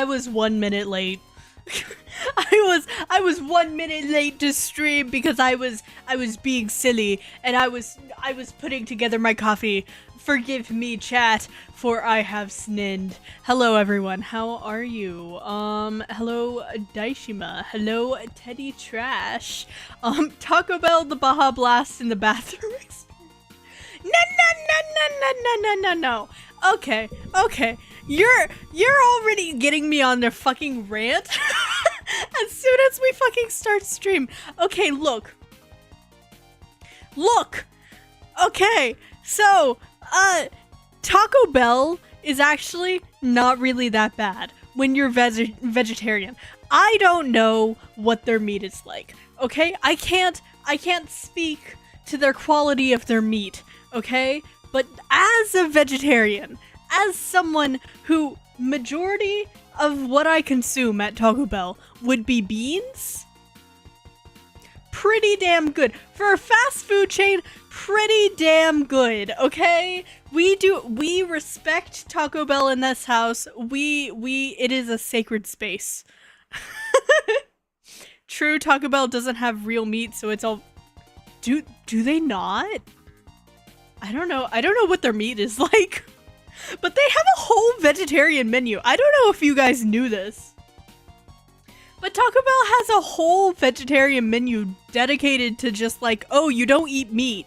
I was 1 minute late. I was 1 minute late to stream because I was being silly and I was putting together my coffee. Forgive me, chat, for I have sninned. Hello, everyone. How are you? Hello, Daishima. Hello, Teddy Trash. Taco Bell, the Baja Blast in the bathroom. No. Okay. You're already getting me on their fucking rant as soon as we fucking start stream. Okay, look. Okay, so, Taco Bell is actually not really that bad when you're vegetarian. I don't know what their meat is like, okay? I can't speak to their quality of their meat, okay? But as a vegetarian, as someone who majority of what I consume at Taco Bell would be beans, pretty damn good. For a fast food chain, pretty damn good, okay? We respect Taco Bell in this house. It is a sacred space. True, Taco Bell doesn't have real meat, so it's all... Do they not? I don't know what their meat is like. But they have a whole vegetarian menu. I don't know if you guys knew this. But Taco Bell has a whole vegetarian menu dedicated to just like, oh, you don't eat meat.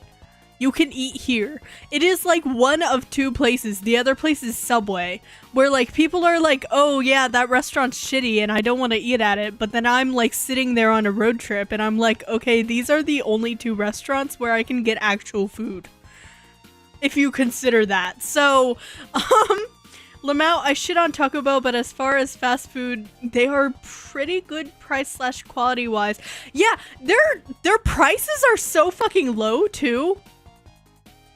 You can eat here. It is like one of two places. The other place is Subway, where like people are like, oh yeah, that restaurant's shitty and I don't want to eat at it. But then I'm like sitting there on a road trip and I'm like, okay, these are the only two restaurants where I can get actual food. If you consider that. So, Lamau, I shit on Taco Bell, but as far as fast food, they are pretty good price/quality wise. Yeah, their prices are so fucking low too.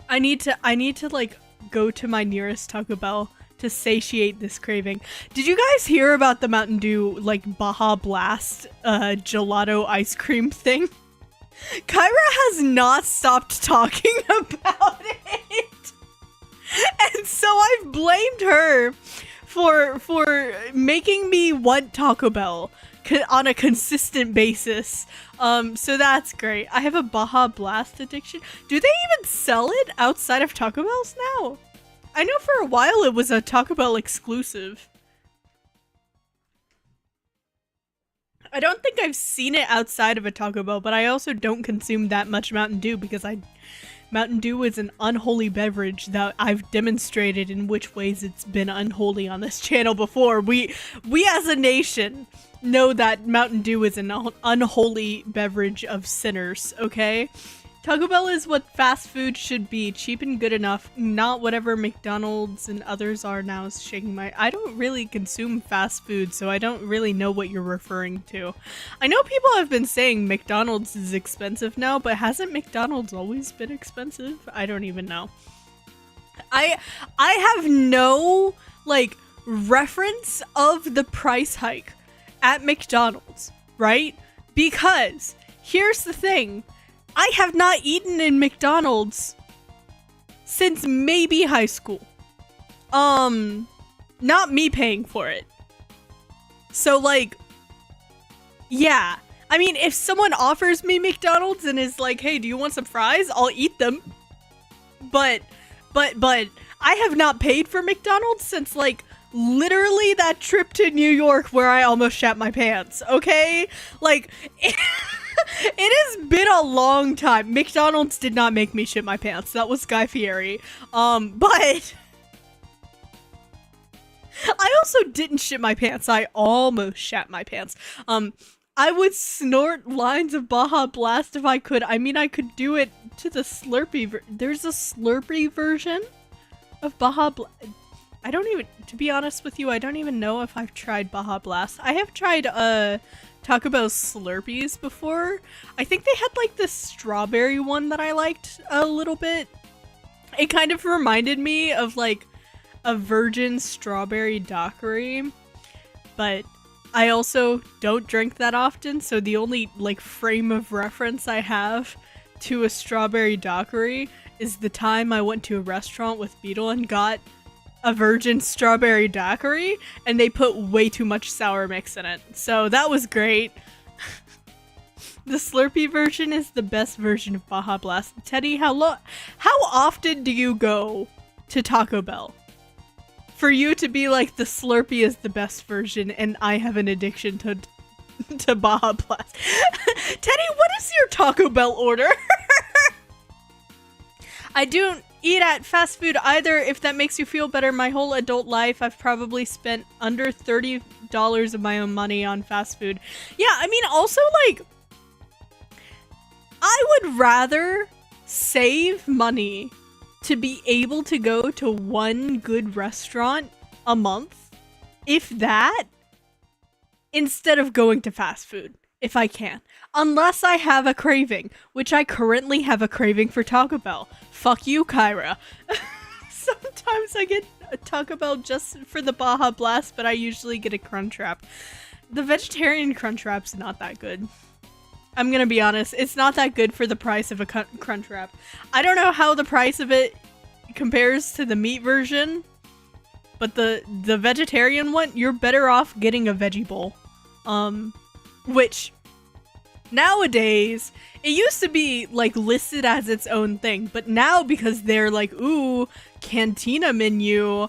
I need to like go to my nearest Taco Bell to satiate this craving. Did you guys hear about the Mountain Dew like Baja Blast gelato ice cream thing? Kyra has not stopped talking about it. And so I've blamed her for making me want Taco Bell on a consistent basis. So that's great. I have a Baja Blast addiction. Do they even sell it outside of Taco Bell's now? I know for a while it was a Taco Bell exclusive. I don't think I've seen it outside of a Taco Bell, but I also don't consume that much Mountain Dew because Mountain Dew is an unholy beverage that I've demonstrated in which ways it's been unholy on this channel before. We as a nation know that Mountain Dew is an unholy beverage of sinners, okay? Taco Bell is what fast food should be, cheap and good enough, not whatever McDonald's and others are now. Is shaking my... I don't really consume fast food, so I don't really know what you're referring to. I know people have been saying McDonald's is expensive now, but hasn't McDonald's always been expensive? I don't even know. I have no, like, reference of the price hike at McDonald's, right? Because, here's the thing. I have not eaten in McDonald's since maybe high school. Not me paying for it. So like, yeah. I mean, if someone offers me McDonald's and is like, hey, do you want some fries? I'll eat them. But I have not paid for McDonald's since like literally that trip to New York where I almost shat my pants, okay? Like, it has been a long time. McDonald's did not make me shit my pants. That was Guy Fieri. But I also didn't shit my pants. I almost shat my pants. I would snort lines of Baja Blast if I could. I mean, I could do it to the Slurpee. There's a Slurpee version of Baja Blast. I don't even, to be honest with you, I don't even know if I've tried Baja Blast. I have tried, Taco Bell Slurpees before. I think they had like this strawberry one that I liked a little bit. It kind of reminded me of like a virgin strawberry daiquiri, but I also don't drink that often, so the only like frame of reference I have to a strawberry daiquiri is the time I went to a restaurant with Beetle and got a virgin strawberry daiquiri, and they put way too much sour mix in it. So that was great. The Slurpee version is the best version of Baja Blast. Teddy, how often do you go to Taco Bell for you to be like the Slurpee is the best version and I have an addiction to Baja Blast? Teddy, what is your Taco Bell order? I don't eat at fast food either. If that makes you feel better, my whole adult life I've probably spent under $30 of my own money on fast food. Yeah, I mean, also, like, I would rather save money to be able to go to one good restaurant a month, if that, instead of going to fast food, if I can. Unless I have a craving, which I currently have a craving for Taco Bell. Fuck you, Kyra. Sometimes I get a Taco Bell just for the Baja Blast, but I usually get a Crunchwrap. The vegetarian Crunchwrap's not that good. I'm gonna be honest, it's not that good for the price of a Crunchwrap. I don't know how the price of it compares to the meat version, but the vegetarian one, you're better off getting a veggie bowl. Which nowadays, it used to be like listed as its own thing, but now because they're like, ooh, cantina menu,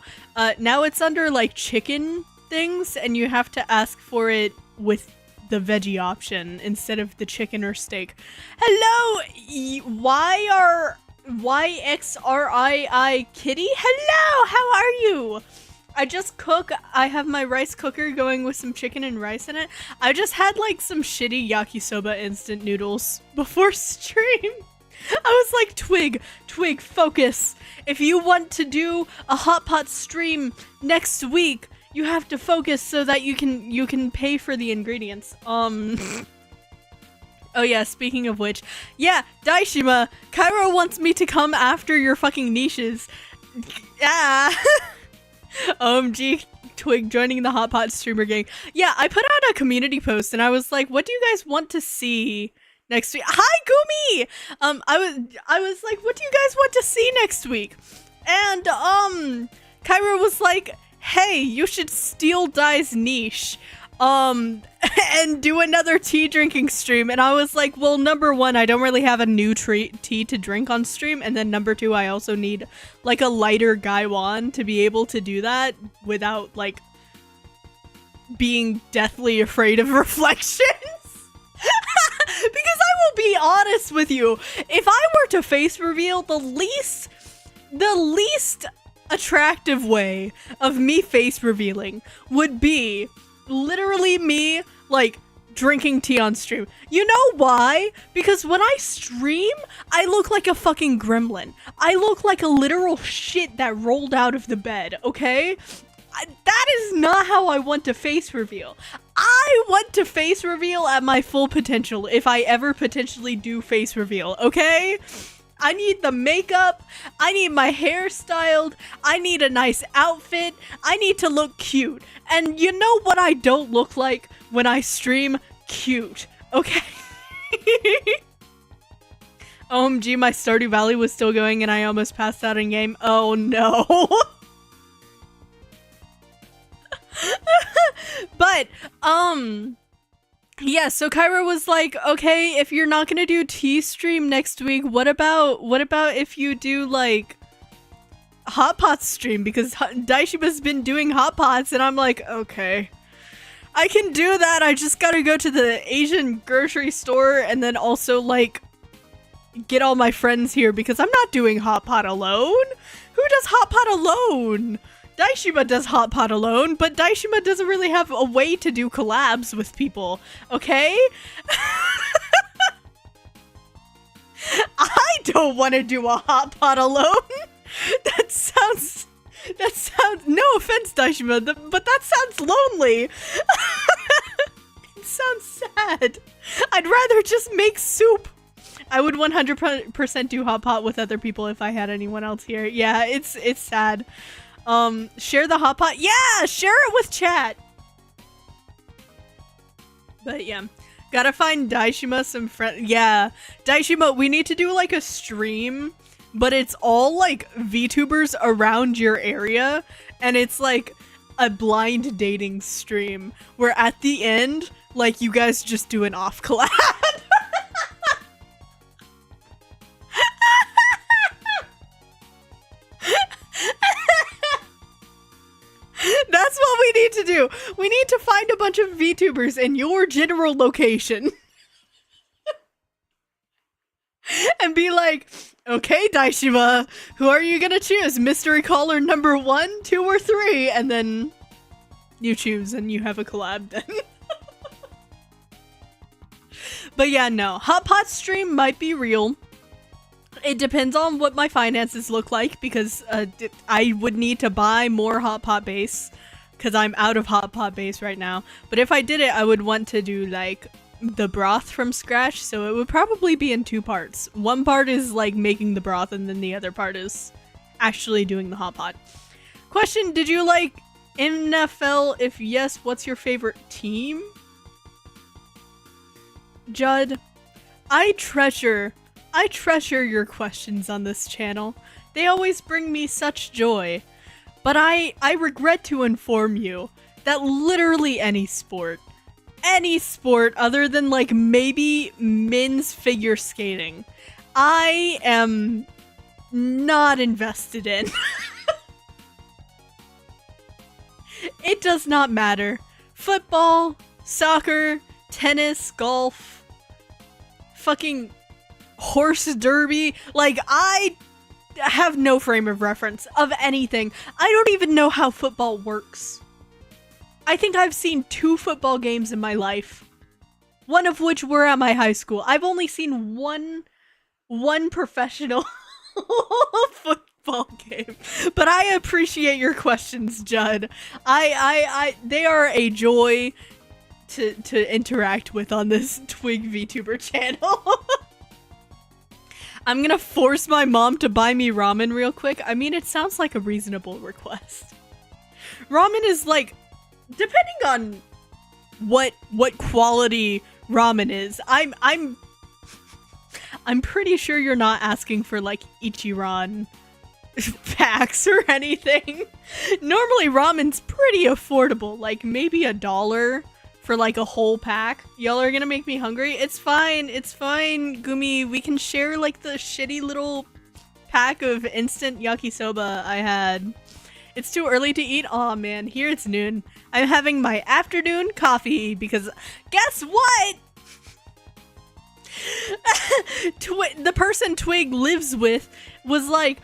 now it's under like chicken things and you have to ask for it with the veggie option instead of the chicken or steak. Hello, YXRII Kitty. Hello, how are you? I just cook. I have my rice cooker going with some chicken and rice in it. I just had like some shitty yakisoba instant noodles before stream. I was like, Twig, focus. If you want to do a hot pot stream next week, you have to focus so that you can pay for the ingredients. Oh yeah, speaking of which, yeah, Daishima, Cairo wants me to come after your fucking niches. Ah. OMG, Twig joining the Hot Pot streamer gang. Yeah, I put out a community post and I was like, what do you guys want to see next week? Hi, Gumi! I was like, what do you guys want to see next week? And, Kyra was like, hey, you should steal Dai's niche, and do another tea drinking stream. And I was like, well, number one, I don't really have a new tea to drink on stream. And then number two, I also need like a lighter Gaiwan to be able to do that without like being deathly afraid of reflections. Because I will be honest with you, if I were to face reveal, the least attractive way of me face revealing would be literally me like drinking tea on stream. You know why? Because when I stream, I look like a fucking gremlin. I look like a literal shit that rolled out of the bed, okay? That is not how I want to face reveal. I want to face reveal at my full potential if I ever potentially do face reveal, okay? I need the makeup, I need my hair styled, I need a nice outfit, I need to look cute. And you know what I don't look like when I stream? Cute, okay? OMG, my Stardew Valley was still going and I almost passed out in game. Oh no. But, yeah, so Kyra was like, okay, if you're not gonna do tea stream next week, what about if you do like hot pot stream? Because Daishima's been doing hot pots, and I'm like, okay, I can do that. I just gotta go to the Asian grocery store and then also like get all my friends here because I'm not doing hot pot alone. Who does hot pot alone? Daishima does hot pot alone, but Daishima doesn't really have a way to do collabs with people, okay? I don't want to do a hot pot alone. That sounds, no offense, Daishima, but that sounds lonely. It sounds sad. I'd rather just make soup. I would 100% do hot pot with other people if I had anyone else here. Yeah, it's sad. Share the hot pot. Yeah, share it with chat. But yeah, gotta find Daishima some friend. Yeah, Daishima, we need to do like a stream, but it's all like VTubers around your area, and it's like a blind dating stream where at the end, like, you guys just do an off collab. That's what we need to do. We need to find a bunch of VTubers in your general location. And be like, okay, Daishiba, who are you gonna choose? Mystery caller number 1, 2, or 3? And then you choose and you have a collab then. But yeah, no. Hot Pot stream might be real. It depends on what my finances look like, because I would need to buy more Hot Pot base, because I'm out of Hot Pot base right now. But if I did it, I would want to do like the broth from scratch, so it would probably be in 2 parts. One part is like making the broth, and then the other part is actually doing the Hot Pot. Question, did you like NFL? If yes, what's your favorite team? Judd, I treasure your questions on this channel. They always bring me such joy. But I regret to inform you that literally any sport other than like maybe men's figure skating, I am not invested in. It does not matter. Football, soccer, tennis, golf, fucking horse derby, like, I have no frame of reference of anything. I don't even know how football works. I think I've seen 2 football games in my life, one of which were at my high school. I've only seen one professional football game. But I appreciate your questions, Judd. They are a joy to interact with on this Twig VTuber channel. I'm gonna force my mom to buy me ramen real quick. I mean, it sounds like a reasonable request. Ramen is like, depending on what quality ramen is, I'm pretty sure you're not asking for like Ichiran packs or anything. Normally ramen's pretty affordable, like maybe $1 for like a whole pack. Y'all are gonna make me hungry. It's fine, Gumi. We can share like the shitty little pack of instant yakisoba I had. It's too early to eat. Aw, man, here it's noon. I'm having my afternoon coffee because guess what? The person Twig lives with was like,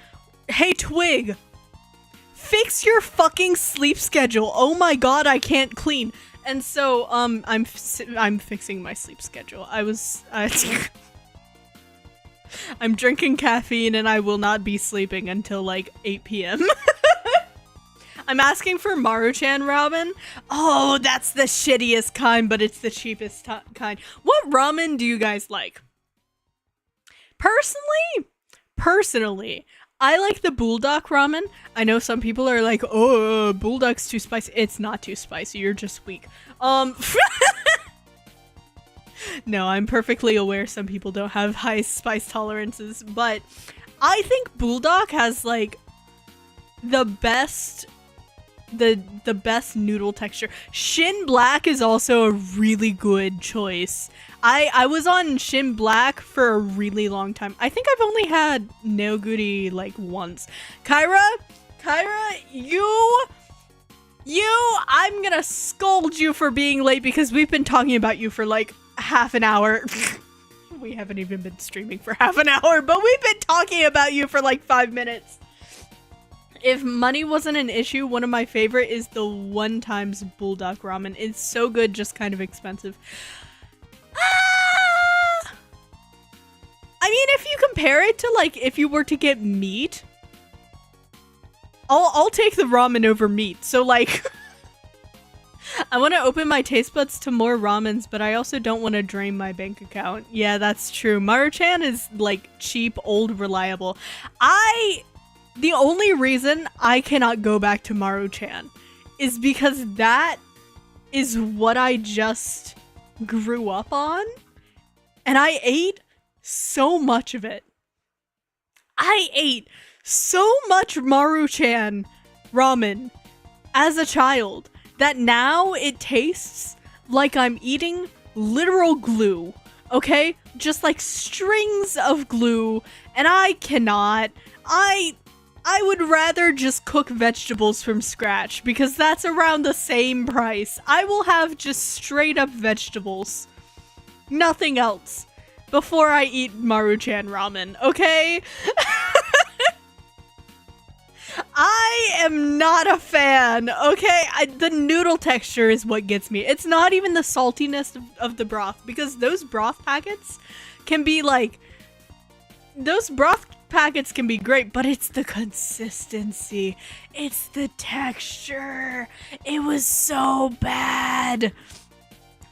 hey Twig, fix your fucking sleep schedule. Oh my god, I can't clean. And so, I'm fixing my sleep schedule. I'm drinking caffeine and I will not be sleeping until like 8 p.m. I'm asking for Maruchan ramen. Oh, that's the shittiest kind, but it's the cheapest kind. What ramen do you guys like? Personally, I like the bulldog ramen. I know some people are like, oh, bulldog's too spicy. It's not too spicy, you're just weak. No, I'm perfectly aware some people don't have high spice tolerances, but I think bulldog has like the best noodle texture. Shin Black is also a really good choice. I was on Shin Black for a really long time. I think I've only had Neoguri like once. Kyra, I'm gonna scold you for being late because we've been talking about you for like half an hour. We haven't even been streaming for half an hour, but we've been talking about you for like 5 minutes. If money wasn't an issue, one of my favorite is the One Times Bulldog Ramen. It's so good, just kind of expensive. I mean, if you compare it to like if you were to get meat, I'll take the ramen over meat. So like, I want to open my taste buds to more ramens, but I also don't want to drain my bank account. Yeah, that's true. Maruchan is like cheap, old, reliable. The only reason I cannot go back to Maruchan is because that is what I just grew up on, and I ate so much of it. I ate so much Maruchan ramen as a child that now it tastes like I'm eating literal glue, okay? Just like strings of glue, and I cannot. I would rather just cook vegetables from scratch because that's around the same price. I will have just straight up vegetables. Nothing else before I eat Maruchan ramen, okay? I am not a fan, okay? The noodle texture is what gets me. It's not even the saltiness of the broth, because those broth packets can be like... Those broth packets can be great, but it's the consistency. It's the texture. It was so bad.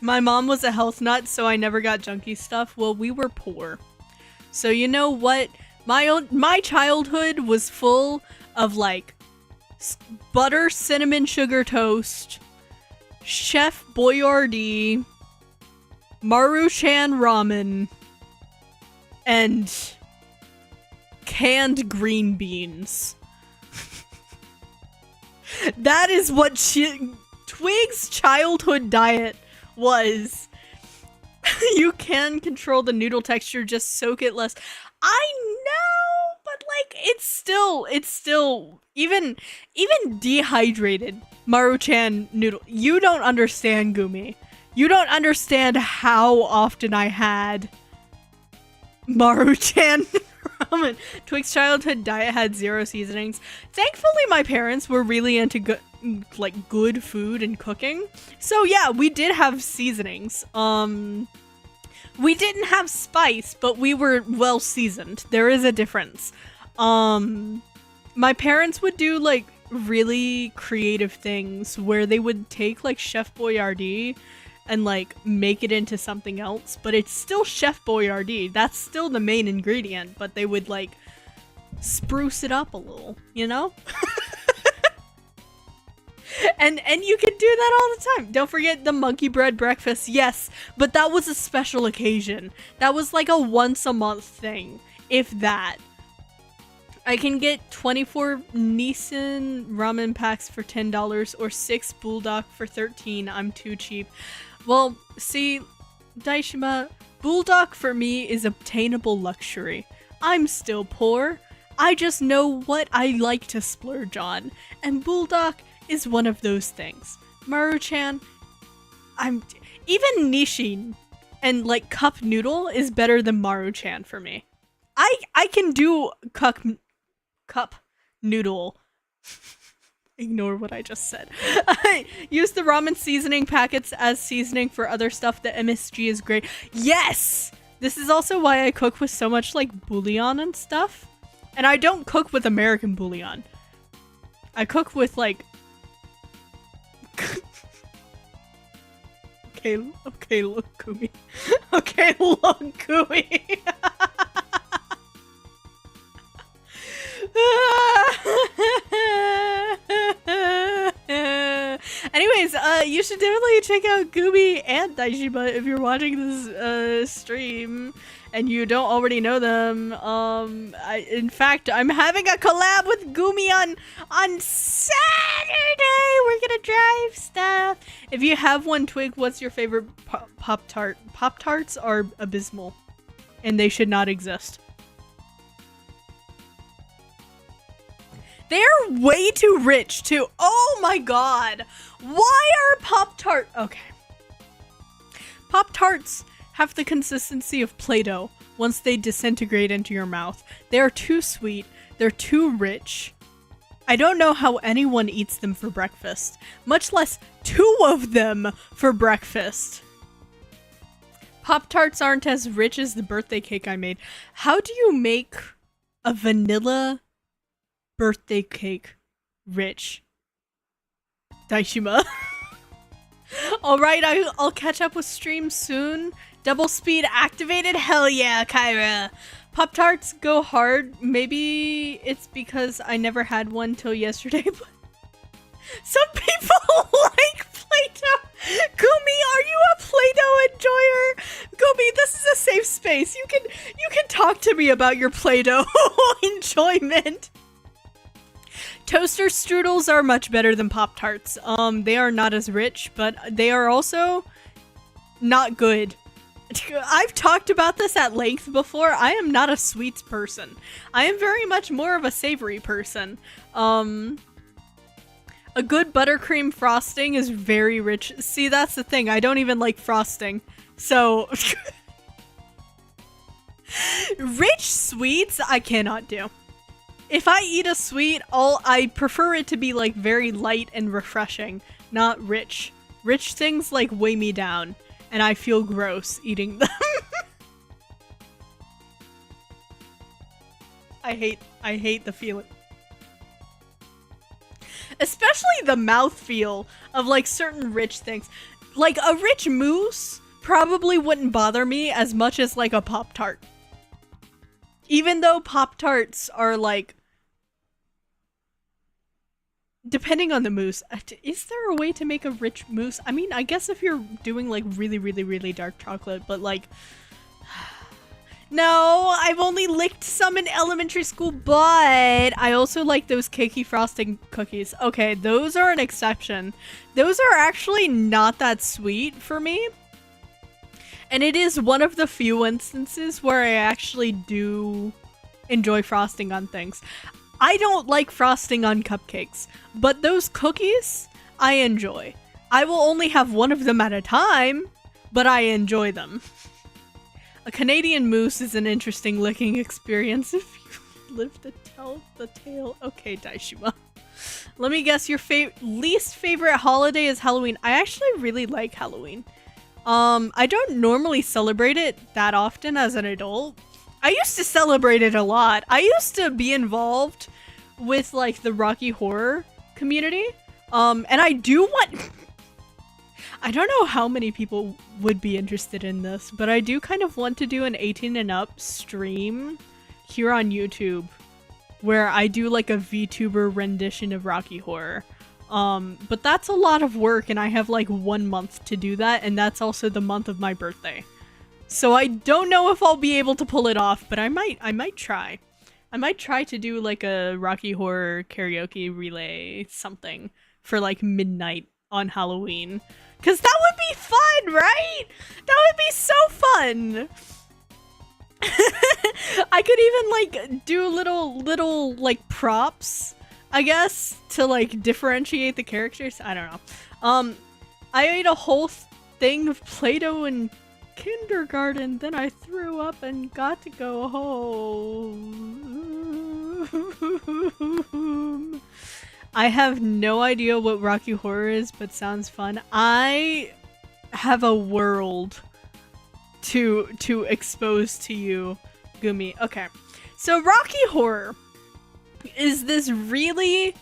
My mom was a health nut, so I never got junky stuff. Well, we were poor. So you know what? My childhood was full of like butter cinnamon sugar toast, Chef Boyardee, Maruchan ramen, and canned green beans. That is what Twig's childhood diet was. You can control the noodle texture, just soak it less. I know, but like it's still even dehydrated Maruchan noodle. You don't understand, Gumi. You don't understand how often I had Maruchan ramen. Twig's childhood diet had 0 seasonings. Thankfully, my parents were really into good food and cooking. So yeah, we did have seasonings. We didn't have spice, but we were well seasoned. There is a difference. My parents would do like really creative things where they would take like Chef Boyardee and like make it into something else, but it's still Chef Boyardee. That's still the main ingredient, but they would like spruce it up a little, you know? And you can do that all the time. Don't forget the monkey bread breakfast. Yes, but that was a special occasion. That was like a once a month thing, if that. I can get 24 Nissan ramen packs for $10 or 6 Bulldog for $13. I'm too cheap. Well, see, Daishima, Bulldog for me is obtainable luxury. I'm still poor. I just know what I like to splurge on. And Bulldog is one of those things. Maruchan, even Nishin and like cup noodle is better than Maruchan for me. I can do cup noodle. Ignore what I just said. I use the ramen seasoning packets as seasoning for other stuff. The MSG is great. Yes! This is also why I cook with so much like bouillon and stuff. And I don't cook with American bouillon. I cook with like Okay, look, Gumi. Okay, look, Gumi. Anyways, you should definitely check out Gumi and Daishima if you're watching this stream and you don't already know them. In fact, I'm having a collab with Gumi on Saturday. We're gonna drive stuff. If you have one, Twig, what's your favorite Pop-Tart? Pop-Tarts are abysmal, and they should not exist. They're way too rich, too. Oh my god. Why are Pop-Tart... Okay. Pop-Tarts have the consistency of Play-Doh once they disintegrate into your mouth. They are too sweet. They're too rich. I don't know how anyone eats them for breakfast, much less 2 of them for breakfast. Pop-Tarts aren't as rich as the birthday cake I made. How do you make a vanilla birthday cake rich? Daishima. Alright, I'll catch up with stream soon. Double speed activated? Hell yeah, Kyra. Pop-Tarts go hard. Maybe it's because I never had one till yesterday, but some people like Play-Doh. Gumi, are you a Play-Doh enjoyer? Gumi, this is a safe space. You can talk to me about your Play-Doh enjoyment. Toaster strudels are much better than Pop-Tarts. They are not as rich, but they are also not good. I've talked about this at length before. I am not a sweets person. I am very much more of a savory person. A good buttercream frosting is very rich. See, that's the thing. I don't even like frosting. So, rich sweets, I cannot do. If I eat a sweet, I prefer it to be like very light and refreshing, not rich. Rich things like weigh me down, and I feel gross eating them. I hate the feeling. Especially the mouthfeel of like certain rich things. Like a rich mousse probably wouldn't bother me as much as like a Pop-Tart. Even though Pop-Tarts are like, depending on the mousse, is there a way to make a rich mousse? I mean, I guess if you're doing like really, really, really dark chocolate, but like, no, I've only licked some in elementary school, but I also like those cakey frosting cookies. Okay, those are an exception. Those are actually not that sweet for me. And it is one of the few instances where I actually do enjoy frosting on things. I don't like frosting on cupcakes, but those cookies, I enjoy. I will only have one of them at a time, but I enjoy them. A Canadian mousse is an interesting licking experience if you live to tell the tale. Okay, Daishima. Let me guess, your least favorite holiday is Halloween. I actually really like Halloween. I don't normally celebrate it that often as an adult. I used to celebrate it a lot. I used to be involved with like the Rocky Horror community. And I do want... I don't know how many people would be interested in this, but I do kind of want to do an 18 and up stream here on YouTube where I do like a VTuber rendition of Rocky Horror. But that's a lot of work and I have like 1 month to do that, and that's also the month of my birthday. So I don't know if I'll be able to pull it off, but I might try. I might try to do like a Rocky Horror karaoke relay something for like midnight on Halloween. Cause that would be fun, right? That would be so fun. I could even like do little like props, I guess, to like differentiate the characters. I don't know. I ate a whole thing of Play-Doh in kindergarten, then I threw up and got to go home. I have no idea what Rocky Horror is, but sounds fun. I have a world to expose to you, Gumi. Okay, so Rocky Horror is this really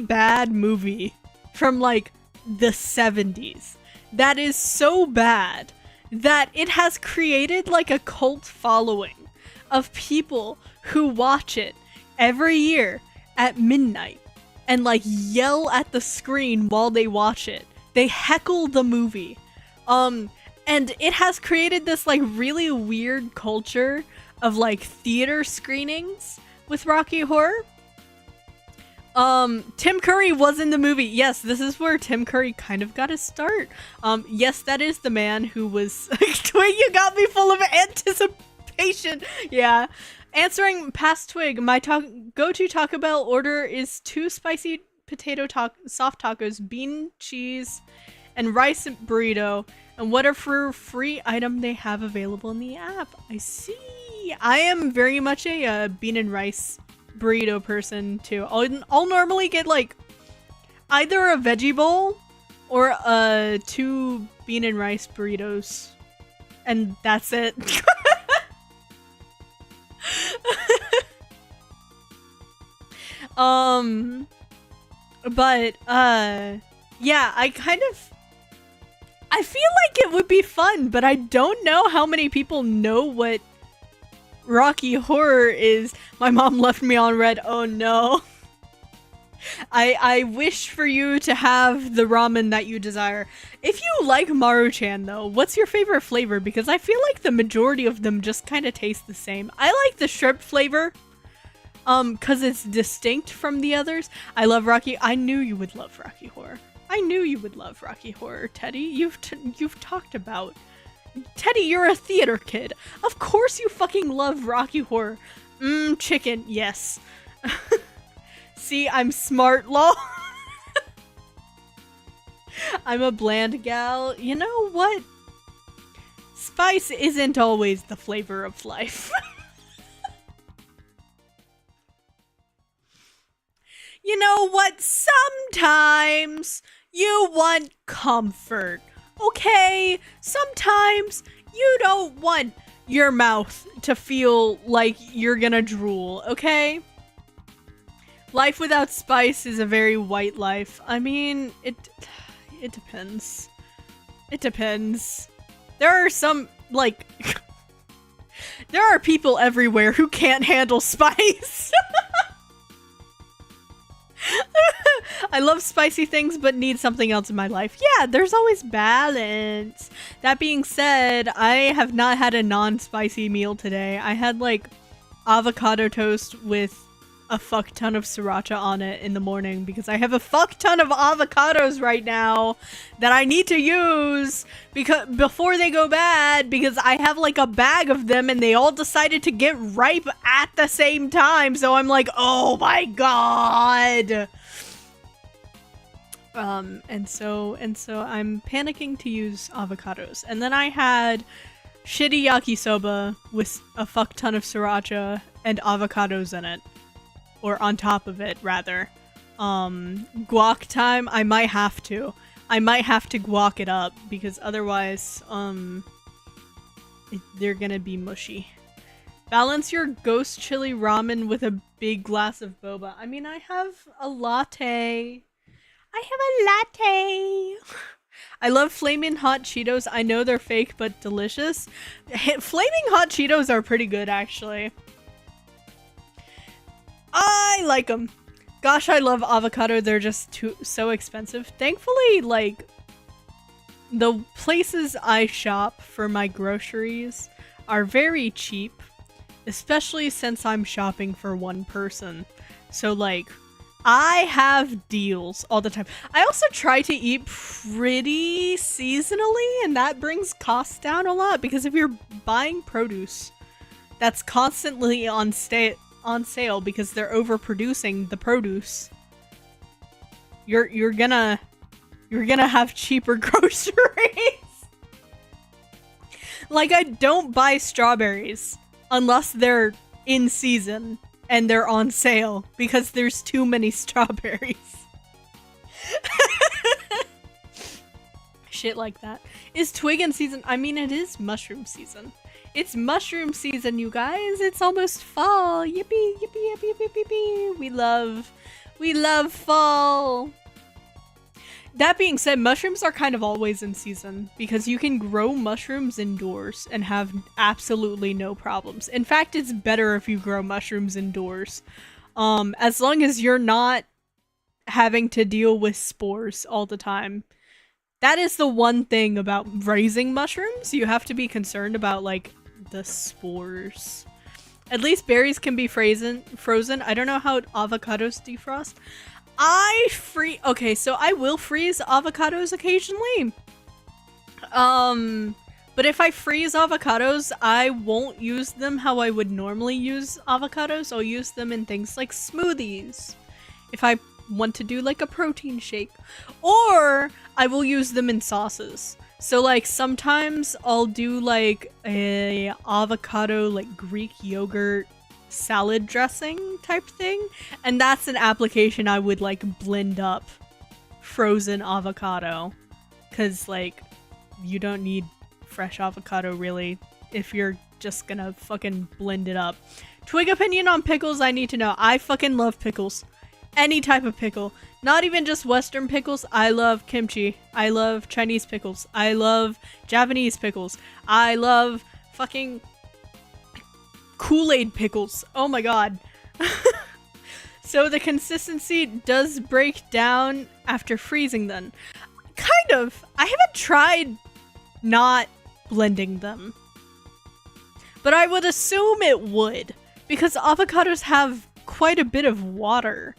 bad movie from like the 70s that is so bad that it has created like a cult following of people who watch it every year at midnight and like yell at the screen while they watch it. They heckle the movie. And it has created this like really weird culture of like theater screenings with Rocky Horror. Tim Curry was in the movie. Yes, this is where Tim Curry kind of got his start. Yes, that is the man who was Twig, you got me full of anticipation. Yeah. Answering past Twig, my go-to Taco Bell order is 2 spicy potato soft tacos, bean, cheese, and rice burrito, and whatever free item they have available in the app. I see. I am very much a bean and rice burrito person too. I'll normally get like either a veggie bowl or 2 bean and rice burritos, and that's it. Yeah, I feel like it would be fun, but I don't know how many people know what Rocky Horror is. My mom left me on red. Oh no. I wish for you to have the ramen that you desire. If you like Maruchan though, what's your favorite flavor? Because I feel like the majority of them just kind of taste the same. I like the shrimp flavor. Cause it's distinct from the others. I love Rocky. I knew you would love Rocky Horror. I knew you would love Rocky Horror, Teddy. You've talked about. Teddy, you're a theater kid. Of course you fucking love Rocky Horror. Chicken, yes. See, I'm smart, lol. I'm a bland gal. You know what? Spice isn't always the flavor of life. You know what? Sometimes you want comfort, okay? Sometimes you don't want your mouth to feel like you're gonna drool, okay? Life without spice is a very white life. I mean, it depends. It depends. There are some, like, there are people everywhere who can't handle spice. I love spicy things, but need something else in my life. Yeah, there's always balance. That being said, I have not had a non-spicy meal today. I had, like, avocado toast with a fuck ton of sriracha on it in the morning because I have a fuck ton of avocados right now that I need to use because before they go bad, because I have like a bag of them and they all decided to get ripe at the same time. So I'm like, oh my god. And so I'm panicking to use avocados. And then I had shitty yakisoba with a fuck ton of sriracha and avocados in it. Or on top of it, rather. Guac time, I might have to. I might have to guac it up, because otherwise, they're gonna be mushy. Balance your ghost chili ramen with a big glass of boba. I mean, I have a latte. I have a latte! I love Flaming Hot Cheetos. I know they're fake, but delicious. Flaming Hot Cheetos are pretty good, actually. I like them. Gosh, I love avocado. They're just so expensive. Thankfully, like, the places I shop for my groceries are very cheap, especially since I'm shopping for one person. So, like, I have deals all the time. I also try to eat pretty seasonally, and that brings costs down a lot, because if you're buying produce that's constantly on sale because they're overproducing the produce, you're gonna have cheaper groceries. Like, I don't buy strawberries unless they're in season and they're on sale because there's too many strawberries. Shit like that. Is Twig in season? I mean, it is mushroom season. It's mushroom season, you guys. It's almost fall. Yippee, yippee, yippee, yippee, yippee. We love fall. That being said, mushrooms are kind of always in season because you can grow mushrooms indoors and have absolutely no problems. In fact, it's better if you grow mushrooms indoors. As long as you're not having to deal with spores all the time. That is the one thing about raising mushrooms. You have to be concerned about, like, the spores. At least berries can be frozen. I don't know how avocados defrost. Okay, so I will freeze avocados occasionally. But if I freeze avocados, I won't use them how I would normally use avocados. I'll use them in things like smoothies. If I want to do like a protein shake, or I will use them in sauces. So like sometimes I'll do like a avocado like Greek yogurt salad dressing type thing, and that's an application I would like blend up frozen avocado, because like you don't need fresh avocado really if you're just gonna fucking blend it up. Twig opinion on pickles, I need to know. I fucking love pickles. Any type of pickle. Not even just Western pickles. I love kimchi. I love Chinese pickles. I love Japanese pickles. I love fucking Kool-Aid pickles. Oh my god. So the consistency does break down after freezing them. Kind of. I haven't tried not blending them, but I would assume it would, because avocados have quite a bit of water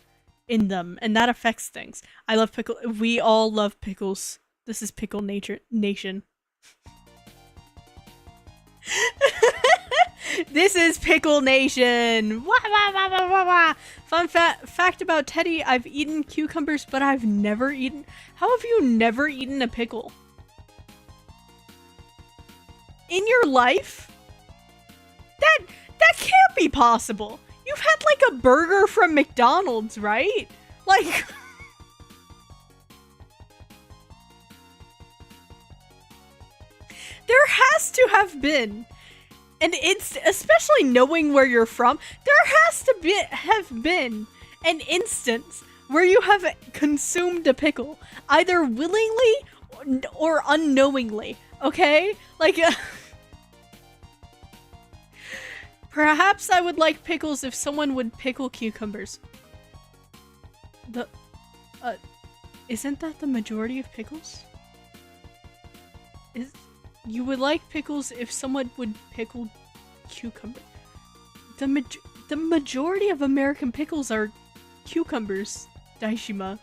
in them, and that affects things. I love pickle. We all love pickles. This is Pickle Nation. This is Pickle Nation. Wah, wah, wah, wah, wah, wah. Fun fact about Teddy, I've eaten cucumbers, but I've never eaten... How have you never eaten a pickle? In your life? That can't be possible. You've had like a burger from McDonald's, right? Like... There has to have been, and it's especially knowing where you're from, there has to have been an instance where you have consumed a pickle, either willingly or unknowingly, okay? Like, perhaps I would like pickles if someone would pickle cucumbers. Isn't that the majority of pickles? You would like pickles if someone would pickle cucumber. The majority of American pickles are cucumbers, Daishima.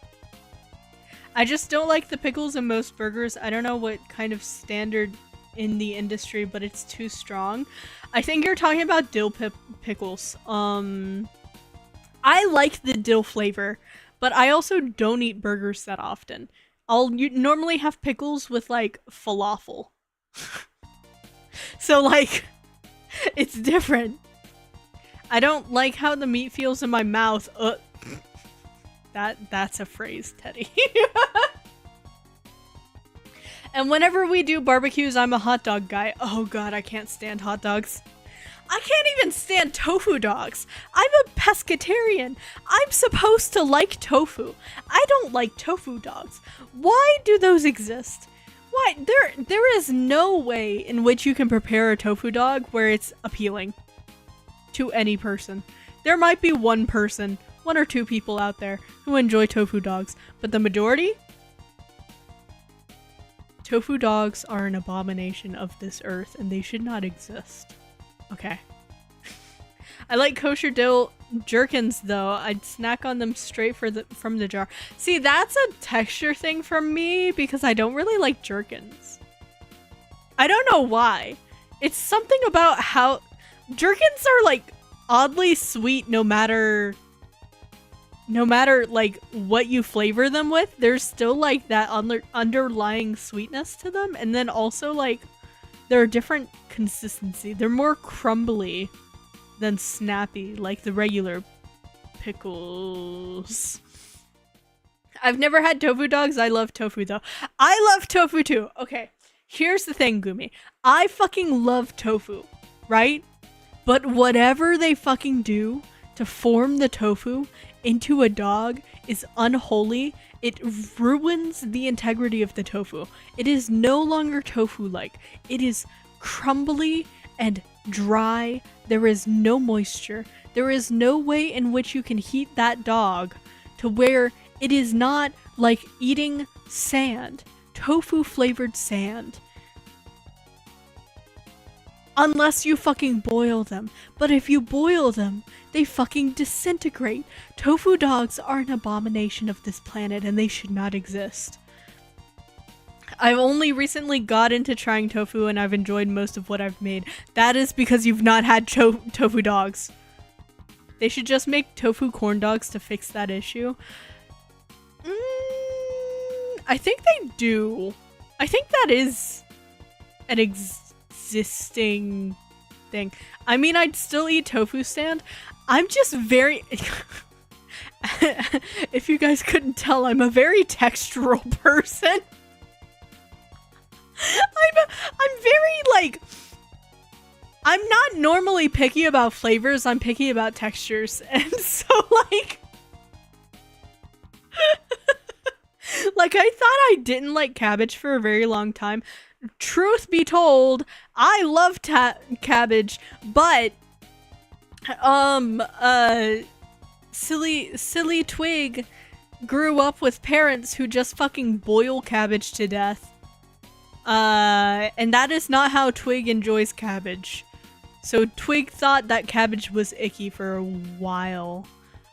I just don't like the pickles in most burgers. I don't know what kind of standard in the industry, but it's too strong. I think you're talking about dill pickles. I like the dill flavor, but I also don't eat burgers that often. I'll normally have pickles with like falafel. So like, it's different. I don't like how the meat feels in my mouth. That's a phrase, Teddy. And whenever we do barbecues, I'm a hot dog guy. Oh god, I can't stand hot dogs. I can't even stand tofu dogs. I'm a pescatarian. I'm supposed to like tofu. I don't like tofu dogs. Why do those exist? Why? There is no way in which you can prepare a tofu dog where it's appealing to any person. There might be one person, one or two people out there who enjoy tofu dogs, but the majority? Tofu dogs are an abomination of this earth and they should not exist. Okay. I like kosher dill jerkins though. I'd snack on them straight from the jar. See, that's a texture thing for me because I don't really like jerkins. I don't know why. It's something about how jerkins are like oddly sweet no matter like what you flavor them with. There's still like that underlying sweetness to them, and then also like they're a different consistency. They're more crumbly than snappy, like the regular pickles. I've never had tofu dogs. I love tofu though. I love tofu too. Okay, here's the thing, Gumi. I fucking love tofu, right? But whatever they fucking do to form the tofu into a dog is unholy. It ruins the integrity of the tofu. It is no longer tofu-like. It is crumbly and dry. There is no moisture. There is no way in which you can heat that dog to where it is not like eating sand. Tofu flavored sand. Unless you fucking boil them. But if you boil them, they fucking disintegrate. Tofu dogs are an abomination of this planet and they should not exist. I've only recently got into trying tofu and I've enjoyed most of what I've made. That is because you've not had tofu dogs. They should just make tofu corn dogs to fix that issue. I think they do. I think that is an existing thing. I mean, I'd still eat tofu stand. I'm just very... If you guys couldn't tell, I'm a very textural person. I'm very, like... I'm not normally picky about flavors, I'm picky about textures. And so, like... like, I thought I didn't like cabbage for a very long time. Truth be told, I love cabbage, but... silly Twig grew up with parents who just fucking boil cabbage to death. And that is not how Twig enjoys cabbage. So Twig thought that cabbage was icky for a while.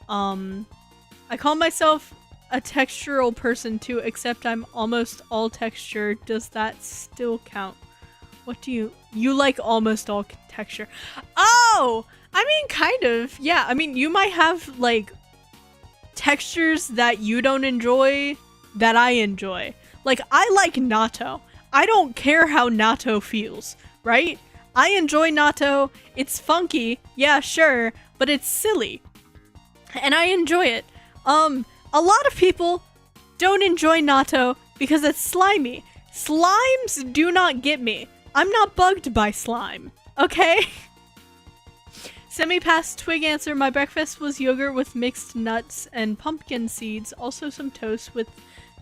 I call myself a textural person too, except I'm almost all texture. Does that still count? What do you like almost all texture? Oh! I mean, kind of. Yeah, I mean, you might have, like, textures that you don't enjoy that I enjoy. Like, I like natto. I don't care how natto feels, right? I enjoy natto. It's funky. Yeah, sure. But it's silly. And I enjoy it. A lot of people don't enjoy natto because it's slimy. Slimes do not get me. I'm not bugged by slime. Okay? Semi-pass Twig answer. My breakfast was yogurt with mixed nuts and pumpkin seeds. Also some toast with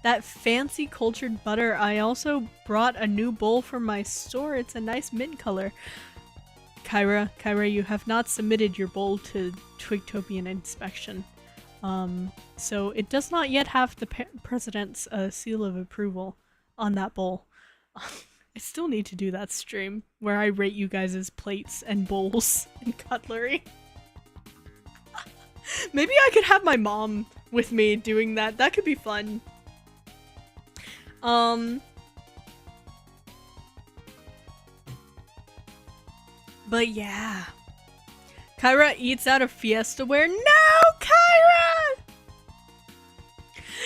that fancy cultured butter. I also brought a new bowl from my store. It's a nice mint color. Kyra, you have not submitted your bowl to Twigtopian inspection. So it does not yet have the president's seal of approval on that bowl. I still need to do that stream where I rate you guys' plates and bowls and cutlery. Maybe I could have my mom with me doing that. That could be fun. But yeah. Kyra eats out of Fiestaware. No, Kyra!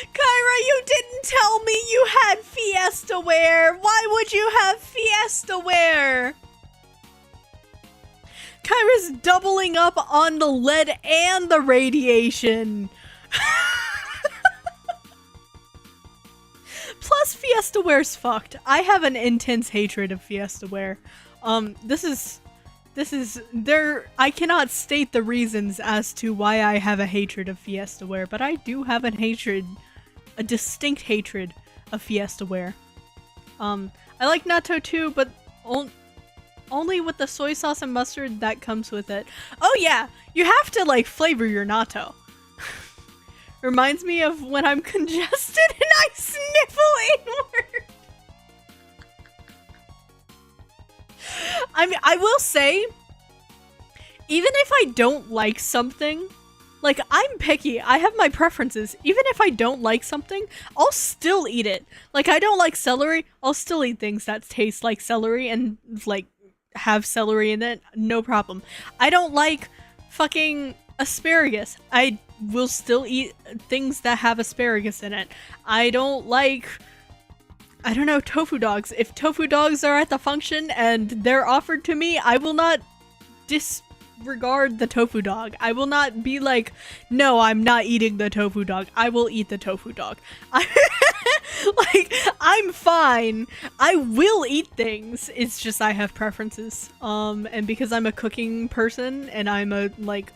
Kyra, you didn't tell me you had Fiestaware. Why would you have Fiestaware? Kyra's doubling up on the lead and the radiation. Plus, Fiestaware's fucked. I have an intense hatred of Fiestaware. I cannot state the reasons as to why I have a hatred of Fiestaware, but I do have a distinct hatred of Fiestaware. I like natto too, but only with the soy sauce and mustard that comes with it. Oh yeah, you have to like flavor your natto. Reminds me of when I'm congested and I sniffle inward. I mean, I will say, even if I don't like something, like, I'm picky. I have my preferences. Even if I don't like something, I'll still eat it. Like, I don't like celery, I'll still eat things that taste like celery and, like, have celery in it. No problem. I don't like fucking asparagus. I will still eat things that have asparagus in it. I don't like... I don't know, tofu dogs. If tofu dogs are at the function and they're offered to me, I will not disregard the tofu dog. I will not be like, no, I'm not eating the tofu dog. I will eat the tofu dog. Like, I'm fine. I will eat things. It's just I have preferences. And because I'm a cooking person and I'm a, like,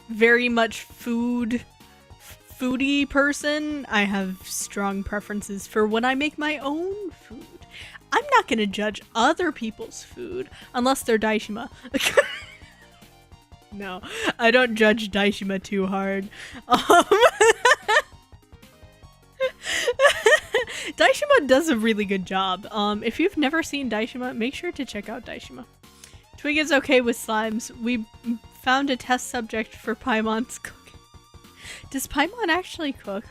very much foodie person, I have strong preferences for when I make my own food. I'm not gonna judge other people's food unless they're Daishima. No, I don't judge Daishima too hard. Daishima does a really good job. If you've never seen Daishima, make sure to check out Daishima. Twig is okay with slimes. We found a test subject for Paimon's cooking. Does Paimon actually cook?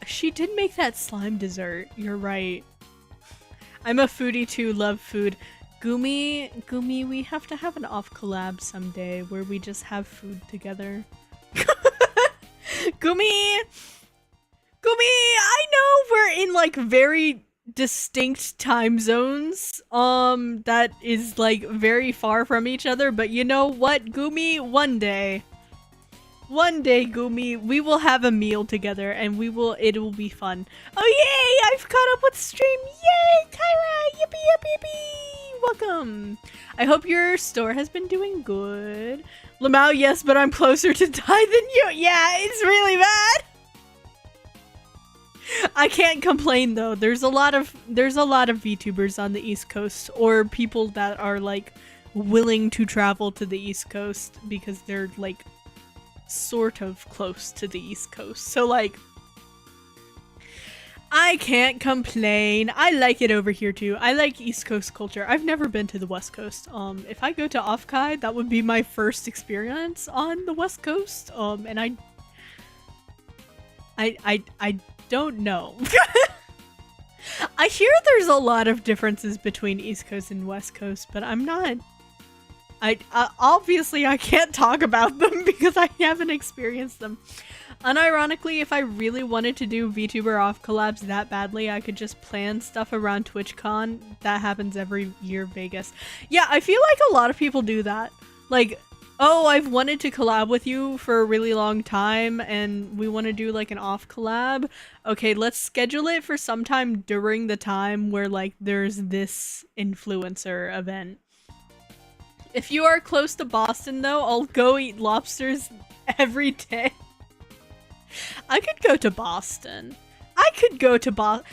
She did make that slime dessert. You're right. I'm a foodie too, love food. Gumi, we have to have an off collab someday where we just have food together. Gumi, I know we're in like very distinct time zones that is like very far from each other, but you know what, Gumi, one day, Gumi, we will have a meal together and it will be fun. Oh yay, I've caught up with stream. Yay, Kyra, yippee yippee yippee. Welcome. I hope your store has been doing good. Lamau, yes, but I'm closer to die than you. Yeah, it's really bad. I can't complain though. There's a lot of VTubers on the East Coast, or people that are like willing to travel to the East Coast because they're like sort of close to the East Coast. So like I can't complain. I like it over here too. I like East Coast culture. I've never been to the West Coast. If I go to Offkai, that would be my first experience on the West Coast. And I don't know. I hear there's a lot of differences between East Coast and West Coast, but I'm not. Obviously I can't talk about them because I haven't experienced them. Unironically, if I really wanted to do VTuber off collabs that badly, I could just plan stuff around TwitchCon. That happens every year, Vegas. Yeah, I feel like a lot of people do that. Like, oh, I've wanted to collab with you for a really long time and we want to do like an off collab. Okay, let's schedule it for sometime during the time where like there's this influencer event. If you are close to Boston though, I'll go eat lobsters every day. I could go to Boston. I could go to VTuber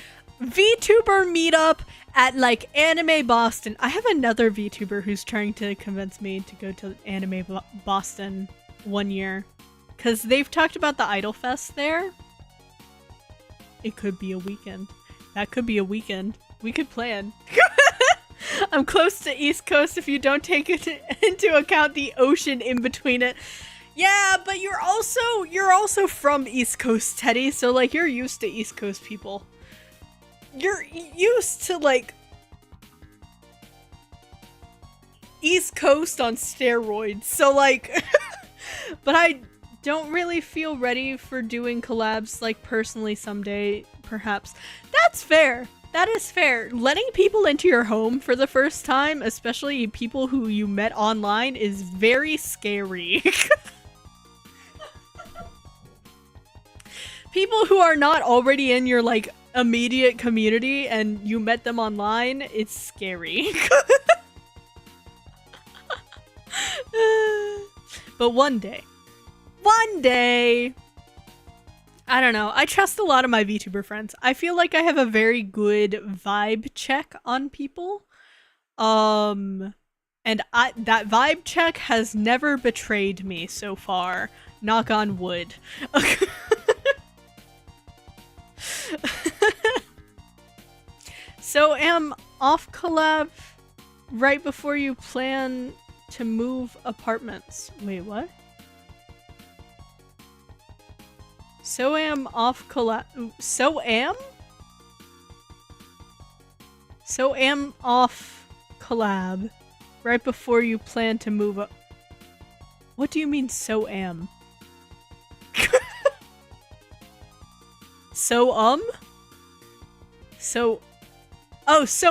meetup at like Anime Boston. I have another VTuber who's trying to convince me to go to Anime Boston one year. Because they've talked about the Idol Fest there. It could be a weekend. That could be a weekend. We could plan. I'm close to East Coast if you don't take it into account the ocean in between it. Yeah, but you're also from East Coast, Teddy, so like you're used to East Coast people. You're used to like East Coast on steroids. So like but I don't really feel ready for doing collabs like personally someday, perhaps. That's fair. That is fair. Letting people into your home for the first time, especially people who you met online, is very scary. People who are not already in your like immediate community and you met them online, it's scary. But one day, I don't know. I trust a lot of my VTuber friends. I feel like I have a very good vibe check on people. And that vibe check has never betrayed me so far. Knock on wood. So am off collab right before you plan to move apartments. Wait, what? So am off collab. So am off collab right before you plan to move up. What do you mean so am? So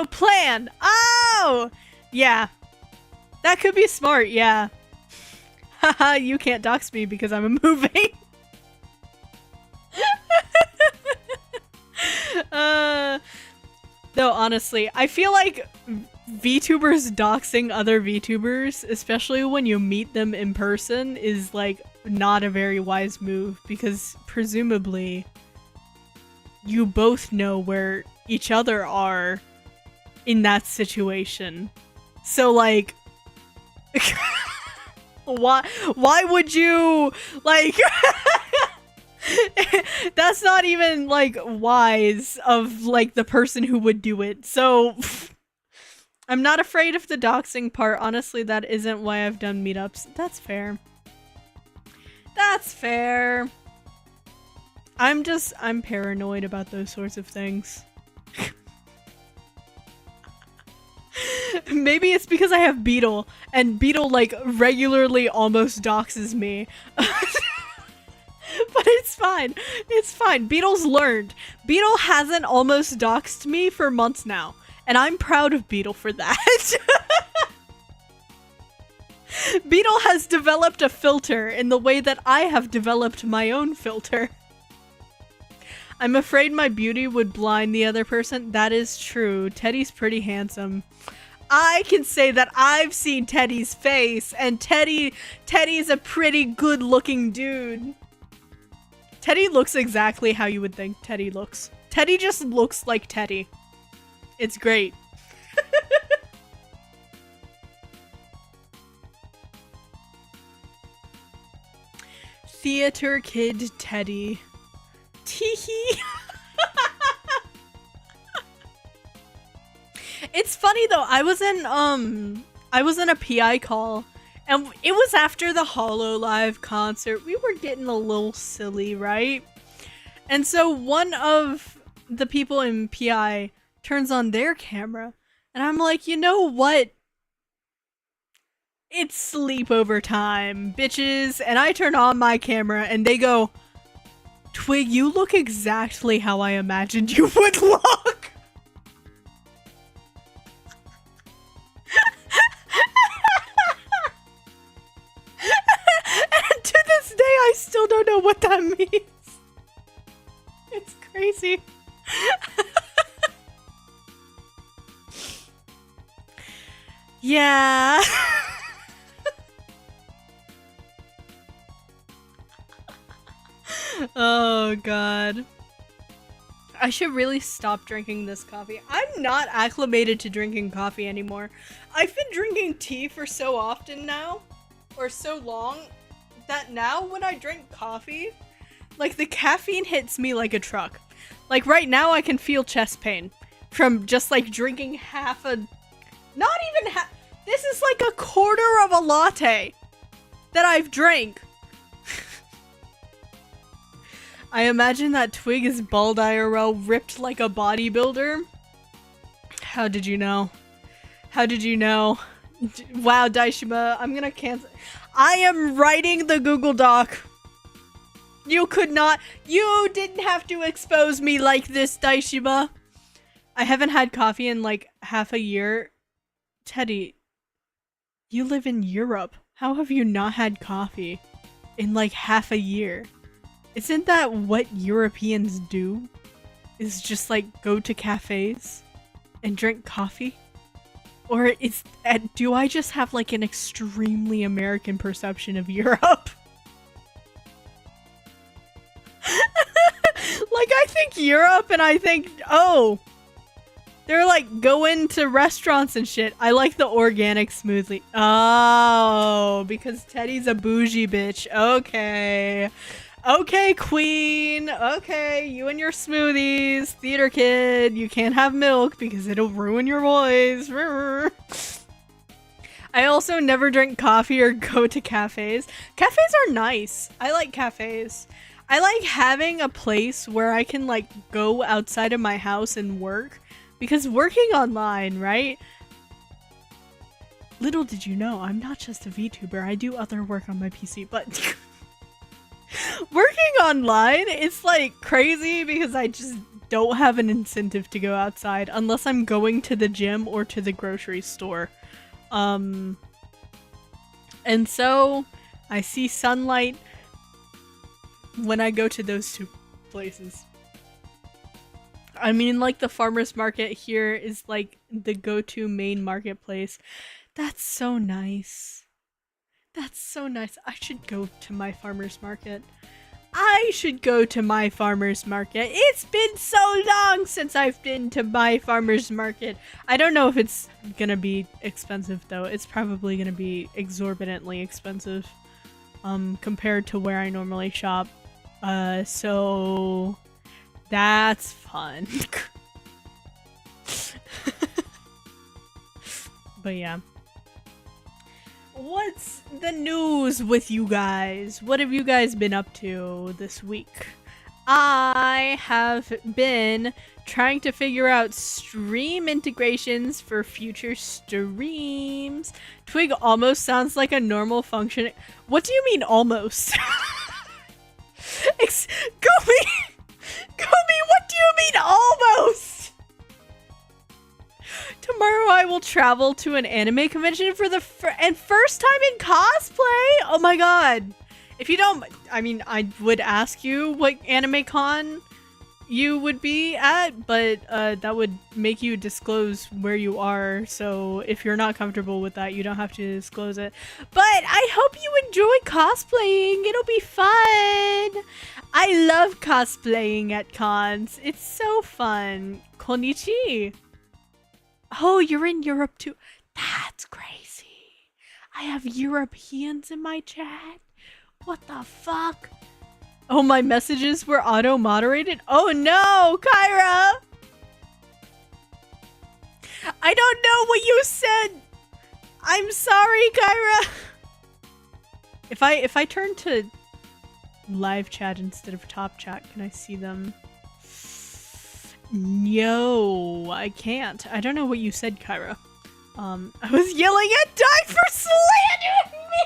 plan. Oh, yeah. That could be smart, yeah. Haha, you can't dox me because I'm moving. No, honestly, I feel like VTubers doxing other VTubers, especially when you meet them in person, is like not a very wise move because presumably you both know where each other are in that situation. So like why would you like that's not even like wise of like the person who would do it. So I'm not afraid of the doxing part. Honestly, that isn't why I've done meetups. That's fair. That's fair. I'm paranoid about those sorts of things. Maybe it's because I have Beetle, and Beetle like regularly almost doxes me. But it's fine. It's fine. Beetle's learned. Beetle hasn't almost doxed me for months now, and I'm proud of Beetle for that. Beetle has developed a filter in the way that I have developed my own filter. I'm afraid my beauty would blind the other person. That is true. Teddy's pretty handsome. I can say that I've seen Teddy's face, and Teddy's a pretty good-looking dude. Teddy looks exactly how you would think Teddy looks. Teddy just looks like Teddy. It's great. Theater kid Teddy. Teehee. It's funny though, I was in a PI call, and it was after the HoloLive concert. We were getting a little silly, right? And so one of the people in PI turns on their camera, and I'm like, you know what? It's sleepover time, bitches. And I turn on my camera, and they go, Twig, you look exactly how I imagined you would look. And to this day, I still don't know what that means. It's crazy. Yeah. Oh god. I should really stop drinking this coffee. I'm not acclimated to drinking coffee anymore. I've been drinking tea for so often now, or so long, that now when I drink coffee, like the caffeine hits me like a truck. Like right now I can feel chest pain from just like drinking half a, not even half, this is like a quarter of a latte that I've drank. I imagine that Twig is bald IRL, ripped like a bodybuilder. How did you know? How did you know? Wow, Daishima, I'm gonna cancel. I am writing the Google Doc. You could not. You didn't have to expose me like this, Daishima. I haven't had coffee in like half a year. Teddy, you live in Europe. How have you not had coffee in like half a year? Isn't that what Europeans do? Is just like go to cafes and drink coffee? Or is do I just have like an extremely American perception of Europe? Like I think Europe and I think, oh, they're like going to restaurants and shit. I like the organic smoothie. Oh, because Teddy's a bougie bitch. Okay. Okay, queen. Okay, you and your smoothies. Theater kid, you can't have milk because it'll ruin your voice. I also never drink coffee or go to cafes. Cafes are nice. I like cafes. I like having a place where I can like go outside of my house and work. Because working online, right? Little did you know, I'm not just a VTuber. I do other work on my PC, but... Working online, it's like crazy because I just don't have an incentive to go outside unless I'm going to the gym or to the grocery store. And so I see sunlight when I go to those two places. I mean, like the farmer's market here is like the go-to main marketplace. That's so nice. That's so nice. I should go to my farmer's market. I should go to my farmer's market. It's been so long since I've been to my farmer's market. I don't know if it's gonna be expensive though. It's probably gonna be exorbitantly expensive compared to where I normally shop. So that's fun. But yeah. What's the news with you guys? What have you guys been up to this week? I have been trying to figure out stream integrations for future streams. Twig almost sounds like a normal function. What do you mean almost? Gumi, what do you mean almost? Tomorrow I will travel to an anime convention for the first time in cosplay. Oh my god. If you don't, I mean, I would ask you what anime con you would be at, but that would make you disclose where you are. So if you're not comfortable with that, you don't have to disclose it. But I hope you enjoy cosplaying. It'll be fun. I love cosplaying at cons. It's so fun. Konnichi. Oh, you're in Europe too. That's crazy. I have Europeans in my chat. What the fuck? Oh, my messages were auto-moderated? Oh no, Kyra! I don't know what you said. I'm sorry, Kyra. If I turn to live chat instead of top chat, can I see them? No, I can't. I don't know what you said, Kyra. I was yelling at Die for slandering me!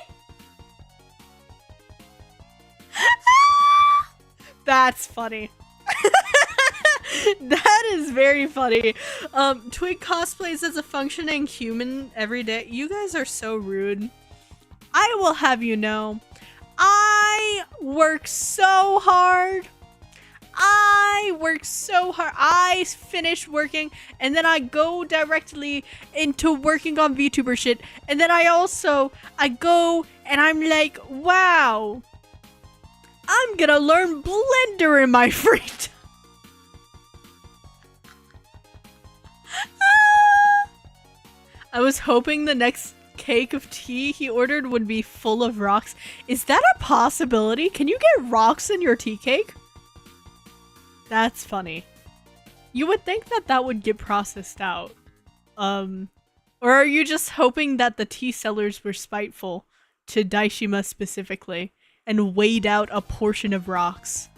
That's funny. That is very funny. Twig cosplays as a functioning human every day. You guys are so rude. I will have you know, I work so hard. I finish working and then I go directly into working on VTuber shit. And then I go and I'm like, wow, I'm gonna learn Blender in my free time. I was hoping the next cake of tea he ordered would be full of rocks. Is that a possibility? Can you get rocks in your tea cake? That's funny. You would think that that would get processed out. Or are you just hoping that the tea sellers were spiteful to Daishima specifically and weighed out a portion of rocks?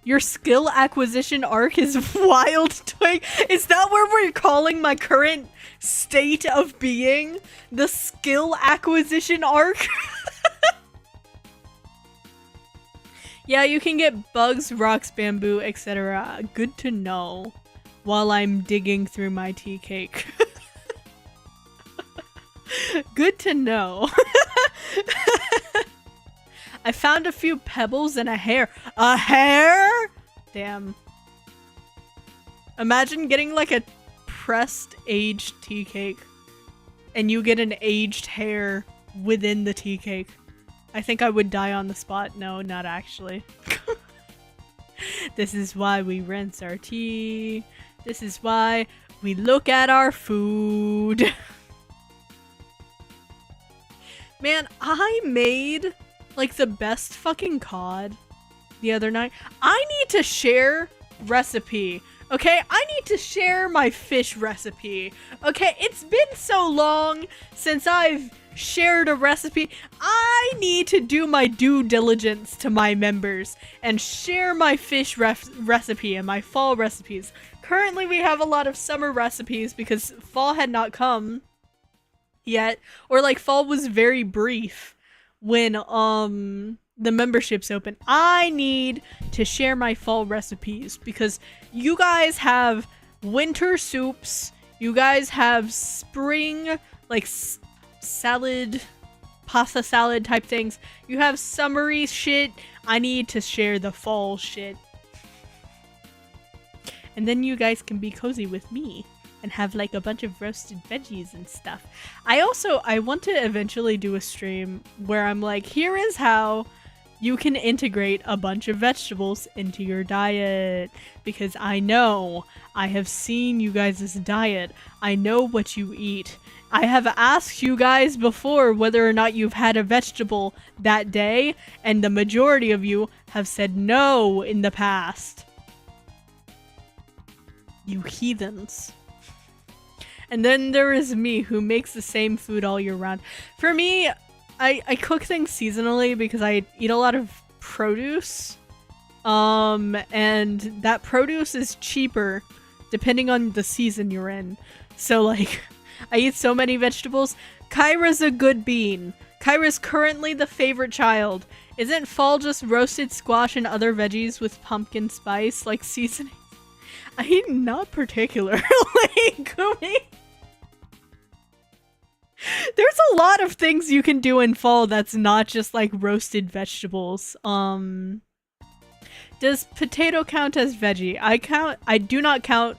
Your skill acquisition arc is wild, Twig. Is that where we're calling my current state of being? The skill acquisition arc? Yeah, you can get bugs, rocks, bamboo, etc. Good to know while I'm digging through my tea cake. Good to know. I found a few pebbles and a hair. A hair? Damn. Imagine getting like a pressed aged tea cake and you get an aged hair within the tea cake. I think I would die on the spot. No, not actually. This is why we rinse our tea. This is why we look at our food. Man, I made like the best fucking cod the other night. I need to share recipe. Okay, I need to share my fish recipe. Okay, it's been so long since I've shared a recipe. I need to do my due diligence to my members and share my fish recipe and my fall recipes. Currently, we have a lot of summer recipes because fall had not come yet, or like fall was very brief when the memberships open. I need to share my fall recipes because you guys have winter soups, you guys have spring like salad, pasta salad type things, you have summery shit. I need to share the fall shit. And then you guys can be cozy with me and have like a bunch of roasted veggies and stuff. I want to eventually do a stream where I'm like, here is how you can integrate a bunch of vegetables into your diet, because I know, I have seen you guys' diet. I know what you eat. I have asked you guys before whether or not you've had a vegetable that day, and the majority of you have said no in the past. You heathens. And then there is me, who makes the same food all year round. For me, I cook things seasonally because I eat a lot of produce. And that produce is cheaper depending on the season you're in. So like, I eat so many vegetables. Kyra's a good bean. Kyra's currently the favorite child. Isn't fall just roasted squash and other veggies with pumpkin spice, like seasoning? Not particularly, Kumi. There's a lot of things you can do in fall that's not just like roasted vegetables. Does potato count as veggie? I do not count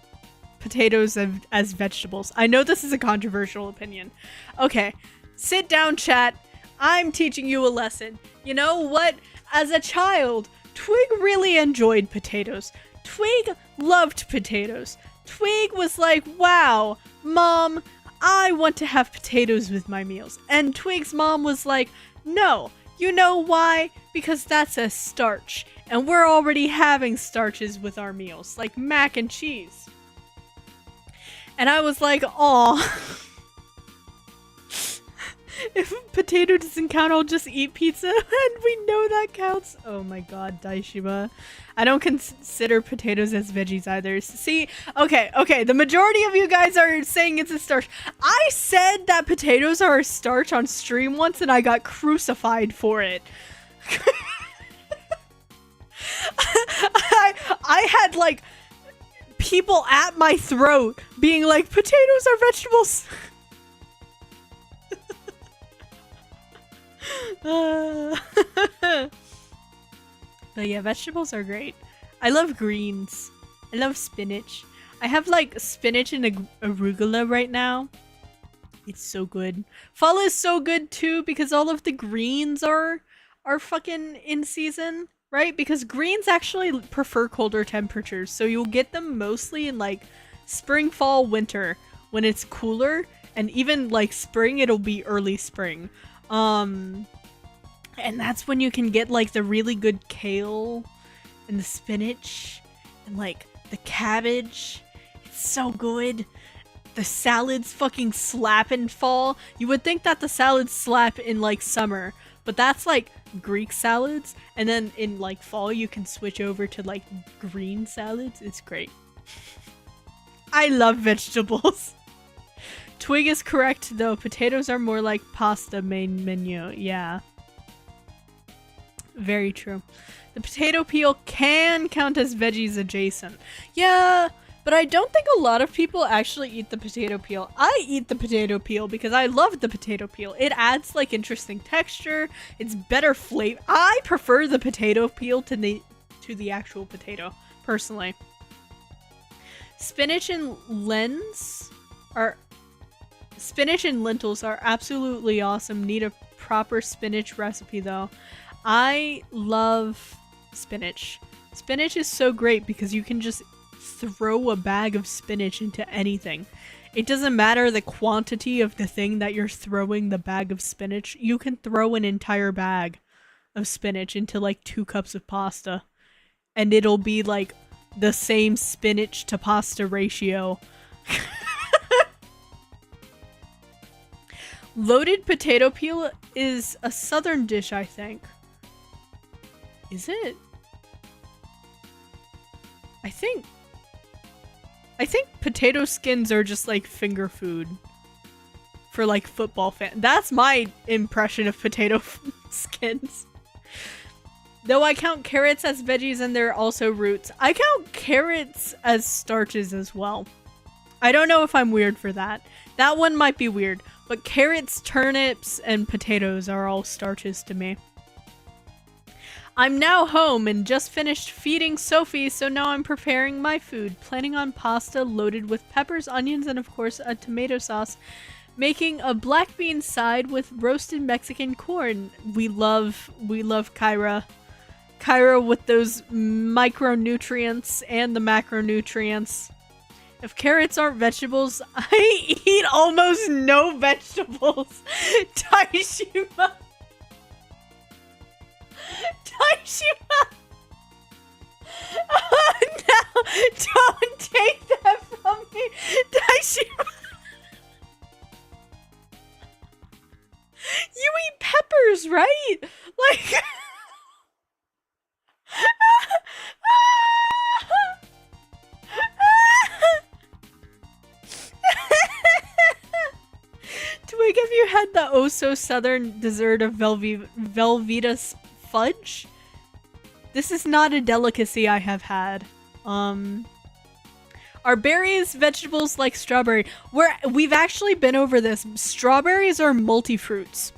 potatoes as vegetables. I know this is a controversial opinion. Okay, sit down, chat. I'm teaching you a lesson. You know what? As a child, Twig really enjoyed potatoes. Twig loved potatoes. Twig was like, wow, Mom, I want to have potatoes with my meals. And Twig's mom was like, no, you know why? Because that's a starch. And we're already having starches with our meals, like mac and cheese. And I was like, aw. If potato doesn't count, I'll just eat pizza, and we know that counts. Oh my god, Daishima. I don't consider potatoes as veggies either. See, okay, the majority of you guys are saying it's a starch. I said that potatoes are a starch on stream once, and I got crucified for it. I had, like, people at my throat being like, potatoes are vegetables. But yeah, vegetables are great. I love greens. I love spinach. I have like spinach and arugula right now. It's so good. Fall is so good too because all of the greens are fucking in season, right? Because greens actually prefer colder temperatures, so you'll get them mostly in like spring, fall, winter when it's cooler, and even like spring it'll be early spring. And that's when you can get like the really good kale and the spinach and like the cabbage. It's so good. The salads fucking slap in fall. You would think that the salads slap in like summer, but that's like Greek salads. And then in like fall you can switch over to like green salads. It's great. I love vegetables. Twig is correct though. Potatoes are more like pasta main menu. Yeah. Very true. The potato peel can count as veggies adjacent. Yeah, but I don't think a lot of people actually eat the potato peel. I eat the potato peel because I love the potato peel. It adds like interesting texture. It's better flavor. I prefer the potato peel to the actual potato, personally. Spinach and lentils are absolutely awesome. Need a proper spinach recipe though. I love spinach. Spinach is so great because you can just throw a bag of spinach into anything. It doesn't matter the quantity of the thing that you're throwing the bag of spinach. You can throw an entire bag of spinach into like 2 cups of pasta. And it'll be like the same spinach to pasta ratio. Loaded potato peel is a southern dish, I think. Is it? I think potato skins are just like finger food for like football fans. That's my impression of potato skins. Though I count carrots as veggies and they're also roots. I count carrots as starches as well. I don't know if I'm weird for that. That one might be weird. But carrots, turnips, and potatoes are all starches to me. I'm now home and just finished feeding Sophie, so now I'm preparing my food. Planning on pasta loaded with peppers, onions, and of course a tomato sauce. Making a black bean side with roasted Mexican corn. We love Kyra. Kyra with those micronutrients and the macronutrients. If carrots aren't vegetables, I eat almost no vegetables. Daishima. Daishima. Oh no, don't take that from me. Daishima. You eat peppers, right? Like... Twig, have you had the oh-so-southern dessert of Velveeta fudge? This is not a delicacy I have had. Are berries vegetables like strawberry? We've actually been over this. Strawberries are multi-fruits.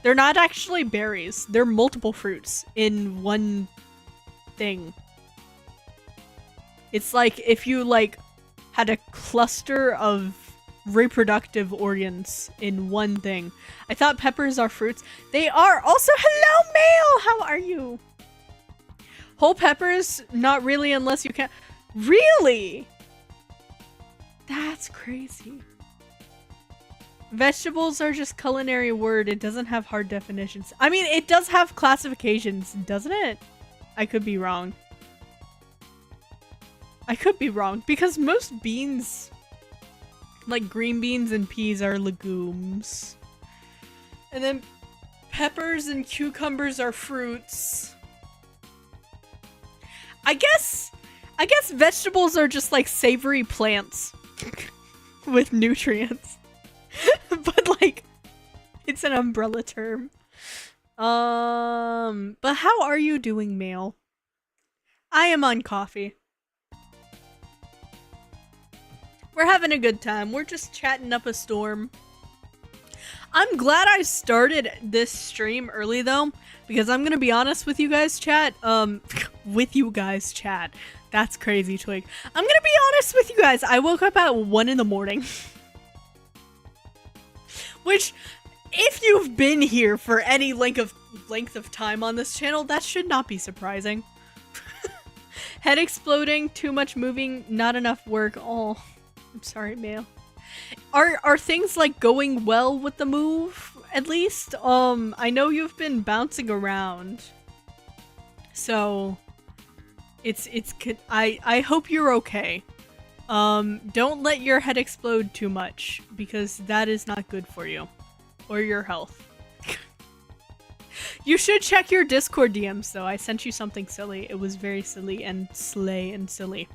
They're not actually berries. They're multiple fruits in one thing. It's like if you like had a cluster of reproductive organs in one thing. I thought peppers are fruits. They are. Also, hello, Mail! How are you? Whole peppers? Not really unless you can... Really? That's crazy. Vegetables are just culinary word. It doesn't have hard definitions. I mean, it does have classifications, doesn't it? I could be wrong. I could be wrong because most beans Like green beans and peas are legumes. And then peppers and cucumbers are fruits. I guess vegetables are just like savory plants with nutrients. But like, it's an umbrella term. But how are you doing, Mail? I am on coffee. We're having a good time. We're just chatting up a storm. I'm glad I started this stream early though, because I'm gonna be honest with you guys, chat. That's crazy, Twig. I'm gonna be honest with you guys. I woke up at 1 in the morning. Which, if you've been here for any length of time on this channel, that should not be surprising. Head exploding, too much moving, not enough work. Oh, I'm sorry, Mail. Are things like going well with the move, at least? I know you've been bouncing around. So I hope you're okay. Don't let your head explode too much, because that is not good for you. Or your health. You should check your Discord DMs though. I sent you something silly. It was very silly and slay and silly.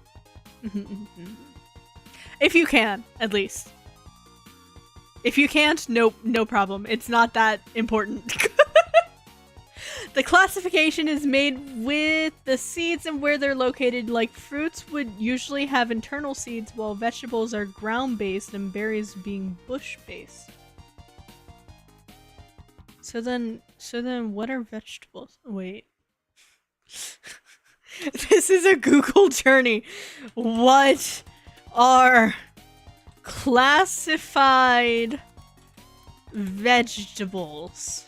If you can, at least. If you can't, no problem. It's not that important. The classification is made with the seeds and where they're located. Like fruits would usually have internal seeds, while vegetables are ground-based and berries being bush-based. So then what are vegetables? Wait. This is a Google journey. What are classified vegetables?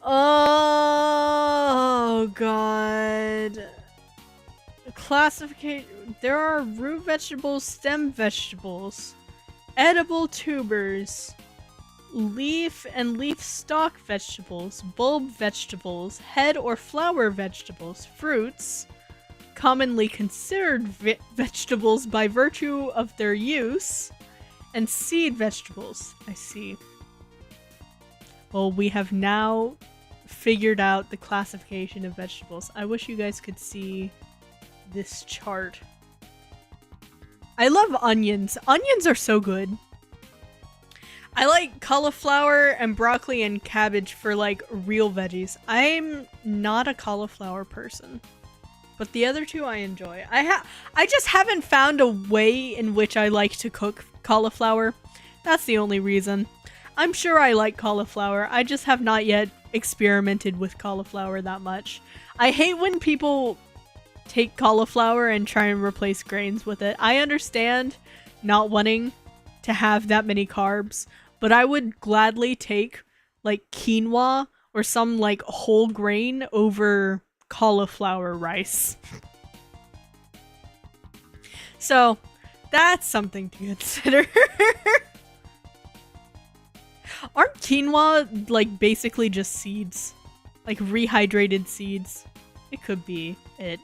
Oh god. Classification. There are root vegetables, stem vegetables, edible tubers, leaf and leaf stalk vegetables, bulb vegetables, head or flower vegetables, fruits, commonly considered vegetables by virtue of their use, and seed vegetables. I see. Well, we have now figured out the classification of vegetables. I wish you guys could see this chart. I love onions. Onions are so good. I like cauliflower and broccoli and cabbage for like real veggies. I'm not a cauliflower person, but the other two I enjoy. I just haven't found a way in which I like to cook cauliflower. That's the only reason. I'm sure I like cauliflower. I just have not yet experimented with cauliflower that much. I hate when people take cauliflower and try and replace grains with it. I understand not wanting to have that many carbs, but I would gladly take like quinoa or some like whole grain over cauliflower rice. So that's something to consider. Aren't quinoa like basically just seeds? Like rehydrated seeds? It could be it.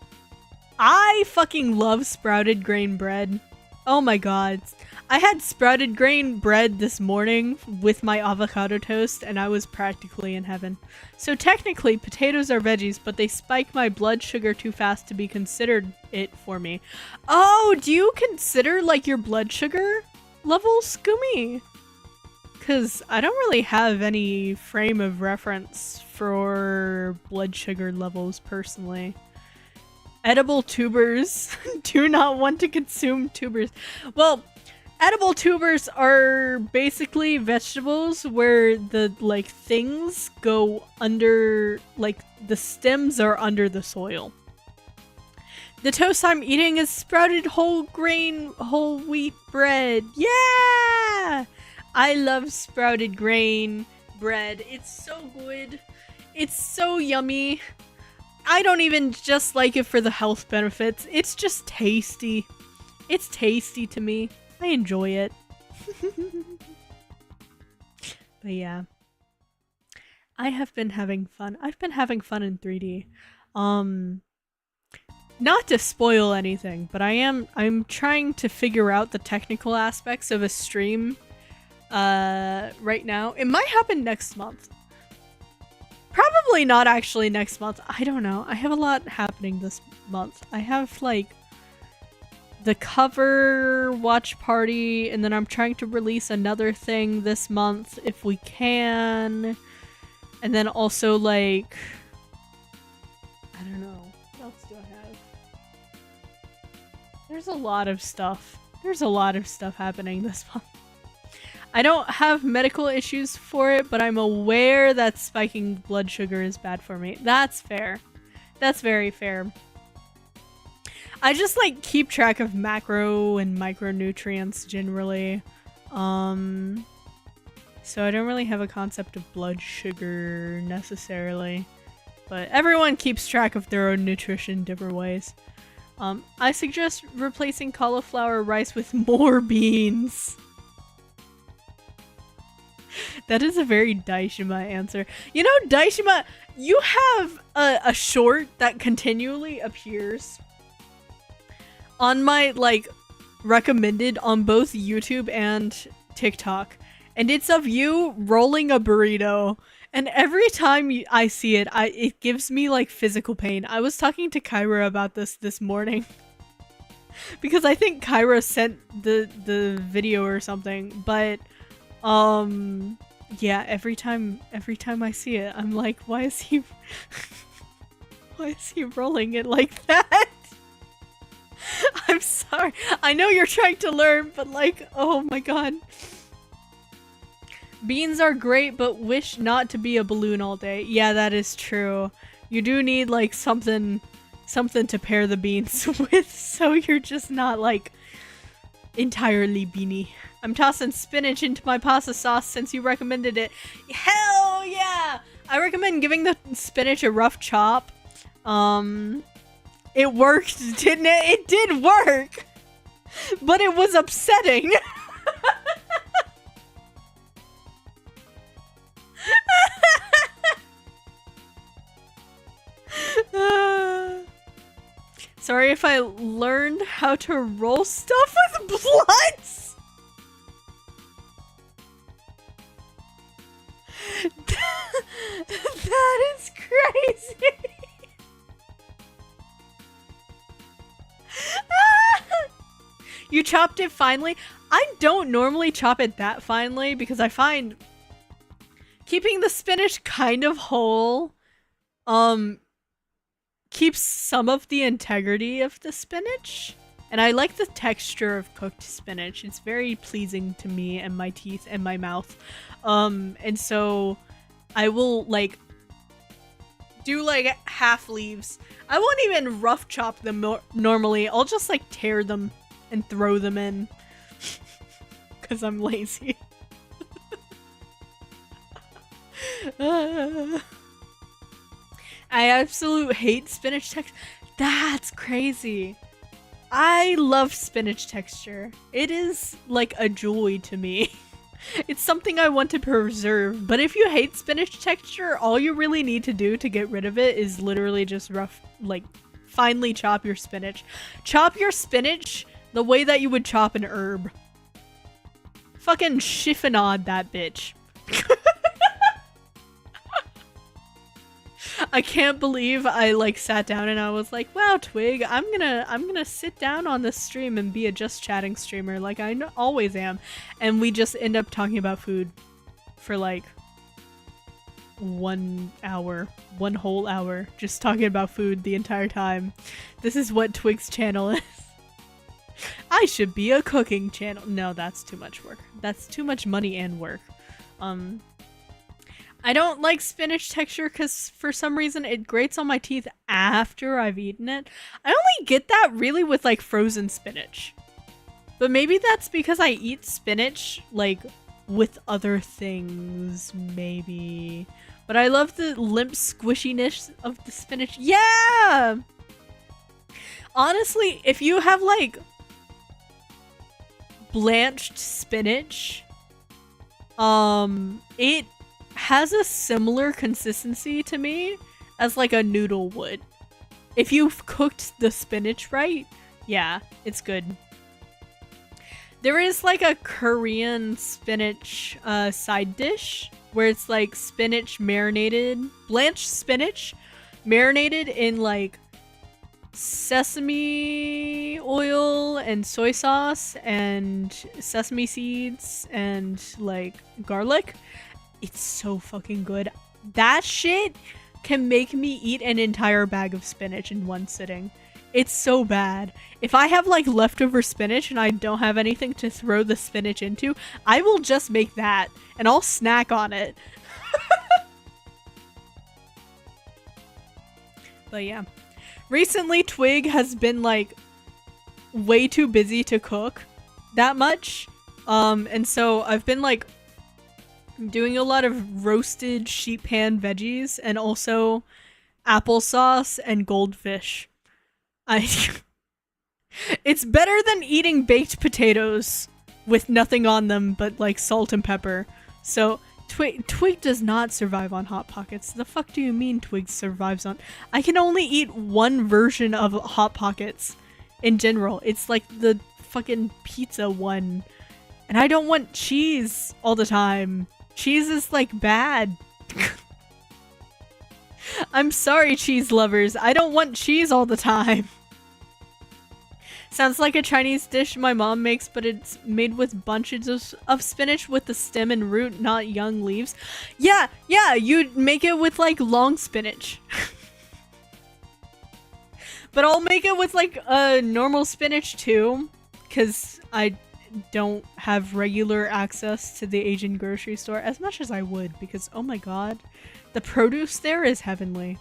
I fucking love sprouted grain bread. Oh my god. I had sprouted grain bread this morning with my avocado toast and I was practically in heaven. So technically potatoes are veggies, but they spike my blood sugar too fast to be considered it for me. Oh, do you consider like your blood sugar levels, Scoomy? Because I don't really have any frame of reference for blood sugar levels personally. Edible tubers. Do not want to consume tubers. Well, edible tubers are basically vegetables where the like things go under, like the stems are under the soil. The toast I'm eating is sprouted whole grain, whole wheat bread. Yeah! I love sprouted grain bread. It's so good. It's so yummy. I don't even just like it for the health benefits. It's just tasty. It's tasty to me. I enjoy it. But yeah. I have been having fun. I've been having fun in 3D. not to spoil anything, but I'm trying to figure out the technical aspects of a stream right now. It might happen next month. Probably not actually next month. I don't know. I have a lot happening this month. I have like the cover watch party, and then I'm trying to release another thing this month if we can. And then also like, I don't know. What else do I have? There's a lot of stuff. There's a lot of stuff happening this month. I don't have medical issues for it, but I'm aware that spiking blood sugar is bad for me. That's fair. That's very fair. I just like keep track of macro and micronutrients generally. So I don't really have a concept of blood sugar necessarily. But everyone keeps track of their own nutrition different ways. I suggest replacing cauliflower rice with more beans. That is a very Daishima answer. You know, Daishima, you have a short that continually appears on my, like, recommended on both YouTube and TikTok. And it's of you rolling a burrito. And every time I see it, it gives me, like, physical pain. I was talking to Kyra about this morning. Because I think Kyra sent the video or something. But, yeah, every time I see it, I'm like, why is he rolling it like that? I'm sorry. I know you're trying to learn, but like, oh my god. Beans are great, but wish not to be a balloon all day. Yeah, that is true. You do need like something to pair the beans with, so you're just not like entirely beanie. I'm tossing spinach into my pasta sauce since you recommended it. Hell yeah! I recommend giving the spinach a rough chop. It worked, didn't it? It did work! But it was upsetting. Sorry if I learned how to roll stuff with blunts! That is crazy! You chopped it finely? I don't normally chop it that finely because I find keeping the spinach kind of whole keeps some of the integrity of the spinach. And I like the texture of cooked spinach. It's very pleasing to me and my teeth and my mouth. And so I will like do like half leaves. I won't even rough chop them normally. I'll just like tear them and throw them in because I'm lazy. I absolutely hate spinach texture. That's crazy. I love spinach texture. It is like a joy to me. It's something I want to preserve, but if you hate spinach texture, all you really need to do to get rid of it is literally just finely chop your spinach. Chop your spinach the way that you would chop an herb. Fucking chiffonade that bitch. I can't believe I like sat down and I was like, wow, Twig, I'm gonna sit down on this stream and be a just chatting streamer like I always am. And we just end up talking about food for like 1 hour, 1 whole hour, just talking about food the entire time. This is what Twig's channel is. I should be a cooking channel. No, that's too much work. That's too much money and work. I don't like spinach texture because for some reason it grates on my teeth after I've eaten it. I only get that really with like frozen spinach. But maybe that's because I eat spinach like with other things, maybe. But I love the limp squishiness of the spinach. Yeah! Honestly, if you have like blanched spinach, it has a similar consistency to me as like a noodle would. If you've cooked the spinach right, yeah, it's good. There is like a Korean spinach side dish where it's like spinach marinated, blanched spinach marinated in like sesame oil and soy sauce and sesame seeds and like garlic. It's so fucking good. That shit can make me eat an entire bag of spinach in one sitting. It's so bad. If I have like leftover spinach and I don't have anything to throw the spinach into, I will just make that and I'll snack on it. But yeah. Recently, Twig has been like way too busy to cook that much. And so I've been like doing a lot of roasted sheet pan veggies and also applesauce and goldfish. It's better than eating baked potatoes with nothing on them but like salt and pepper. So Twig does not survive on Hot Pockets. The fuck do you mean Twig survives on? I can only eat one version of Hot Pockets in general. It's like the fucking pizza one. And I don't want cheese all the time. Cheese is like bad. I'm sorry, cheese lovers. I don't want cheese all the time. Sounds like a Chinese dish my mom makes, but it's made with bunches of spinach with the stem and root, not young leaves. Yeah, you'd make it with like long spinach. But I'll make it with like a normal spinach too, because I don't have regular access to the Asian grocery store as much as I would, because oh my god, the produce there is heavenly.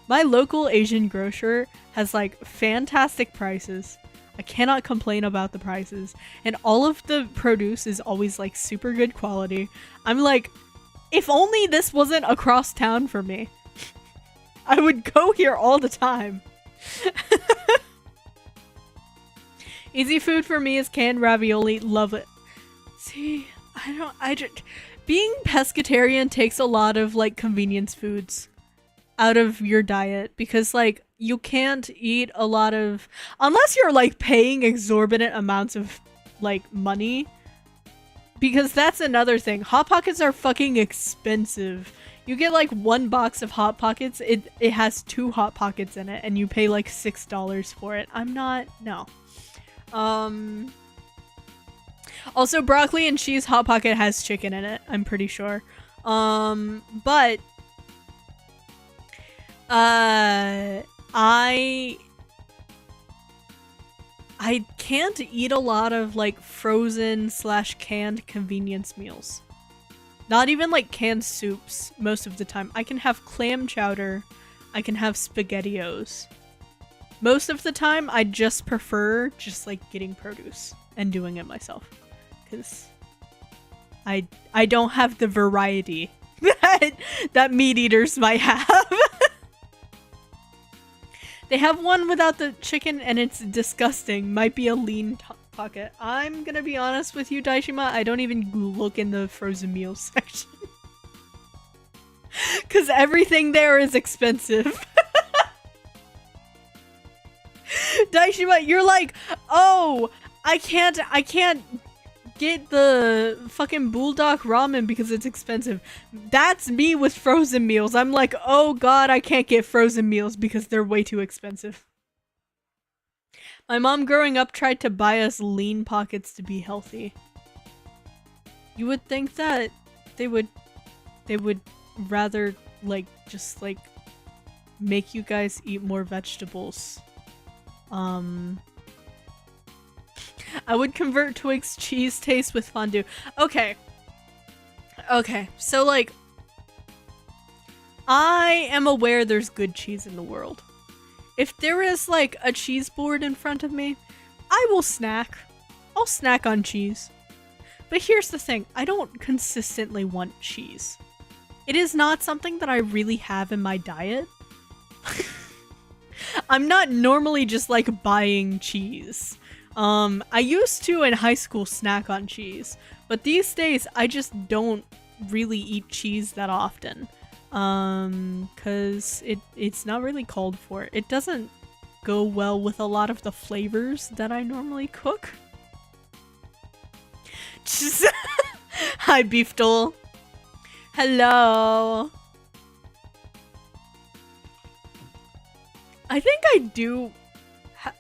My local Asian grocer has like fantastic prices. I cannot complain about the prices, and all of the produce is always like super good quality. I'm like, if only this wasn't across town for me. I would go here all the time. Easy food for me is canned ravioli. Love it. See, being pescatarian takes a lot of like convenience foods out of your diet, because like you can't eat a lot of, unless you're like paying exorbitant amounts of like money, because that's another thing. Hot Pockets are fucking expensive. You get like one box of Hot Pockets, it has 2 Hot Pockets in it, and you pay like $6 for it. No. Also, broccoli and cheese Hot Pocket has chicken in it, I'm pretty sure. But I can't eat a lot of like frozen / canned convenience meals. Not even like canned soups most of the time. I can have clam chowder. I can have SpaghettiOs. Most of the time, I just prefer just like getting produce and doing it myself. Because I don't have the variety that meat eaters might have. They have one without the chicken and it's disgusting. Might be a lean pocket. I'm gonna be honest with you, Daishima. I don't even look in the frozen meals section. Because everything there is expensive. Daishima, you're like, oh, I can't get the fucking bulldog ramen because it's expensive. That's me with frozen meals. I'm like, oh god, I can't get frozen meals because they're way too expensive. My mom growing up tried to buy us lean pockets to be healthy. You would think that they would rather like just like make you guys eat more vegetables. I would convert Twig's cheese taste with fondue. Okay, so like, I am aware there's good cheese in the world. If there is like a cheese board in front of me, I will snack. I'll snack on cheese. But here's the thing, I don't consistently want cheese. It is not something that I really have in my diet. I'm not normally just like buying cheese. I used to in high school snack on cheese, but these days I just don't really eat cheese that often. Cause it's not really called for. It doesn't go well with a lot of the flavors that I normally cook. Just hi, Beef Dole. Hello. I think I do.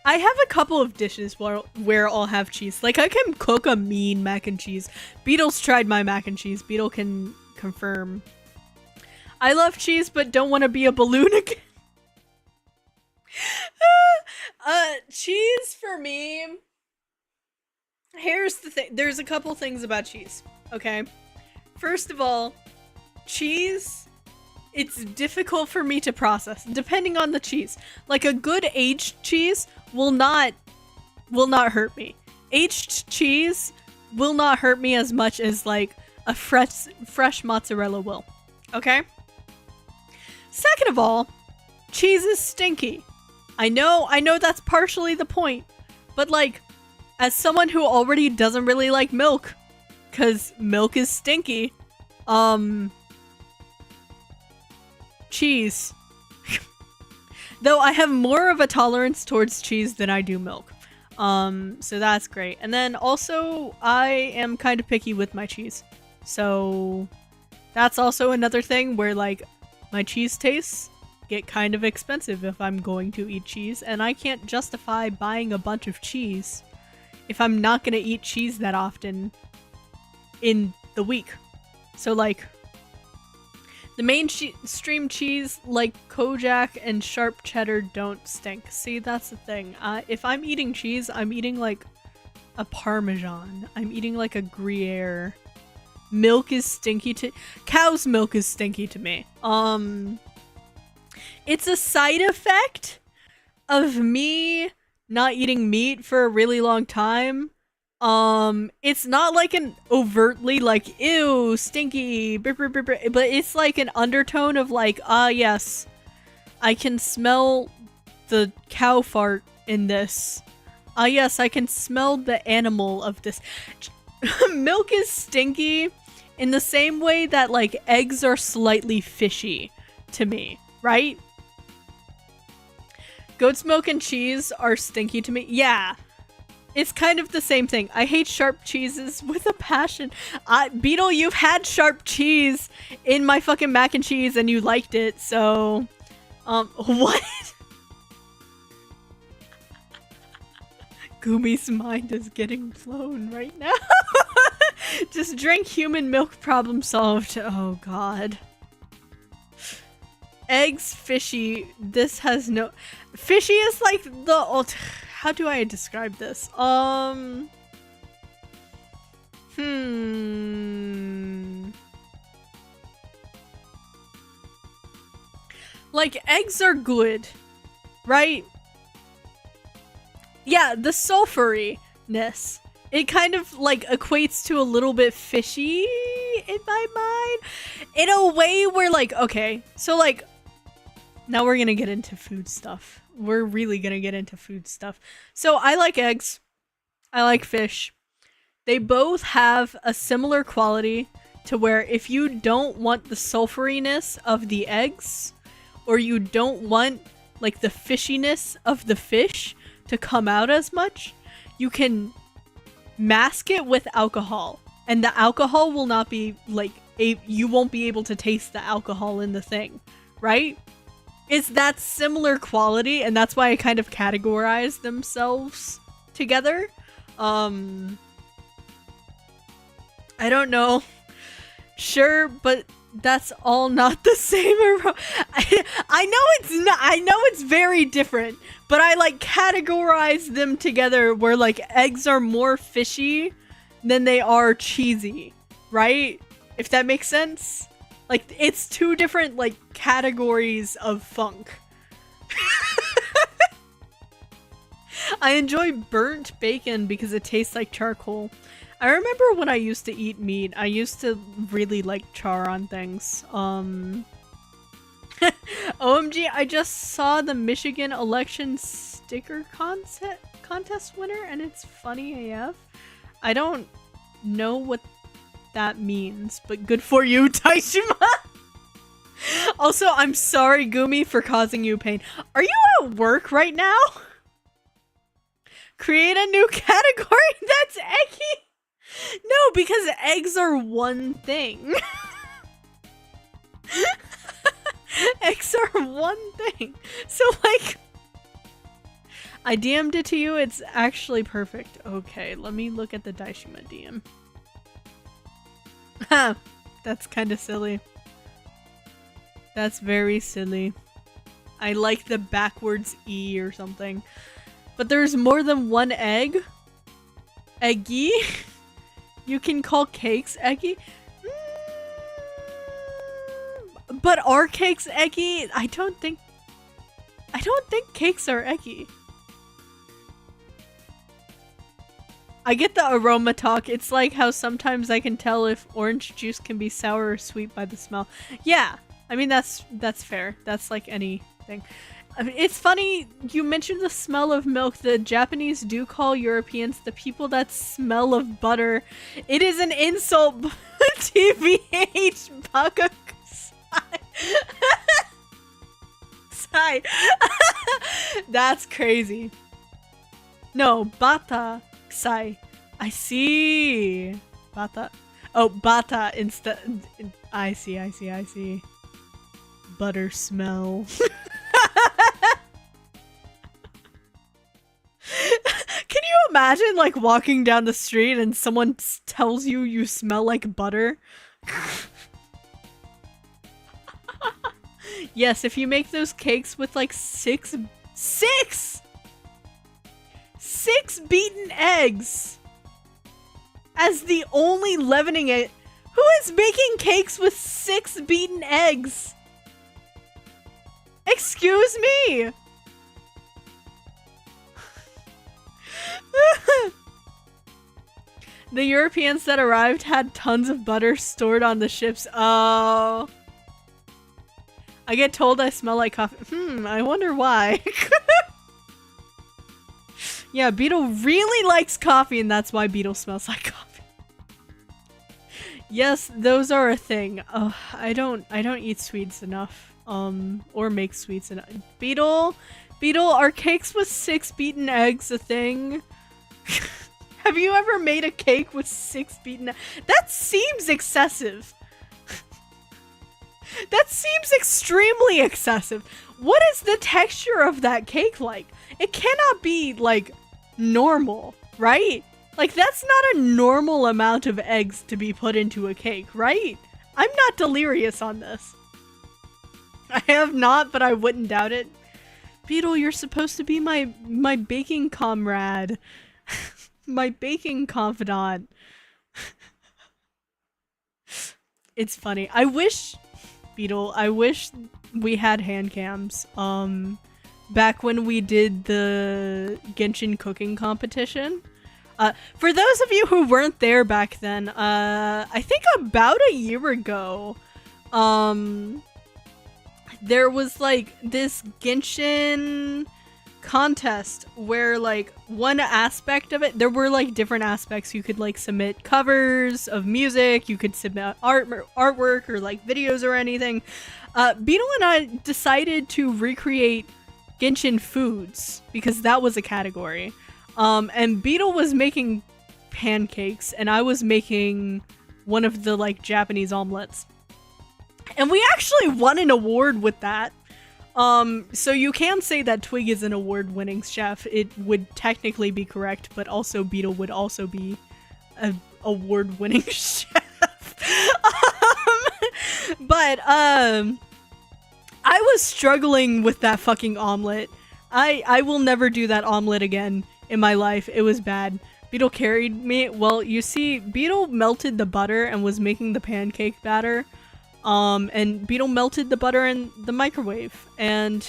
I have a couple of dishes where I'll have cheese. Like, I can cook a mean mac and cheese. Beetle's tried my mac and cheese. Beetle can confirm. I love cheese, but don't want to be a balloon again. Cheese for me. Here's the thing. There's a couple things about cheese. Okay. First of all, cheese, it's difficult for me to process, depending on the cheese. Like, a good aged cheese will not hurt me. Aged cheese will not hurt me as much as, like, a fresh mozzarella will. Okay? Second of all, cheese is stinky. I know that's partially the point, but, like, as someone who already doesn't really like milk, because milk is stinky, cheese. Though I have more of a tolerance towards cheese than I do milk. So that's great. And then also, I am kind of picky with my cheese. So that's also another thing where, like, my cheese tastes get kind of expensive if I'm going to eat cheese, and I can't justify buying a bunch of cheese if I'm not gonna eat cheese that often in the week. So, like, the mainstream cheese like Kojak and sharp cheddar don't stink. See, that's the thing. If I'm eating cheese, I'm eating like a Parmesan. I'm eating like a Gruyere. Milk is stinky to- Cow's milk is stinky to me. It's a side effect of me not eating meat for a really long time. It's not like an overtly like, ew, stinky, but it's like an undertone of like, yes, I can smell the cow fart in this. Yes, I can smell the animal of this. Milk is stinky in the same way that, like, eggs are slightly fishy to me, right? Goat's milk and cheese are stinky to me. Yeah. It's kind of the same thing. I hate sharp cheeses with a passion. Beetle, you've had sharp cheese in my fucking mac and cheese and you liked it, so... what? Gumi's mind is getting blown right now. Just drink human milk, problem solved. Oh god. Eggs, fishy. This has no... Fishy is like the... How do I describe this? Like, eggs are good, right? Yeah, the sulfuriness. It kind of, like, equates to a little bit fishy in my mind. In a way where, like, okay, so, like, now we're gonna get into food stuff. We're really gonna get into food stuff. So I like eggs. I like fish. They both have a similar quality to where if you don't want the sulfuriness of the eggs, or you don't want, like, the fishiness of the fish to come out as much, you can mask it with alcohol. And the alcohol will not be, like, you won't be able to taste the alcohol in the thing, right? It's that similar quality, and that's why I kind of categorize themselves together. I don't know. Sure, but that's all not the same. I know it's not. I know it's very different, but I, like, categorize them together where, like, eggs are more fishy than they are cheesy, right? If that makes sense. Like, it's two different, like, categories of funk. I enjoy burnt bacon because it tastes like charcoal. I remember when I used to eat meat, I used to really like char on things. OMG, I just saw the Michigan election sticker contest winner and it's funny AF. I don't know what that means, but good for you, Taishima. Also, I'm sorry, Gumi, for causing you pain. Are you at work right now? Create a new category that's eggy? No, because eggs are one thing. Eggs are one thing. So, like, I DM'd it to you. It's actually perfect. Okay, let me look at the Daishima DM. Ha! That's kind of silly. That's very silly. I like the backwards E or something. But there's more than one egg? Eggy? You can call cakes eggy? But are cakes eggy? I don't think cakes are eggy. I get the aroma talk. It's like how sometimes I can tell if orange juice can be sour or sweet by the smell. Yeah, I mean that's fair. That's like anything. I mean, it's funny you mentioned the smell of milk. The Japanese do call Europeans the people that smell of butter. It is an insult. TBH Baka Sai. That's crazy. No, bata sai. I see. Bata. Oh, bata instead. I see. Butter smell. Can you imagine like walking down the street and someone tells you you smell like butter? Yes, if you make those cakes with like six beaten eggs as the only leavening it. Who is making cakes with 6 beaten eggs? Excuse me. The Europeans that arrived had tons of butter stored on the ships. Oh. I get told I smell like coffee. I wonder why. Yeah, Beetle really likes coffee and that's why Beetle smells like coffee. Yes, those are a thing. Oh, I don't eat sweets enough. Or make sweets enough. Beetle, are cakes with 6 beaten eggs a thing? Have you ever made a cake with 6 beaten eggs? That seems excessive. That seems extremely excessive. What is the texture of that cake like? It cannot be, like, normal, right? Like, that's not a normal amount of eggs to be put into a cake, right? I'm not delirious on this. I have not, but I wouldn't doubt it. Beetle, you're supposed to be my baking comrade. My baking confidant. It's funny. I wish... Beetle, I wish we had hand cams. Back when we did the Genshin cooking competition. For those of you who weren't there back then, I think about a year ago, there was like this Genshin contest where like one aspect of it, there were like different aspects. You could like submit covers of music, you could submit artwork or like videos or anything. Beetle and I decided to recreate Genshin foods because that was a category. And Beetle was making pancakes and I was making one of the like Japanese omelets. And we actually won an award with that. So you can say that Twig is an award-winning chef. It would technically be correct, but also Beetle would also be an award-winning chef. I was struggling with that fucking omelet. I will never do that omelet again in my life. It was bad. Beetle carried me. Well, you see, Beetle melted the butter and was making the pancake batter. And Beetle melted the butter in the microwave, and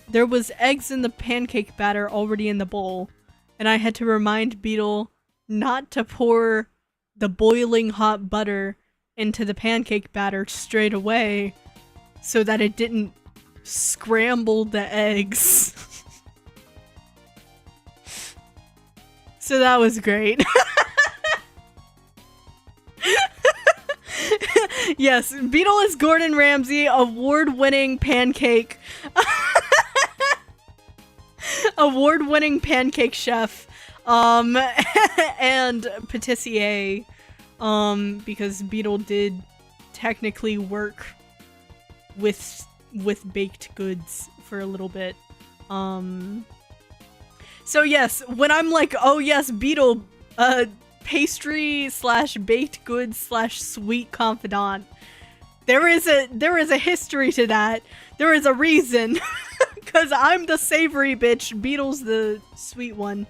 there was eggs in the pancake batter already in the bowl, and I had to remind Beetle not to pour the boiling hot butter into the pancake batter straight away so that it didn't scramble the eggs. So that was great. Yes, Beetle is Gordon Ramsay, award-winning pancake. Award-winning pancake chef. And patissier. Because Beetle did technically work with baked goods for a little bit. So yes, when I'm like, oh yes, Beetle, pastry slash baked goods slash sweet confidant, there is a history to that. There is a reason, because I'm the savory bitch, Beetle's the sweet one.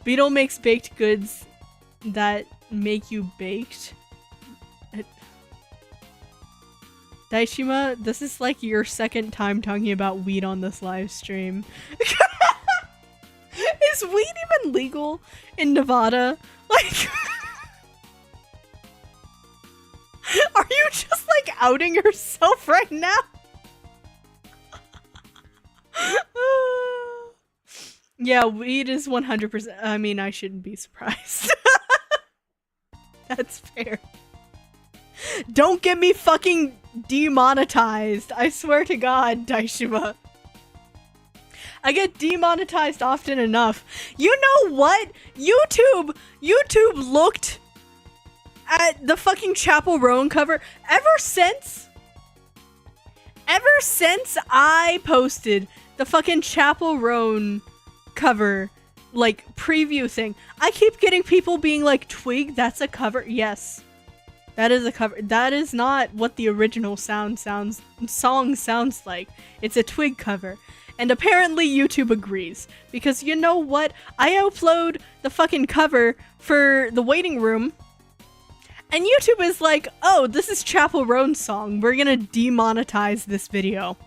Beetle makes baked goods that make you baked. Daishima, this is like your second time talking about weed on this live stream. Is weed even legal in Nevada? Like, are you just like outing yourself right now? Yeah, weed is 100%. I mean, I shouldn't be surprised. That's fair. Don't get me fucking demonetized. I swear to God, Daishima. I get demonetized often enough. You know what? YouTube looked at the fucking Chapel Roan cover ever since I posted the fucking Chapel Roan cover, like, preview thing. I keep getting people being like, Twig, that's a cover. Yes. That is a cover. That is not what the original song sounds like. It's a Twig cover. And apparently YouTube agrees. Because you know what? I upload the fucking cover for the waiting room. And YouTube is like, oh, this is Chapel Roan's song. We're gonna demonetize this video.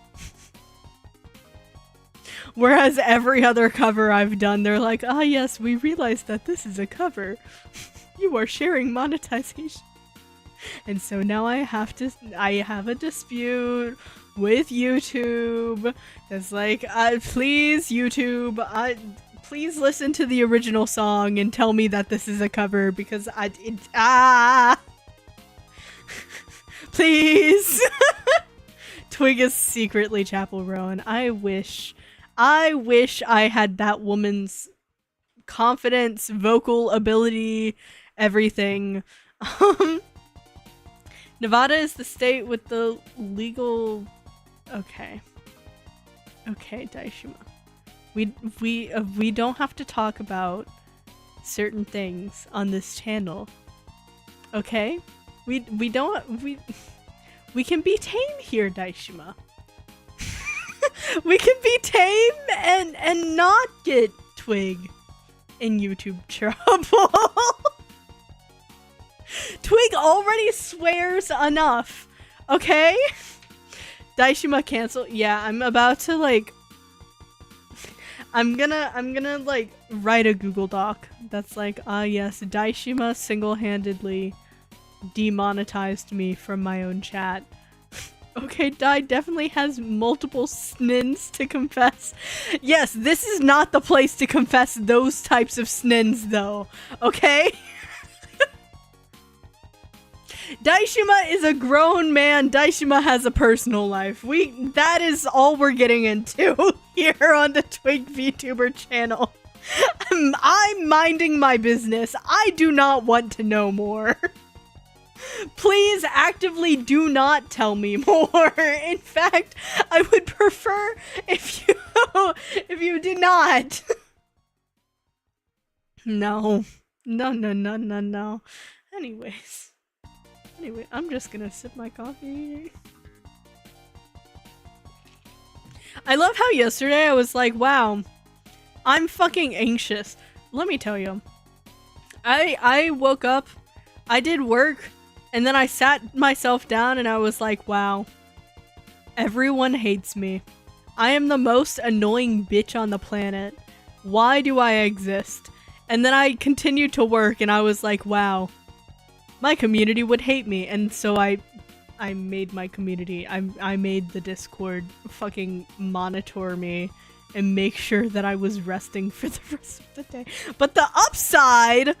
Whereas every other cover I've done, they're like, ah, yes, we realize that this is a cover. You are sharing monetization. And so now I have a dispute with YouTube. It's like, please, YouTube, please listen to the original song and tell me that this is a cover, because please. Twig is secretly Chapel Roan. I wish I had that woman's confidence, vocal ability, everything. Nevada is the state with the legal... Okay. Okay, Daishima. We don't have to talk about certain things on this channel. Okay? We can be tame here, Daishima. We can be tame and not get Twig in YouTube trouble. Twig already swears enough, okay? Daishima cancel. Yeah, I'm about to like. I'm gonna like write a Google Doc that's like, yes, Daishima single-handedly demonetized me from my own chat. Okay, Dai definitely has multiple snins to confess. Yes, this is not the place to confess those types of snins, though. Okay? Daishima is a grown man. Daishima has a personal life. That is all we're getting into here on the Twig VTuber channel. I'm minding my business. I do not want to know more. Please actively do not tell me more. In fact, I would prefer if you did not. No. No. Anyway, I'm just gonna sip my coffee. I love how yesterday I was like, wow, I'm fucking anxious. Let me tell you. I woke up, I did work, and then I sat myself down and I was like, wow, everyone hates me. I am the most annoying bitch on the planet. Why do I exist? And then I continued to work and I was like, wow, my community would hate me. And so I made my community. I made the Discord fucking monitor me and make sure that I was resting for the rest of the day. But the upside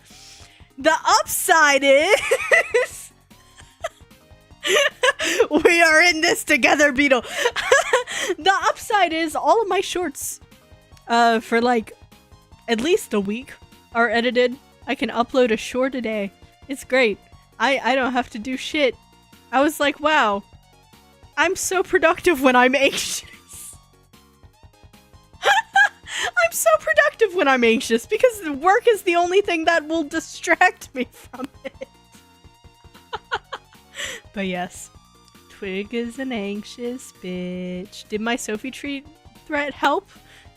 The upside is we are in this together, Beetle. The upside is all of my shorts for like at least a week are edited. I can upload a short a day. It's great. I don't have to do shit. I was like, wow, I'm so productive when I'm anxious. I'm so productive when I'm anxious because the work is the only thing that will distract me from it. But yes, Twig is an anxious bitch. Did my Sophie treat threat help?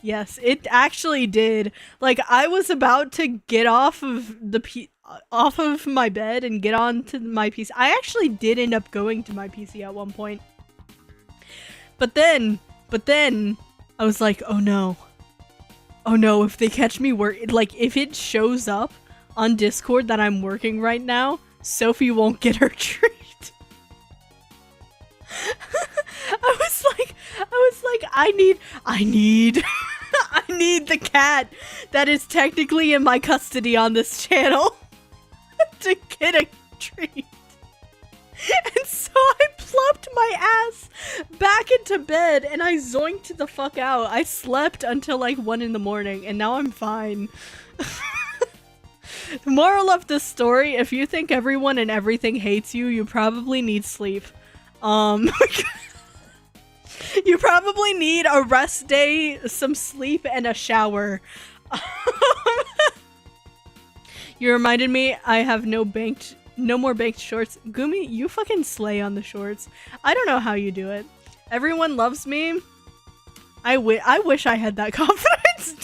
Yes, it actually did. Like, I was about to get off of my bed and get onto my PC. I actually did end up going to my PC at one point. But then I was like, oh no. Oh no, if they catch me like, if it shows up on Discord that I'm working right now, Sophie won't get her treat. I was like, I need I need the cat that is technically in my custody on this channel to get a treat. And so I plopped my ass back into bed and I zoinked the fuck out. I slept until like 1 in the morning and now I'm fine. The moral of this story, if you think everyone and everything hates you, you probably need sleep. You probably need a rest day, some sleep, and a shower. You reminded me I have no more banked shorts. Gumi, you fucking slay on the shorts. I don't know how you do it. Everyone loves me. I wish I had that confidence.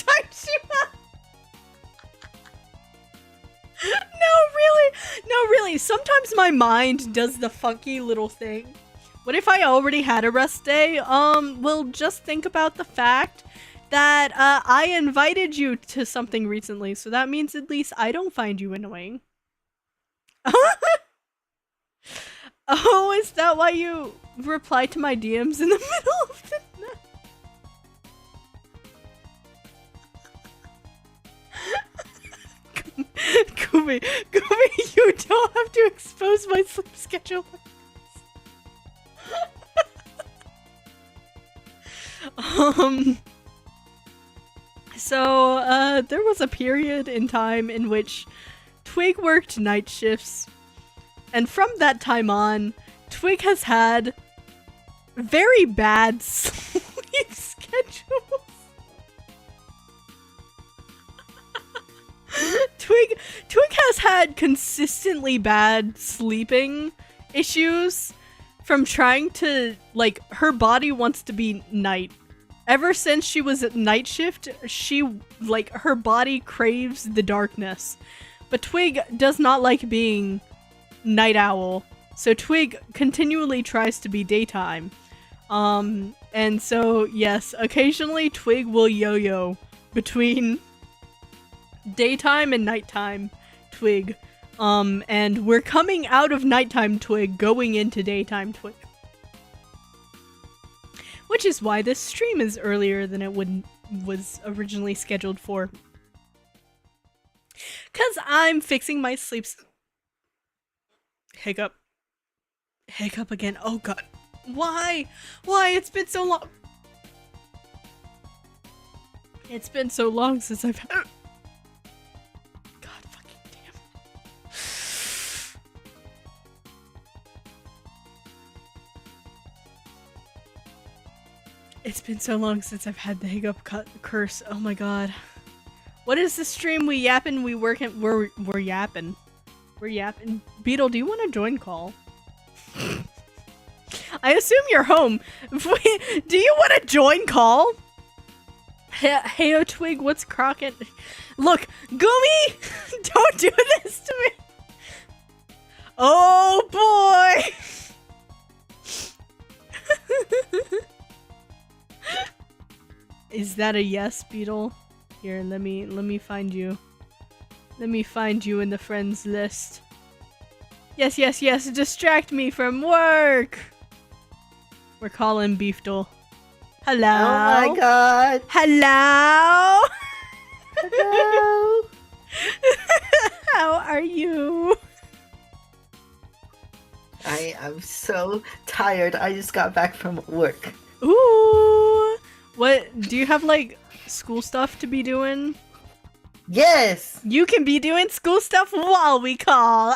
No, really. Sometimes my mind does the funky little thing. What if I already had a rest day? Well, just think about the fact that I invited you to something recently, so that means at least I don't find you annoying. Oh, is that why you reply to my DMs in the middle of the night? Gumi, you don't have to expose my sleep schedule. So, there was a period in time in which Twig worked night shifts, and from that time on, Twig has had very bad sleep schedules. Twig has had consistently bad sleeping issues from trying to, like, her body wants to be night. Ever since she was at night shift, her body craves the darkness. But Twig does not like being night owl, so Twig continually tries to be daytime. And so, yes, occasionally Twig will yo-yo between daytime and nighttime Twig. And we're coming out of nighttime Twig, going into daytime Twig. Which is why this stream is earlier than it was originally scheduled for. 'Cause I'm fixing my sleep. Hiccup again. Oh god. Why? It's been so long. It's been so long since I've had. God fucking damn. It's been so long since I've had the hiccup curse. Oh my god. What is the stream? We yappin', we workin', we're yappin'. We're yapping. Beetle, do you want to join call? I assume you're home. Do you want to join call? Hey, Twig, what's Crockett? Look, Gumi! Don't do this to me! Oh, boy! Is that a yes, Beetle? Here, let me find you. Let me find you in the friends list. Yes, distract me from work! We're calling Beefdle. Hello? Oh my god! Hello? Hello? How are you? I'm so tired. I just got back from work. Ooh. What? Do you have, like, school stuff to be doing? Yes! You can be doing school stuff while we call.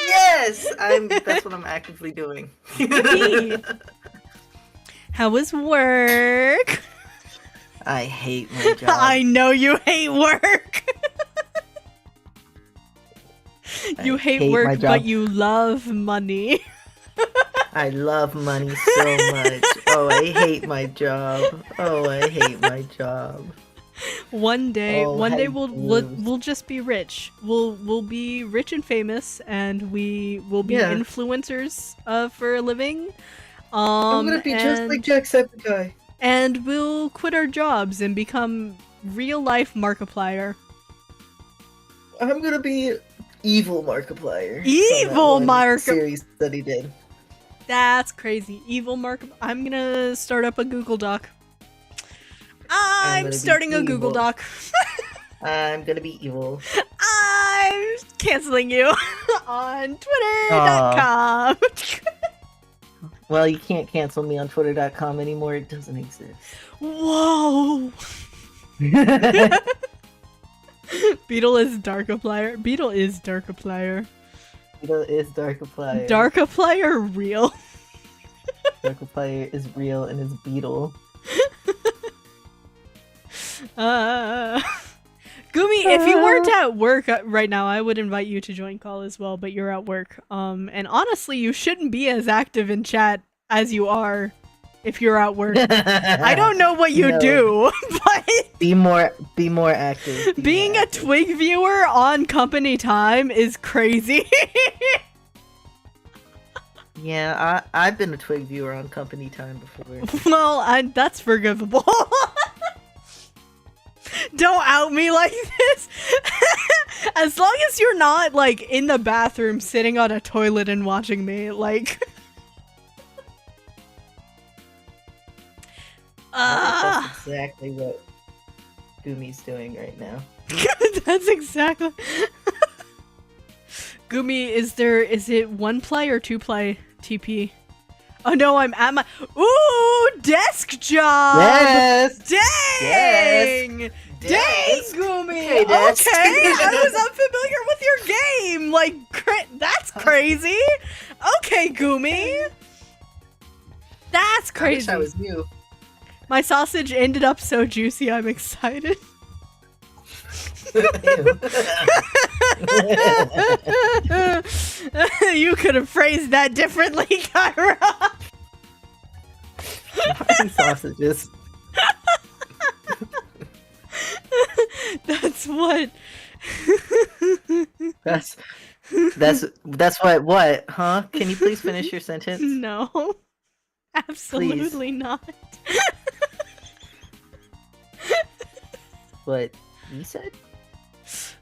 Yes! That's what I'm actively doing. Yippee. How was work? I hate my job. I know you hate work. You hate my work, job. but you love money. I love money so much. Oh, I hate my job. Oh, I hate my job. One day I we'll just be rich. We'll be rich and famous, and we will be influencers for a living. I'm gonna be just like Jacksepticeye. And we'll quit our jobs and become real life Markiplier. I'm gonna be evil Markiplier. Evil Markiplier series that he did. That's crazy. Evil Markiplier. I'm gonna start up a Google Doc. I'm starting a Google Doc. I'm gonna be evil. I'm canceling you on Twitter.com. Well, you can't cancel me on Twitter.com anymore. It doesn't exist. Whoa. Beetle is Darkiplier. Beetle is Darkiplier. Beetle is Darkiplier. Darkiplier real. Darkiplier is real and is Beetle. Gumi, if you weren't at work right now, I would invite you to join call as well, but you're at work. And honestly, you shouldn't be as active in chat as you are if you're at work. I don't know what you do, but be more active. Being a Twig viewer on company time is crazy. Yeah, I've been a Twig viewer on company time before. Well, that's forgivable. Don't out me like this. As long as you're not, like, in the bathroom sitting on a toilet and watching me, like... That's exactly what Gumi's doing right now. That's exactly... Gumi, is it 1-play or 2-play TP? Oh no, I'm at my... Ooh, desk job! Yes! Dang! Yes. Dang, Gumi! Okay, desk. Okay, I was unfamiliar with your game! Like, that's crazy! Okay, Gumi! That's crazy! I wish I was you. My sausage ended up so juicy, I'm excited. You could have phrased that differently, Kyra. Sausages. That's what. That's what? Huh? Can you please finish your sentence? No, absolutely not. What you said?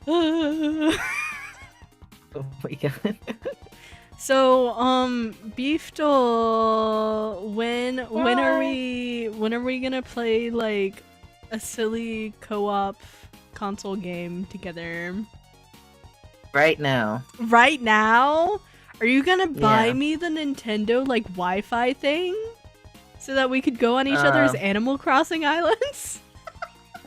Oh my god. So, Beefdoll, when are we gonna play like a silly co-op console game together? Right now. Right now? Are you gonna buy me the Nintendo like Wi-Fi thing so that we could go on each other's Animal Crossing islands?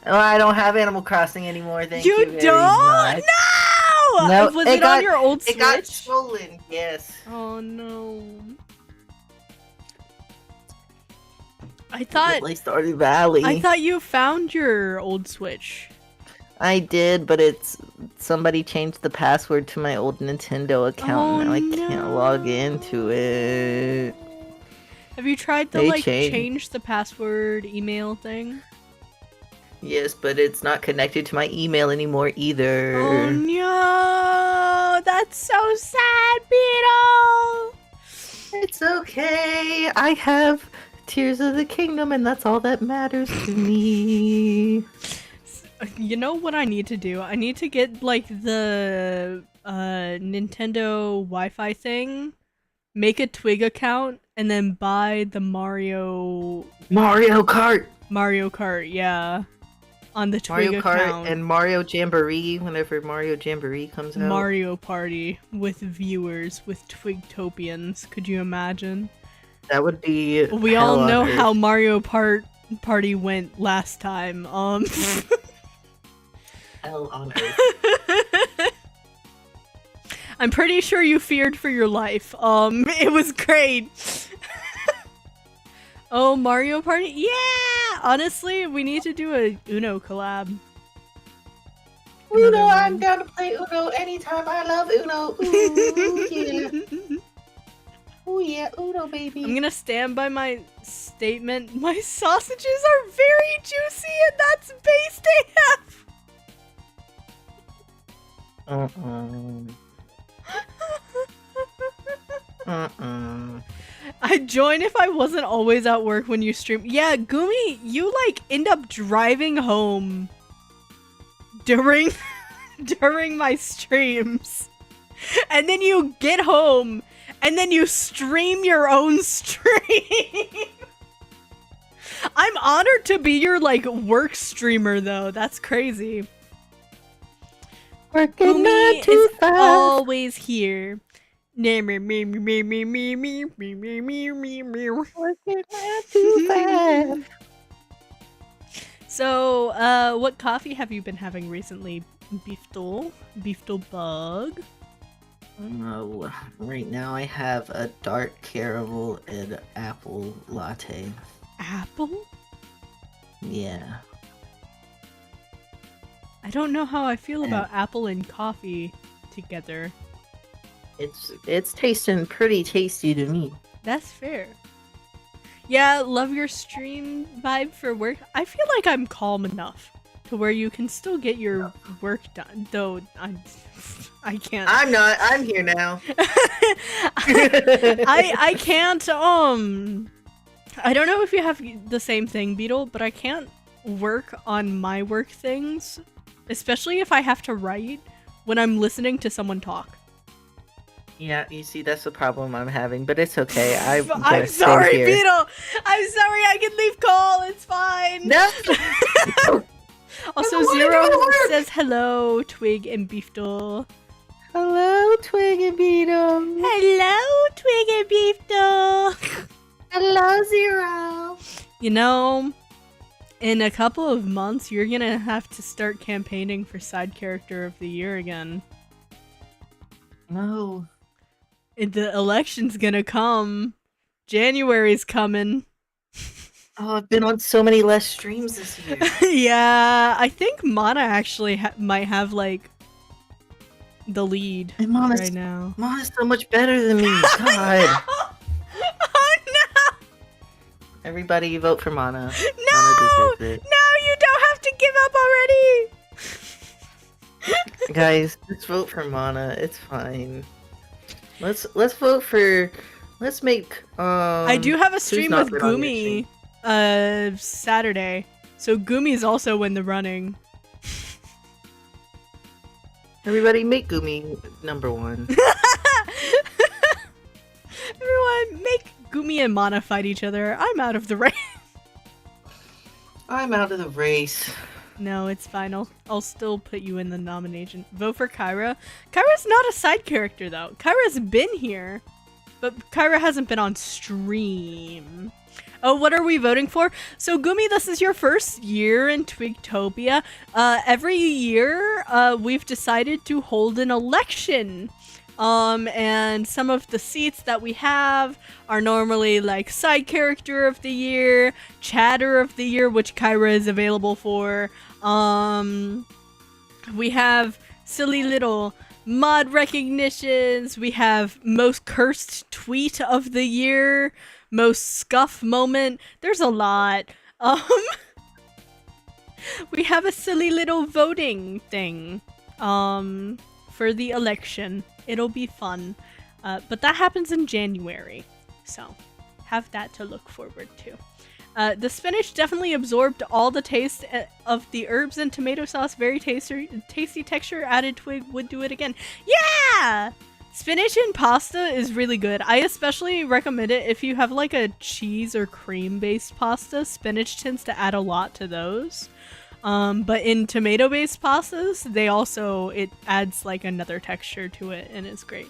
Oh, I don't have Animal Crossing anymore. Thank you. You don't? Much. No! No, Was it on your old Switch? It got stolen. Yes. Oh no. I thought Stardew Valley. I thought you found your old Switch. I did, but somebody changed the password to my old Nintendo account. Now I can't log into it. Have you tried the change the password email thing? Yes, but it's not connected to my email anymore either. Oh no, that's so sad, Beetle. It's okay. I have Tears of the Kingdom, and that's all that matters to me. You know what I need to do? I need to get like the Nintendo Wi-Fi thing, make a Twig account, and then buy the Mario Kart. Yeah. on the Twig Mario Kart account. and Mario Jamboree whenever Mario Jamboree comes out. Mario Party with viewers, with Twigtopians. Could you imagine? That would be. We all know how Mario Party went last time. Hell on earth. I'm pretty sure you feared for your life. It was great. Oh, Mario Party? Yeah! Honestly, we need to do a Uno collab. Uno, I'm down to play Uno anytime. I love Uno. Ooh, yeah. Oh yeah, Uno baby. I'm gonna stand by my statement. My sausages are very juicy, and that's base AF. I'd join if I wasn't always at work when you stream. Yeah, Gumi, you like end up driving home during my streams. And then you get home and then you stream your own stream. I'm honored to be your like work streamer though. That's crazy. Working Gumi is always here. Working So, what coffee have you been having recently, Beeftle Bug? Oh, right now I have a dark caramel and apple latte. Apple? Yeah. I don't know how I feel about apple and coffee together. It's tasting pretty tasty to me. That's fair. Yeah, love your stream vibe for work. I feel like I'm calm enough to where you can still get your work done. Though I can't. I'm not. I'm here now. I can't. I don't know if you have the same thing, Beetle, but I can't work on my work things, especially if I have to write when I'm listening to someone talk. Yeah, you see, that's the problem I'm having, but it's okay. I'm sorry, Beetle. I'm sorry. I can leave call. It's fine. No. Also, Zero says hello, Twig and Beeftle. Hello, Twig and Beetle. Hello, Twig and Beeftle. Hello, Zero. You know, in a couple of months, you're gonna have to start campaigning for side character of the year again. No. The election's gonna come. January's coming. Oh, I've been on so many less streams this year. Yeah, I think Mana actually might have, like, the lead right now. Mana's so much better than me. God. Oh, no! Everybody vote for Mana. No! Mana deserves it. No, you don't have to give up already! Guys, just vote for Mana. It's fine. Let's vote for. Let's make. I do have a stream with Gumi, Saturday, so Gumi's also in the running. Everybody, make Gumi #1. Everyone, make Gumi and Mana fight each other. I'm out of the race. I'm out of the race. No, it's fine. I'll still put you in the nomination. Vote for Kyra. Kyra's not a side character, though. Kyra's been here, but Kyra hasn't been on stream. Oh, what are we voting for? So, Gumi, this is your first year in Twigtopia. Every year, we've decided to hold an election. And some of the seats that we have are normally like side character of the year, chatter of the year, which Kyra is available for. We have silly little mod recognitions. We have most cursed tweet of the year, most scuff moment. There's a lot. We have a silly little voting thing, for the election. It'll be fun, but that happens in January, so have that to look forward to. The spinach definitely absorbed all the taste of the herbs and tomato sauce. Very tasty texture. Added Twig would do it again. Yeah! Spinach and pasta is really good. I especially recommend it if you have like a cheese or cream based pasta. Spinach tends to add a lot to those. But in tomato-based pastas, it adds like another texture to it, and it's great.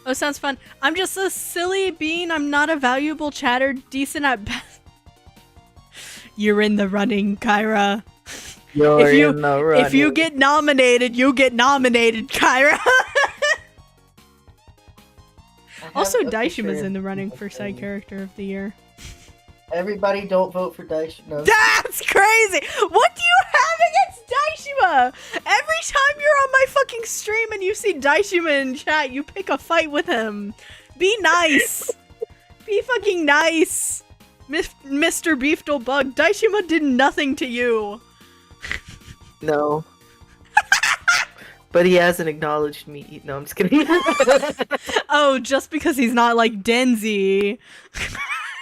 Oh, sounds fun. I'm just a silly bean. I'm not a valuable chatter. Decent at best. You're in the running, Kyra. If you get nominated, you get nominated, Kyra. Also, Daishima's in the running for side character of the year. Everybody don't vote for Daishima. That's crazy! What do you have against Daishima? Every time you're on my fucking stream and you see Daishima in chat, you pick a fight with him. Be nice. Be fucking nice. Mr. Beefdole Bug, Daishima did nothing to you. No. But he hasn't acknowledged me. No, I'm just kidding. Oh, just because he's not like Denzi,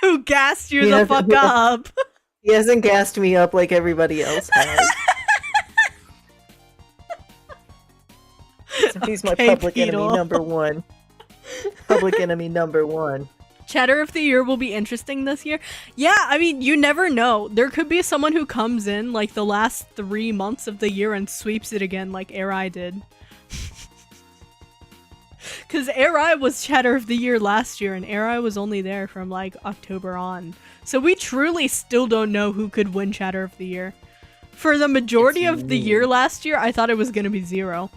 who gassed you the fuck up. He hasn't gassed me up like everybody else has. So he's my public enemy number one. Public enemy number one. Chatter of the year will be interesting this year. Yeah, I mean, you never know. There could be someone who comes in like the last 3 months of the year and sweeps it again like Eri did. Because Eri was Chatter of the year last year, and Eri was only there from like October on. So we truly still don't know who could win Chatter of the year. For the majority of the year last year, I thought it was going to be Zero.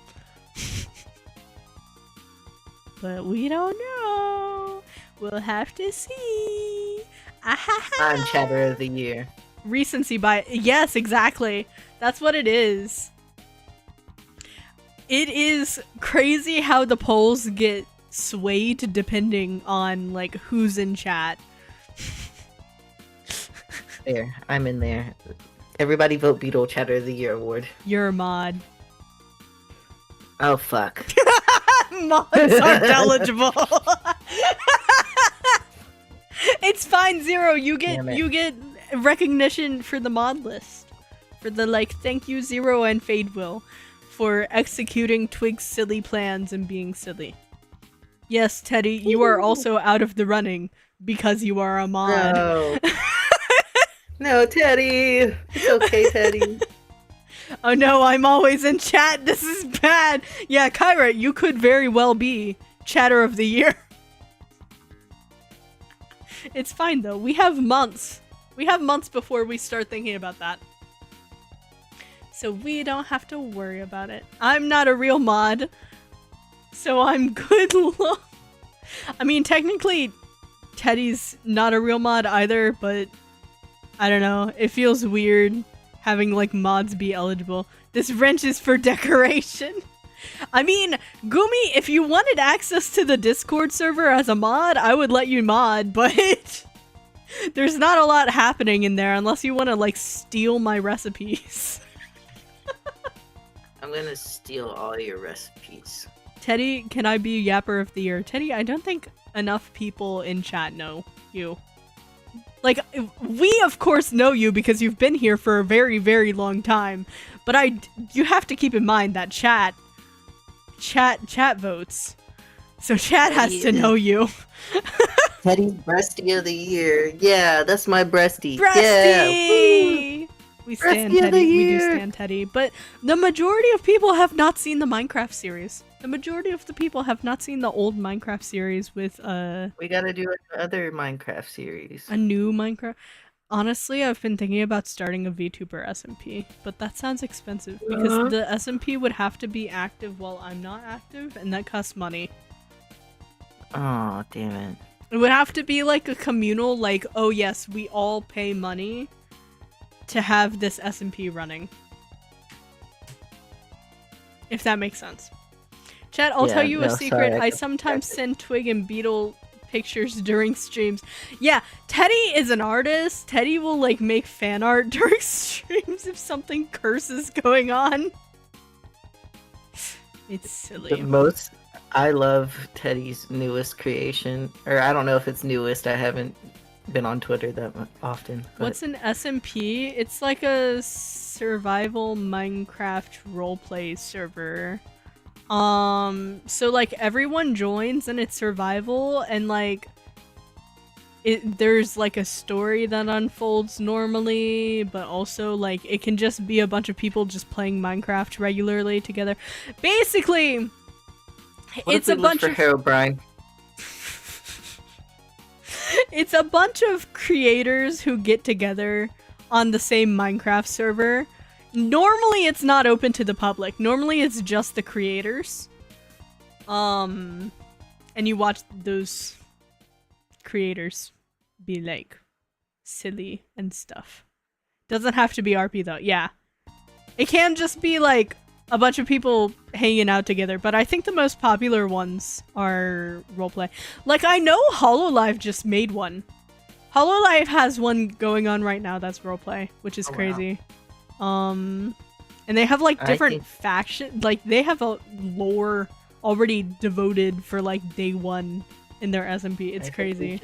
But we don't know. We'll have to see. I'm Chatter of the year. Recency bias. Yes, exactly. That's what it is. It is crazy how the polls get swayed depending on like who's in chat. There, I'm in there. Everybody vote Beetle Chatter of the Year award. You're a mod. Oh fuck. Mods aren't eligible. It's fine, Zero. You get recognition for the mod list. For the like thank you Zero and Fade Will for executing Twig's silly plans and being silly. Yes, Teddy, you are also out of the running because you are a mod. No. No, Teddy. It's okay, Teddy. Oh no, I'm always in chat. This is bad. Yeah, Kyra, you could very well be Chatter of the Year. It's fine though. We have months. We have months before we start thinking about that. So we don't have to worry about it. I'm not a real mod, so I'm good. I mean, technically, Teddy's not a real mod either, but I don't know. It feels weird having like mods be eligible. This wrench is for decoration. I mean, Gumi, if you wanted access to the Discord server as a mod, I would let you mod, but there's not a lot happening in there unless you want to like steal my recipes. I'm gonna steal all your recipes. Teddy, can I be Yapper of the Year? Teddy, I don't think enough people in chat know you. Like, we of course know you because you've been here for a very, very long time, but you have to keep in mind that chat votes. So chat has to know you. Teddy's Breastie of the Year. Yeah, that's my Breastie. Breastie! Yeah. We stand Teddy. We do stand Teddy. But the majority of people have not seen the Minecraft series. The majority of the people have not seen the old Minecraft series with We gotta do another Minecraft series. a new Minecraft. Honestly, I've been thinking about starting a VTuber SMP, but that sounds expensive because the SMP would have to be active while I'm not active, and that costs money. Oh, damn it. It would have to be like a communal, like, oh yes, we all pay money to have this SMP running. If that makes sense. Chat, I'll tell you a secret. Sorry, I sometimes send Twig and Beetle pictures during streams. Yeah, Teddy is an artist. Teddy will like make fan art during streams if something curse is going on. It's silly. I love Teddy's newest creation. Or I don't know if it's newest. I haven't been on Twitter that often. But... What's an SMP? It's like a survival Minecraft roleplay server. So like everyone joins and it's survival, and like there's like a story that unfolds normally, but also like it can just be a bunch of people just playing Minecraft regularly together. Basically, it's a bunch of Herobrine. It's a bunch of creators who get together on the same Minecraft server. Normally it's not open to the public. Normally it's just the creators. And you watch those creators be like silly and stuff. Doesn't have to be RP though. Yeah. It can just be like a bunch of people hanging out together, but I think the most popular ones are roleplay. Like, I know HoloLive just made one. HoloLive has one going on right now that's roleplay, which is crazy. Wow. And they have like different factions. Like, they have a lore already devoted for like day one in their SMP. It's crazy.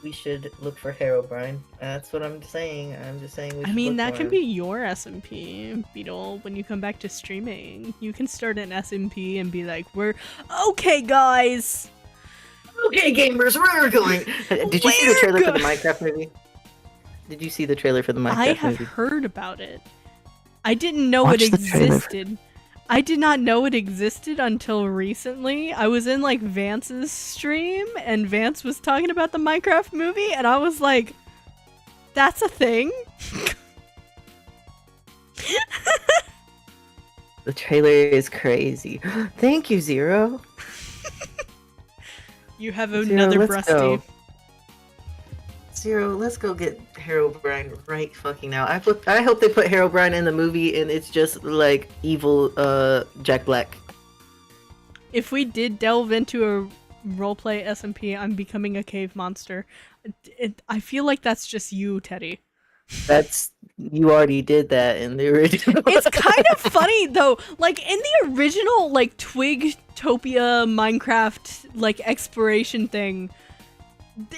We should look for Herobrine. That's what I'm saying. I'm just saying we should I mean, look that for can him. be your SMP, Beetle, when you come back to streaming. You can start an SMP and be like, we're okay, guys. Okay, gamers, we're going. Did you see the trailer for the Minecraft movie? Did you see the trailer for the Minecraft movie? I have heard about it. I didn't know Watch it the trailer. existed. I did not know it existed until recently. I was in like Vance's stream and Vance was talking about the Minecraft movie and I was like, that's a thing? The trailer is crazy. Thank you, Zero. You have Zero, another let's breasty. go. Zero, let's go get Herobrine right fucking now. I hope they put Herobrine in the movie and it's just like evil Jack Black. If we did delve into a roleplay SMP, I'm becoming a cave monster. I feel like that's just you, Teddy. You already did that in the original. It's kind of funny though. Like in the original like Twigtopia Minecraft like exploration thing,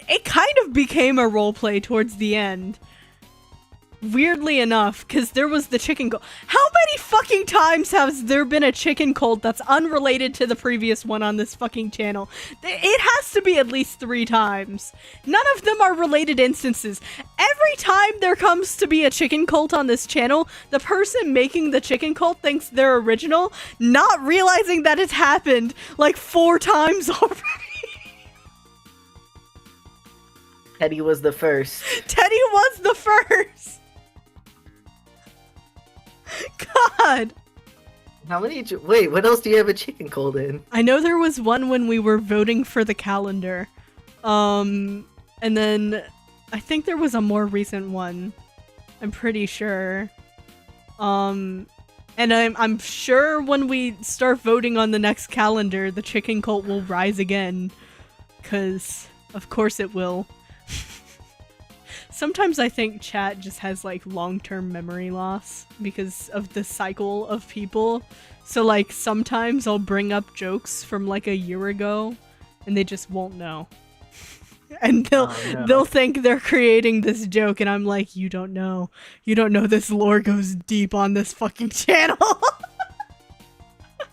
it kind of became a roleplay towards the end. Weirdly enough, because there was the chicken cult. How many fucking times has there been a chicken cult that's unrelated to the previous one on this fucking channel? It has to be at least 3 times. None of them are related instances. Every time there comes to be a chicken cult on this channel, the person making the chicken cult thinks they're original, not realizing that it's happened like 4 times already. Teddy was the first. Teddy was the first. God. How many? Wait, what else do you have a chicken cold in? I know there was one when we were voting for the calendar. And then I think there was a more recent one. I'm pretty sure. And I'm sure when we start voting on the next calendar, the chicken cult will rise again. 'Cause of course it will. Sometimes I think chat just has like long-term memory loss because of the cycle of people. So like sometimes I'll bring up jokes from like a year ago and they just won't know. And they'll think they're creating this joke and I'm like, you don't know. You don't know this lore goes deep on this fucking channel.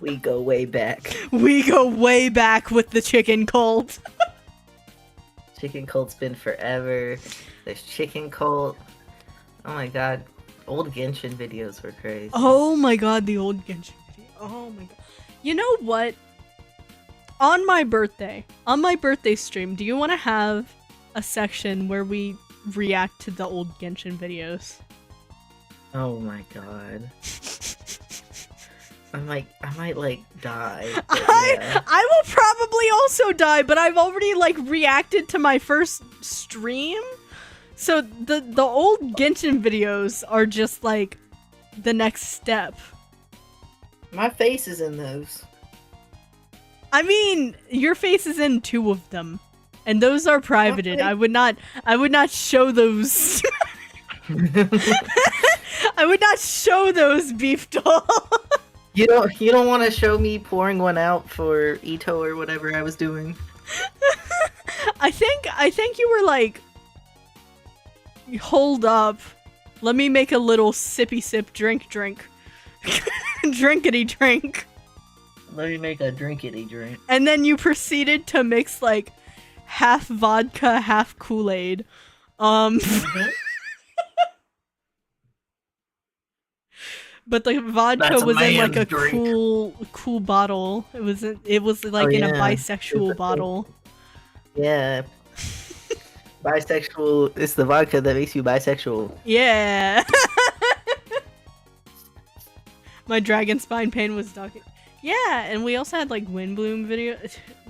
We go way back. We go way back with the chicken cult. Chicken cult's been forever. There's chicken cult. Oh my god. Old Genshin videos were crazy. Oh my god, the old Genshin video. Oh my god. You know what? On my birthday stream, do you want to have a section where we react to the old Genshin videos? Oh my god. I might like die. Yeah. I will probably also die, but I've already like reacted to my first stream. So the old Genshin videos are just like the next step. My face is in those. I mean, your face is in 2 of them. And those are privated. Okay. I would not show those. I would not show those, Beef Doll. You don't want to show me pouring one out for Ito or whatever I was doing? I think you were like, hold up, let me make a little sippy sip drink drinkity drink. Let me make a drinkity drink. And then you proceeded to mix like half vodka, half Kool-Aid. Mhm. But the vodka That's a was in like man's a drink. cool bottle. It was like in a yeah. bisexual bottle. Yeah. Bisexual. It's the vodka that makes you bisexual. Yeah. My dragon spine pain was talking. Yeah, and we also had like Windbloom video.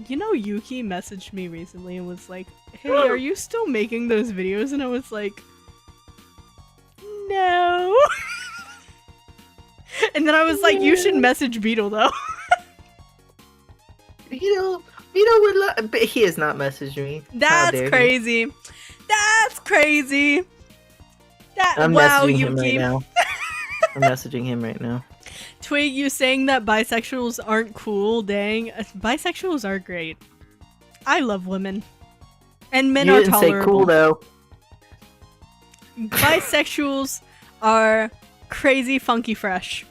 You know, Yuki messaged me recently and was like, "Hey, are you still making those videos?" And I was like, "No." And then I was like, "You should message Beetle though." Beetle would love. But he has not messaged me. How That's dare he. crazy. That's crazy. I'm Wow, messaging him right Yuki. now. I'm messaging him right now. Twig, you saying that bisexuals aren't cool? Dang, bisexuals are great. I love women, and men You are didn't tolerable. say cool though. Bisexuals are crazy, funky, fresh,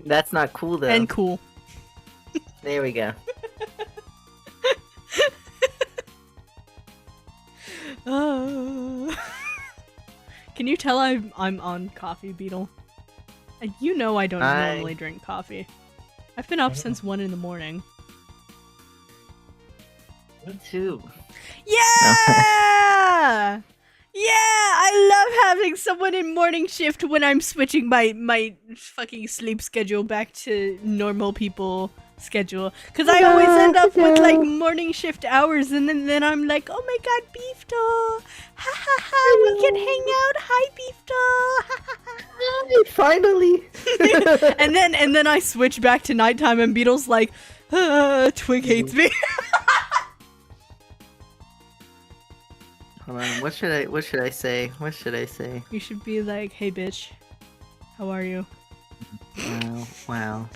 That's not cool though. and cool. There we go. Can you tell I'm on coffee, Beetle? You know I don't normally drink coffee. I've been up since 1 in the morning. Me too. Yeah! Yeah! I love having someone in morning shift when I'm switching my fucking sleep schedule back to normal people schedule. Because I always end up with like morning shift hours and then I'm like, oh my god, Beefdo! Ha ha ha! We can hang out! Hi, Beefdo! Ha ha ha! Finally. And then I switch back to nighttime and Beetle's like, Twig hates me. Hold on. What should I say? What should I say? You should be like, hey bitch, how are you? Wow.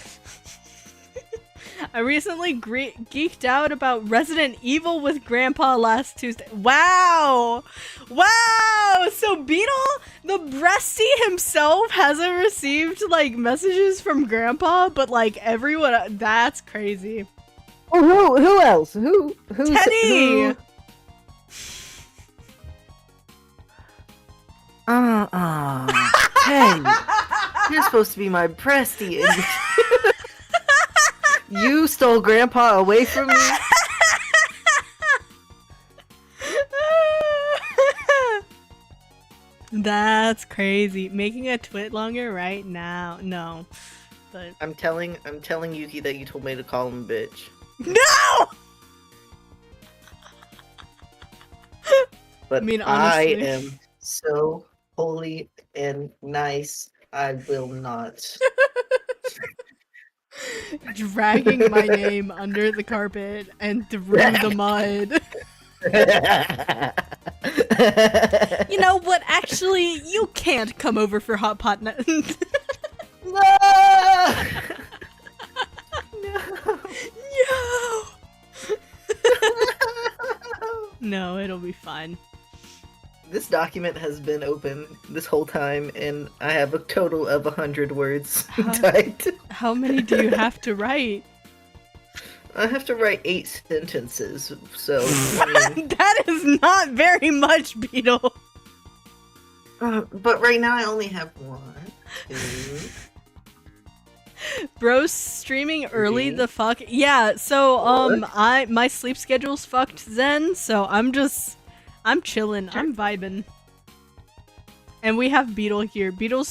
I recently geeked out about Resident Evil with Grandpa last Tuesday. Wow! Wow! So Beetle, the breasty himself, hasn't received like messages from Grandpa, but like everyone, that's crazy. Oh, who else? Who's Teddy! Who? Hey, you're supposed to be my breasty. And you stole Grandpa away from me. That's crazy. Making a twit longer right now. No. But I'm telling Yuki that you told me to call him bitch. no! But I mean, I honestly. am so holy and nice. I will not. Dragging my name under the carpet and through the mud. You know what? Actually, you can't come over for hot pot night. No! No! No! No, it'll be fine. This document has been open this whole time, and I have a total of 100 words typed. How many do you have to write? I have to write 8 sentences, so... I mean, That is not very much, Beetle. but right now I only have 1, 2... Bro's streaming early the fuck. Yeah, so my sleep schedule's fucked then, so I'm chilling. I'm vibing. And we have Beetle here. Beetle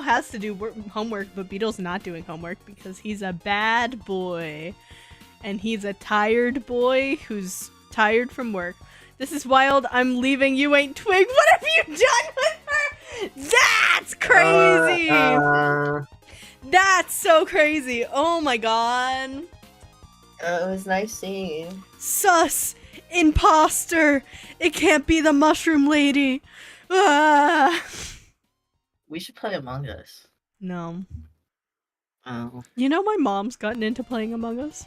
has to do homework, but Beetle's not doing homework because he's a bad boy. And he's a tired boy who's tired from work. This is wild. I'm leaving. You ain't Twig. What have you done with her? That's crazy. That's so crazy. Oh my god. It was nice seeing you. Sus! Imposter! It can't be the mushroom lady! Ah! We should play Among Us. No. Oh. You know my mom's gotten into playing Among Us?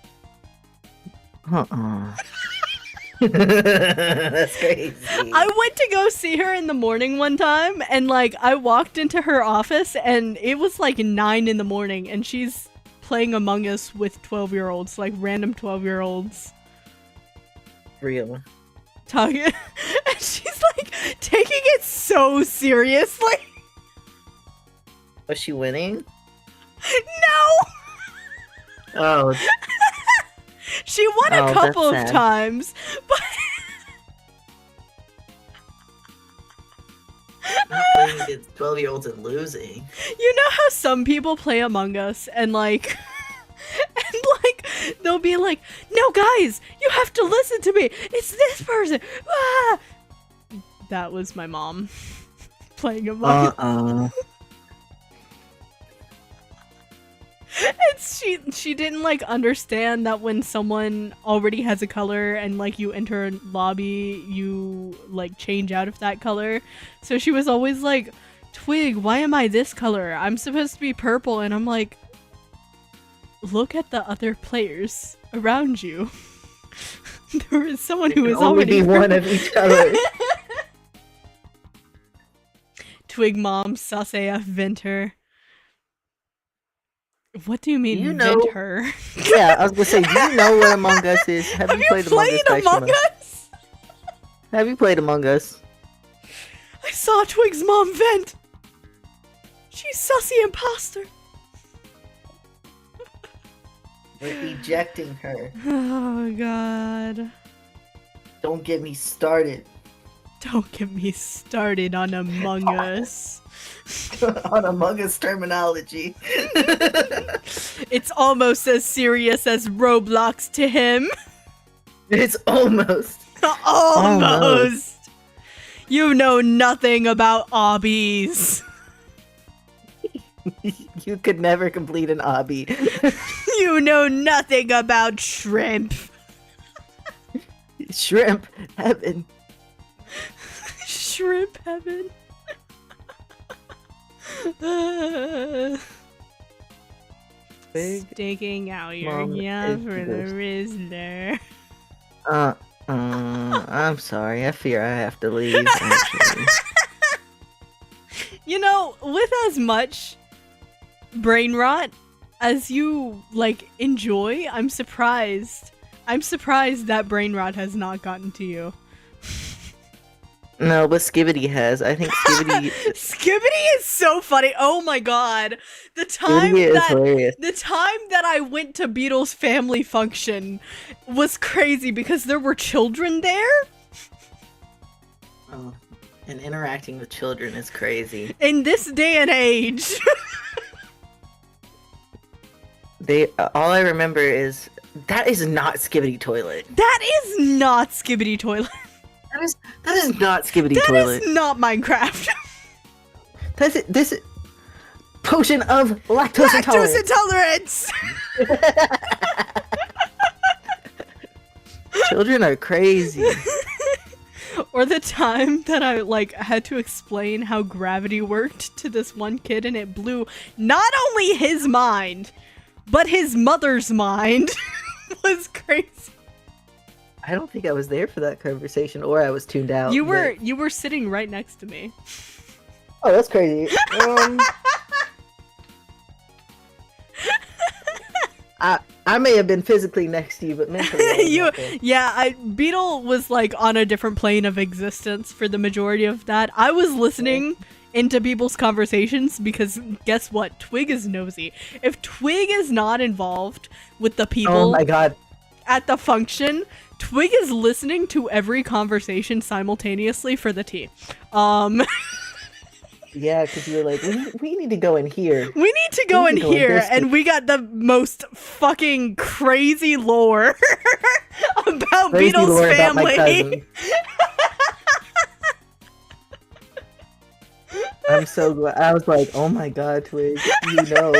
That's crazy. I went to go see her in the morning one time, and like I walked into her office and it was like 9 in the morning and she's playing Among Us with 12-year-olds, like random 12-year-olds. Real. talking, and she's like taking it so seriously. Was she winning? No, Oh, she won a Oh, couple of that's sad. times, but not playing against 12-year-olds and losing. you know how some people play Among Us and like and like they'll be like, no guys, you have to listen to me, it's this person. Ah! That was my mom playing Among Us. And she didn't like understand that when someone already has a color and like you enter a lobby, you like change out of that color. So she was always like, Twig, why am I this color? I'm supposed to be purple. And I'm like, look at the other players around you. There is someone who There is can only already be one purple. of each color. Twig mom, sus AF Venter. What do you mean, You know- Venter? Yeah, I was gonna say, do you know what Among Us is? Have Have you you played Among Us? played Among Daishima? Us? Have you played Among Us? I saw Twig's mom vent. She's sussy imposter. We're ejecting her. Oh god. Don't get me started. Don't get me started on Among Us. On Among Us terminology. It's almost as serious as Roblox to him. It's almost. Almost. You know nothing about obbies. You could never complete an obby. You know nothing about shrimp. Shrimp heaven. Shrimp heaven. Big Sticking out your Mom yeah is for the the ghost. Rizzler. I'm sorry. I fear I have to leave. Actually. You know, with as much brain rot as you like enjoy, I'm surprised. I'm surprised that brain rot has not gotten to you. No, but Skibbity has. I think Skibbity. Skibbity is so funny. Oh my god. The time Skibbity is that hilarious. the time that I went to Beatles family function was crazy because there were children there. Oh, and interacting with children is crazy. In this day and age. All I remember is that is not Skibbity toilet. That is not Skibbity toilet. That is not Skibbity That toilet. is not Minecraft. That's it. This is potion of lactose Lactose intolerance. intolerance. Children are crazy. Or the time that I like had to explain how gravity worked to this one kid and it blew not only his mind, but his mother's mind. Was crazy. I don't think I was there for that conversation, or I was tuned out. You but- were sitting right next to me. Oh, that's crazy. I may have been physically next to you, but mentally. I was not there. Yeah, Beetle was like on a different plane of existence for the majority of that. I was listening into people's conversations because guess what? Twig is nosy. If Twig is not involved with the Oh people my god. at the function, Twig is listening to every conversation simultaneously for the tea. Yeah, because you were like, we need to go in here. We need to go in need to go in here, this and we got the most fucking crazy lore about Crazy Beetle's lore about my family. cousin. I'm so glad. I was like, oh my god, Twig, you know.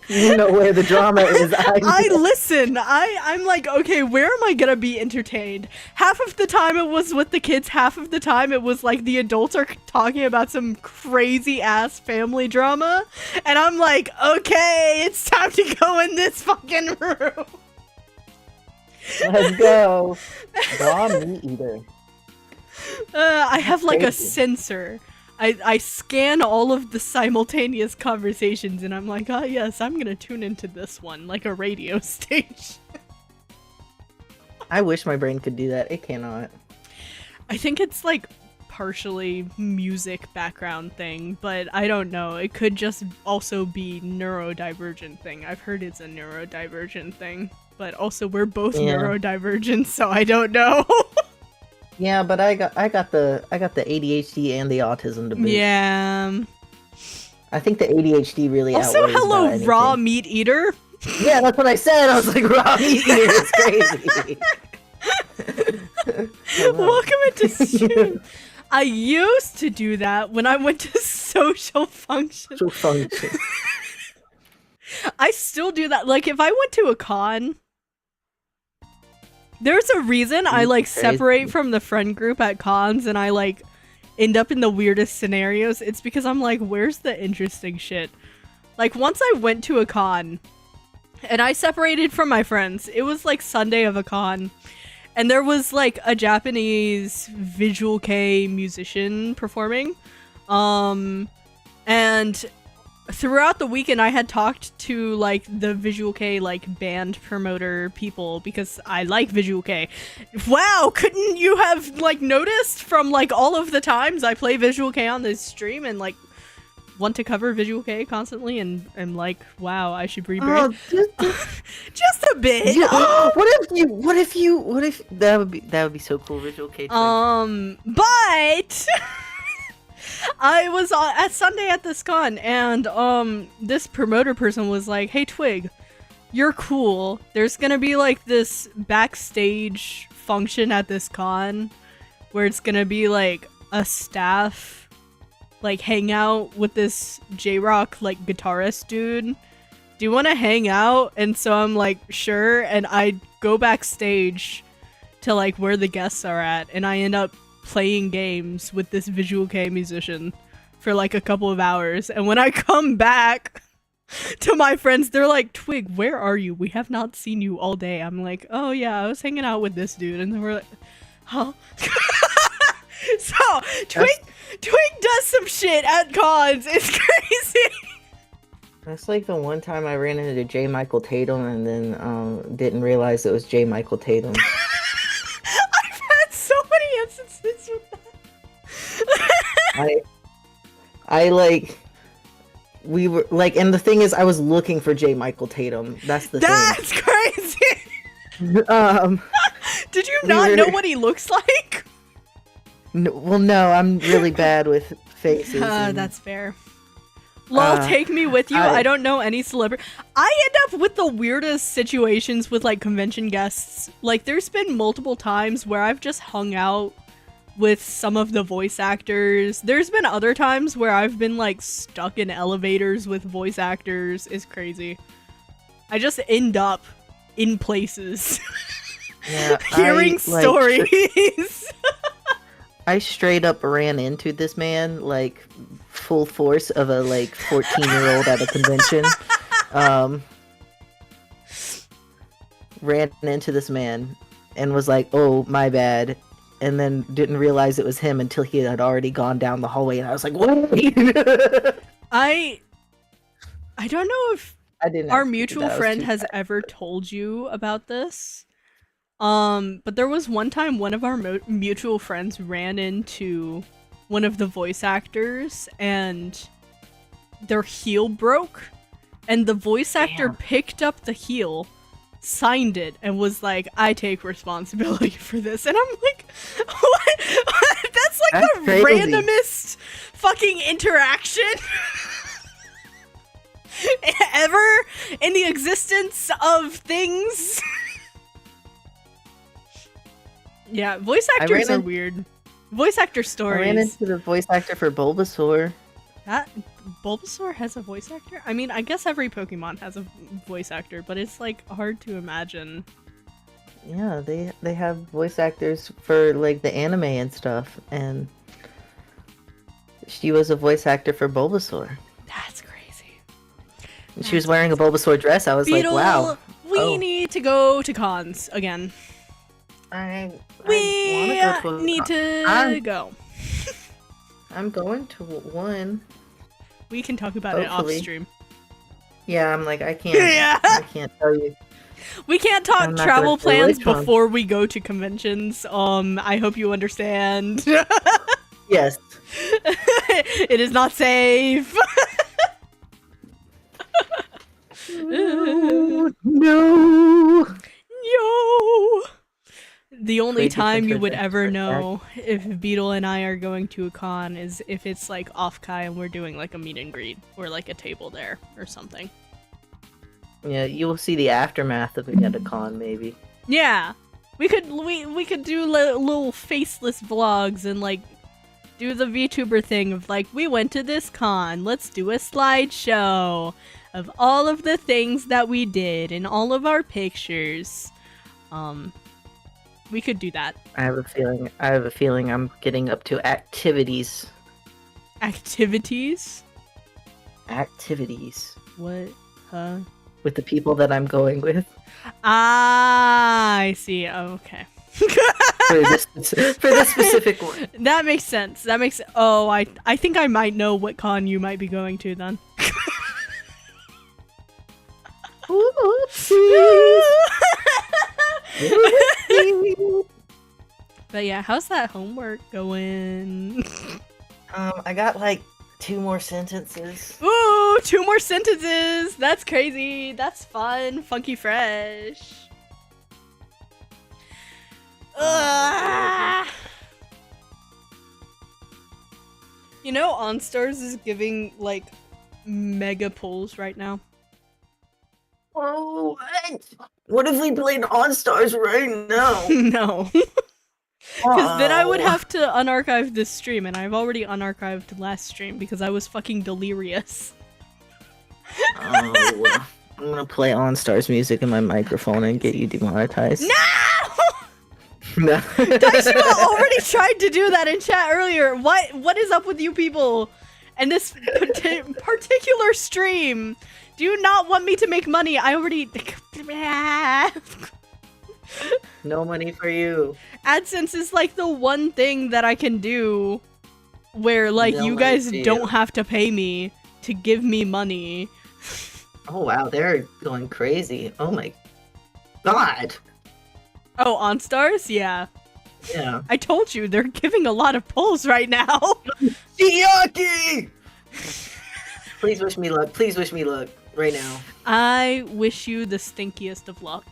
You know where the drama is. I listen. I'm like, okay, where am I gonna be entertained? Half of the time it was with the kids, half of the time it was like the adults are talking about some crazy ass family drama, and I'm like, okay, it's time to go in this fucking room. Let's go. Raw meat eater. I have like a crazy. sensor. I scan all of the simultaneous conversations and I'm like, oh yes, I'm gonna tune into this one like a radio station. I wish my brain could do that. It cannot. I think it's like partially music background thing, but I don't know. It could just also be neurodivergent thing. I've heard it's a neurodivergent thing, but also we're both Yeah. neurodivergent, so I don't know. Yeah, but I got the ADHD and the autism to boot. Yeah. I think the ADHD really Also, outweighs hello, about anything. raw meat eater. Yeah, that's what I said. I was like, raw meat eater is crazy. Welcome into stream. I used to do that when I went to social function. Social function. I still do that. Like, if I went to a con, there's a reason I, like, separate from the friend group at cons and I, like, end up in the weirdest scenarios. It's because I'm like, where's the interesting shit? Like, once I went to a con and I separated from my friends, it was, like, Sunday of a con. And there was, like, a Japanese Visual Kei musician performing. And throughout the weekend, I had talked to, like, the Visual Kei, like, band promoter people because I like Visual Kei. Wow, couldn't you have, like, noticed from, like, all of the times I play Visual Kei on this stream and, like, want to cover Visual Kei constantly and I'm like, wow, I should rebrand. Just a bit. What if that would be so cool, Visual Kei. But I was at Sunday at this con and this promoter person was like, hey Twig, you're cool. There's gonna be like this backstage function at this con where it's gonna be like a staff like hang out with this J-Rock like guitarist dude. Do you want to hang out? And so I'm like, sure. And I go backstage to like where the guests are at and I end up playing games with this Visual Kei musician for like a couple of hours. And when I come back to my friends, they're like, Twig, where are you? We have not seen you all day. I'm like, oh yeah, I was hanging out with this dude. And they were like, huh? So Twig does some shit at cons. It's crazy. That's like the one time I ran into J. Michael Tatum and then didn't realize it was J. Michael Tatum. I've had so many instances with that. I like we were like, and the thing is, I was looking for J. Michael Tatum. That's the That's crazy. thing. Did you not know what he looks like? No, I'm really bad with faces. That's fair. Lol, take me with you. I don't know any celebrity. I end up with the weirdest situations with like convention guests. Like there's been multiple times where I've just hung out with some of the voice actors. There's been other times where I've been like stuck in elevators with voice actors. It's crazy. I just end up in places. Yeah, hearing stories. I straight up ran into this man, like, full force of a, like, 14-year-old at a convention. Ran into this man and was like, oh, my bad. And then didn't realize it was him until he had already gone down the hallway. And I was like, wait! I don't know if our mutual friend has bad. ever told you about this. But there was one time one of our mutual friends ran into one of the voice actors and their heel broke and the voice actor picked up the heel, signed it, and was like, I take responsibility for this. And I'm like, what? That's like the crazy. randomest fucking interaction ever in the existence of things. Yeah, voice actors are weird. Voice actor stories. I ran into the voice actor for Bulbasaur. That Bulbasaur has a voice actor? I mean, I guess every Pokemon has a voice actor, but it's like hard to imagine. Yeah, they have voice actors for like the anime and stuff, and she was a voice actor for Bulbasaur. That's crazy. And she was wearing a Bulbasaur dress. I was Beetle, like, wow. We need to go to cons again. We need to go. I'm going to one. We can talk about it off Hopefully. stream. Yeah, I'm like, I can't. Yeah. I can't tell you. We can't talk I'm not travel gonna say plans which one. before we go to conventions. I hope you understand. Yes. It is not safe. No. Yo. The only Twig gets time you into would an ever expert know if Beetle and I are going to a con is if it's like off Kai and we're doing like a meet and greet or like a table there or something. Yeah, you will see the aftermath of it at a con, maybe. Yeah, we could do little faceless vlogs and like do the VTuber thing of like, we went to this con, let's do a slideshow of all of the things that we did and all of our pictures. We could do that. I have a feeling I'm getting up to activities. Activities? Activities. What? Huh? With the people that I'm going with. Ah, I see. Oh, okay. For this specific one. That makes sense. Oh, I think I might know what con you might be going to then. But yeah, how's that homework going? I got like 2 more sentences. Ooh, 2 more sentences! That's crazy. That's fun. Funky fresh. Ugh. You know, OnStars is giving like mega pulls right now. Oh, what if we played On Stars right now? No. Because then I would have to unarchive this stream, and I've already unarchived the last stream because I was fucking delirious. Oh, I'm gonna play On Stars music in my microphone and get you demonetized. No! No! Daishima already tried to do that in chat earlier. What is up with you people? And this particular stream? Do you not want me to make money? I already... No money for you. AdSense is like the one thing that I can do where like No you money guys for you. don't have to pay me to give me money. Oh wow, they're going crazy. Oh my god. Oh, OnStars? Yeah. Yeah. I told you, they're giving a lot of pulls right now. Yucky! Please wish me luck. Please wish me luck. Right now. I wish you the stinkiest of luck.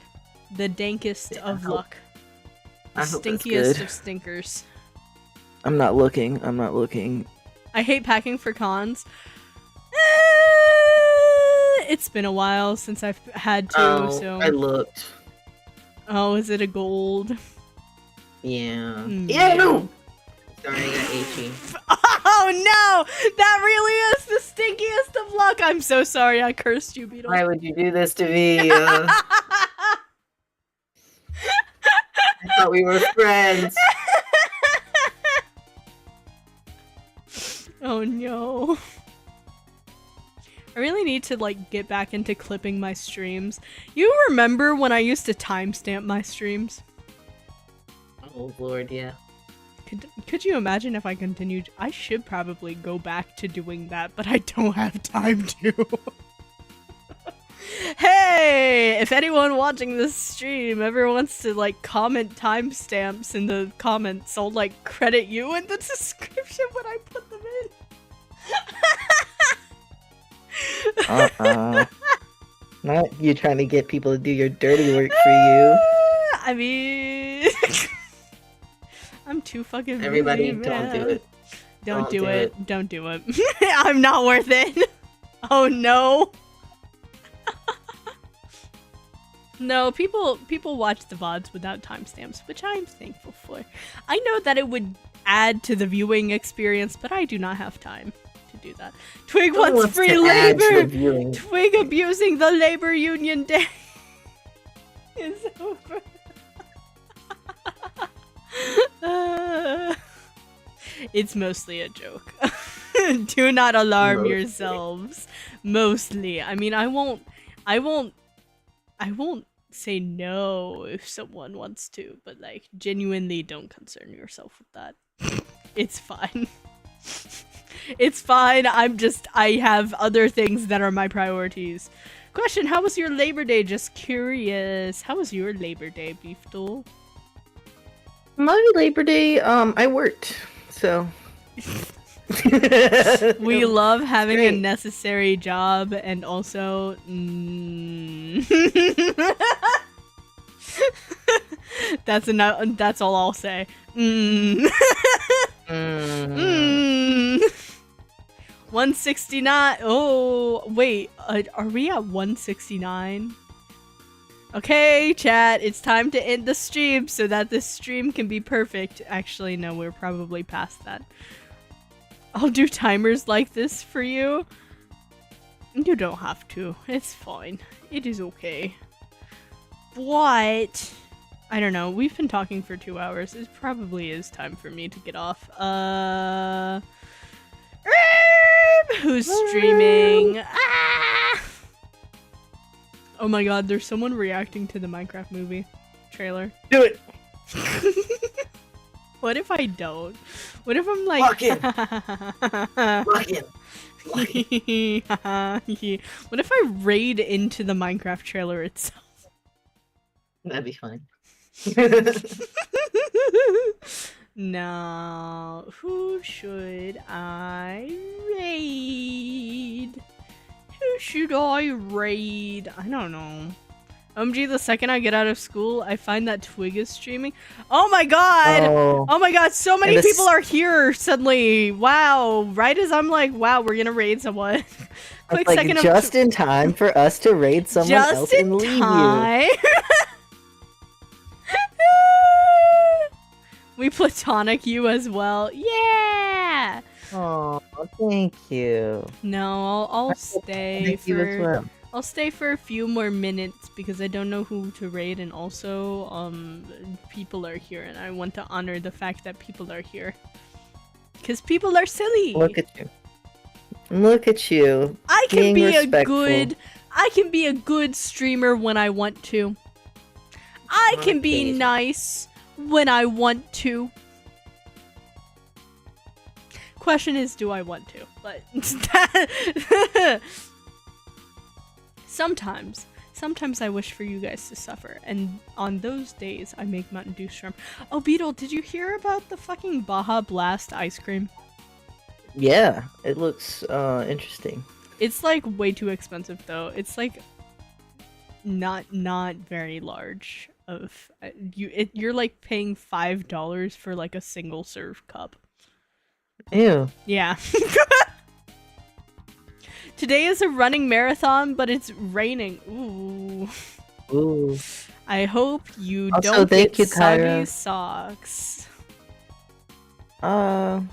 The dankest Yeah, of luck. The I hope that's stinkiest good. of stinkers. I'm not looking. I'm not looking. I hate packing for cons. It's been a while since I've had to, Oh, so... I looked. Oh, is it a gold? Yeah. Mm. Ew! Sorry, I got itchy. Oh no! That really is the stinkiest of luck! I'm so sorry I cursed you, Beetle. Why would you do this to me? I thought we were friends. Oh no. I really need to like get back into clipping my streams. You remember when I used to timestamp my streams? Oh lord, yeah. Could you imagine if I continued? I should probably go back to doing that, but I don't have time to. Hey, if anyone watching this stream ever wants to like comment timestamps in the comments, I'll like credit you in the description when I put them in. Not you trying to get people to do your dirty work for you. I mean, I'm too fucking Everybody, busy, don't man. do it. Don't do it. Don't do it. I'm not worth it. Oh no. No, people watch the VODs without timestamps, which I'm thankful for. I know that it would add to the viewing experience, but I do not have time to do that. Twig Who wants free to add to the labor! viewing? Twig abusing the labor union day is over. It's mostly a joke. Do not alarm Mostly. yourselves. Mostly. I mean, I won't say no if someone wants to, but like genuinely don't concern yourself with that. It's fine. It's fine. I have other things that are my priorities. Question, how was your Labor Day? Just curious. How was your Labor Day, Beef Duel? My Labor Day, I worked, so. We love having a great. necessary job and also... That's all I'll say. 169. Oh, wait. Are we at 169? Okay, chat. It's time to end the stream so that this stream can be perfect. Actually, no, we're probably past that. I'll do timers like this for you. You don't have to. It's fine. It is okay. But... I don't know. We've been talking for 2 hours. It probably is time for me to get off. Who's streaming? Ah! Oh my god, there's someone reacting to the Minecraft movie trailer. Do it! What if I don't? What if I'm like... Lock in! Lock in! Lock in. What if I raid into the Minecraft trailer itself? That'd be fun. Now, who should I raid? Who should I raid? I don't know. OMG, the second I get out of school, I find that Twig is streaming. Oh my god! Oh my god, so many people are here suddenly. Wow. Right as I'm like, wow, we're gonna raid someone. Quick like second just in time for us to raid someone else and leave you. We platonic you as well. Yeah! Oh, thank you. No, I'll stay Thank you as for well. I'll stay for a few more minutes because I don't know who to raid, and also people are here and I want to honor the fact that people are here. Cuz people are silly. Look at you. Look at you. I can being be respectful. I can be a good streamer when I want to. I can be Okay. nice when I want to. Question is, do I want to? But sometimes I wish for you guys to suffer, and on those days I make Mountain Dew Shrimp. Oh, Beetle, did you hear about the fucking Baja Blast ice cream? Yeah, it looks interesting. It's like way too expensive though. It's like not very large. You're like paying $5 for like a single serve cup. Ew. Yeah. Today is a running marathon, but it's raining. Ooh. Ooh. I hope you Also, don't thank get you, soggy Kyra. socks. Oh,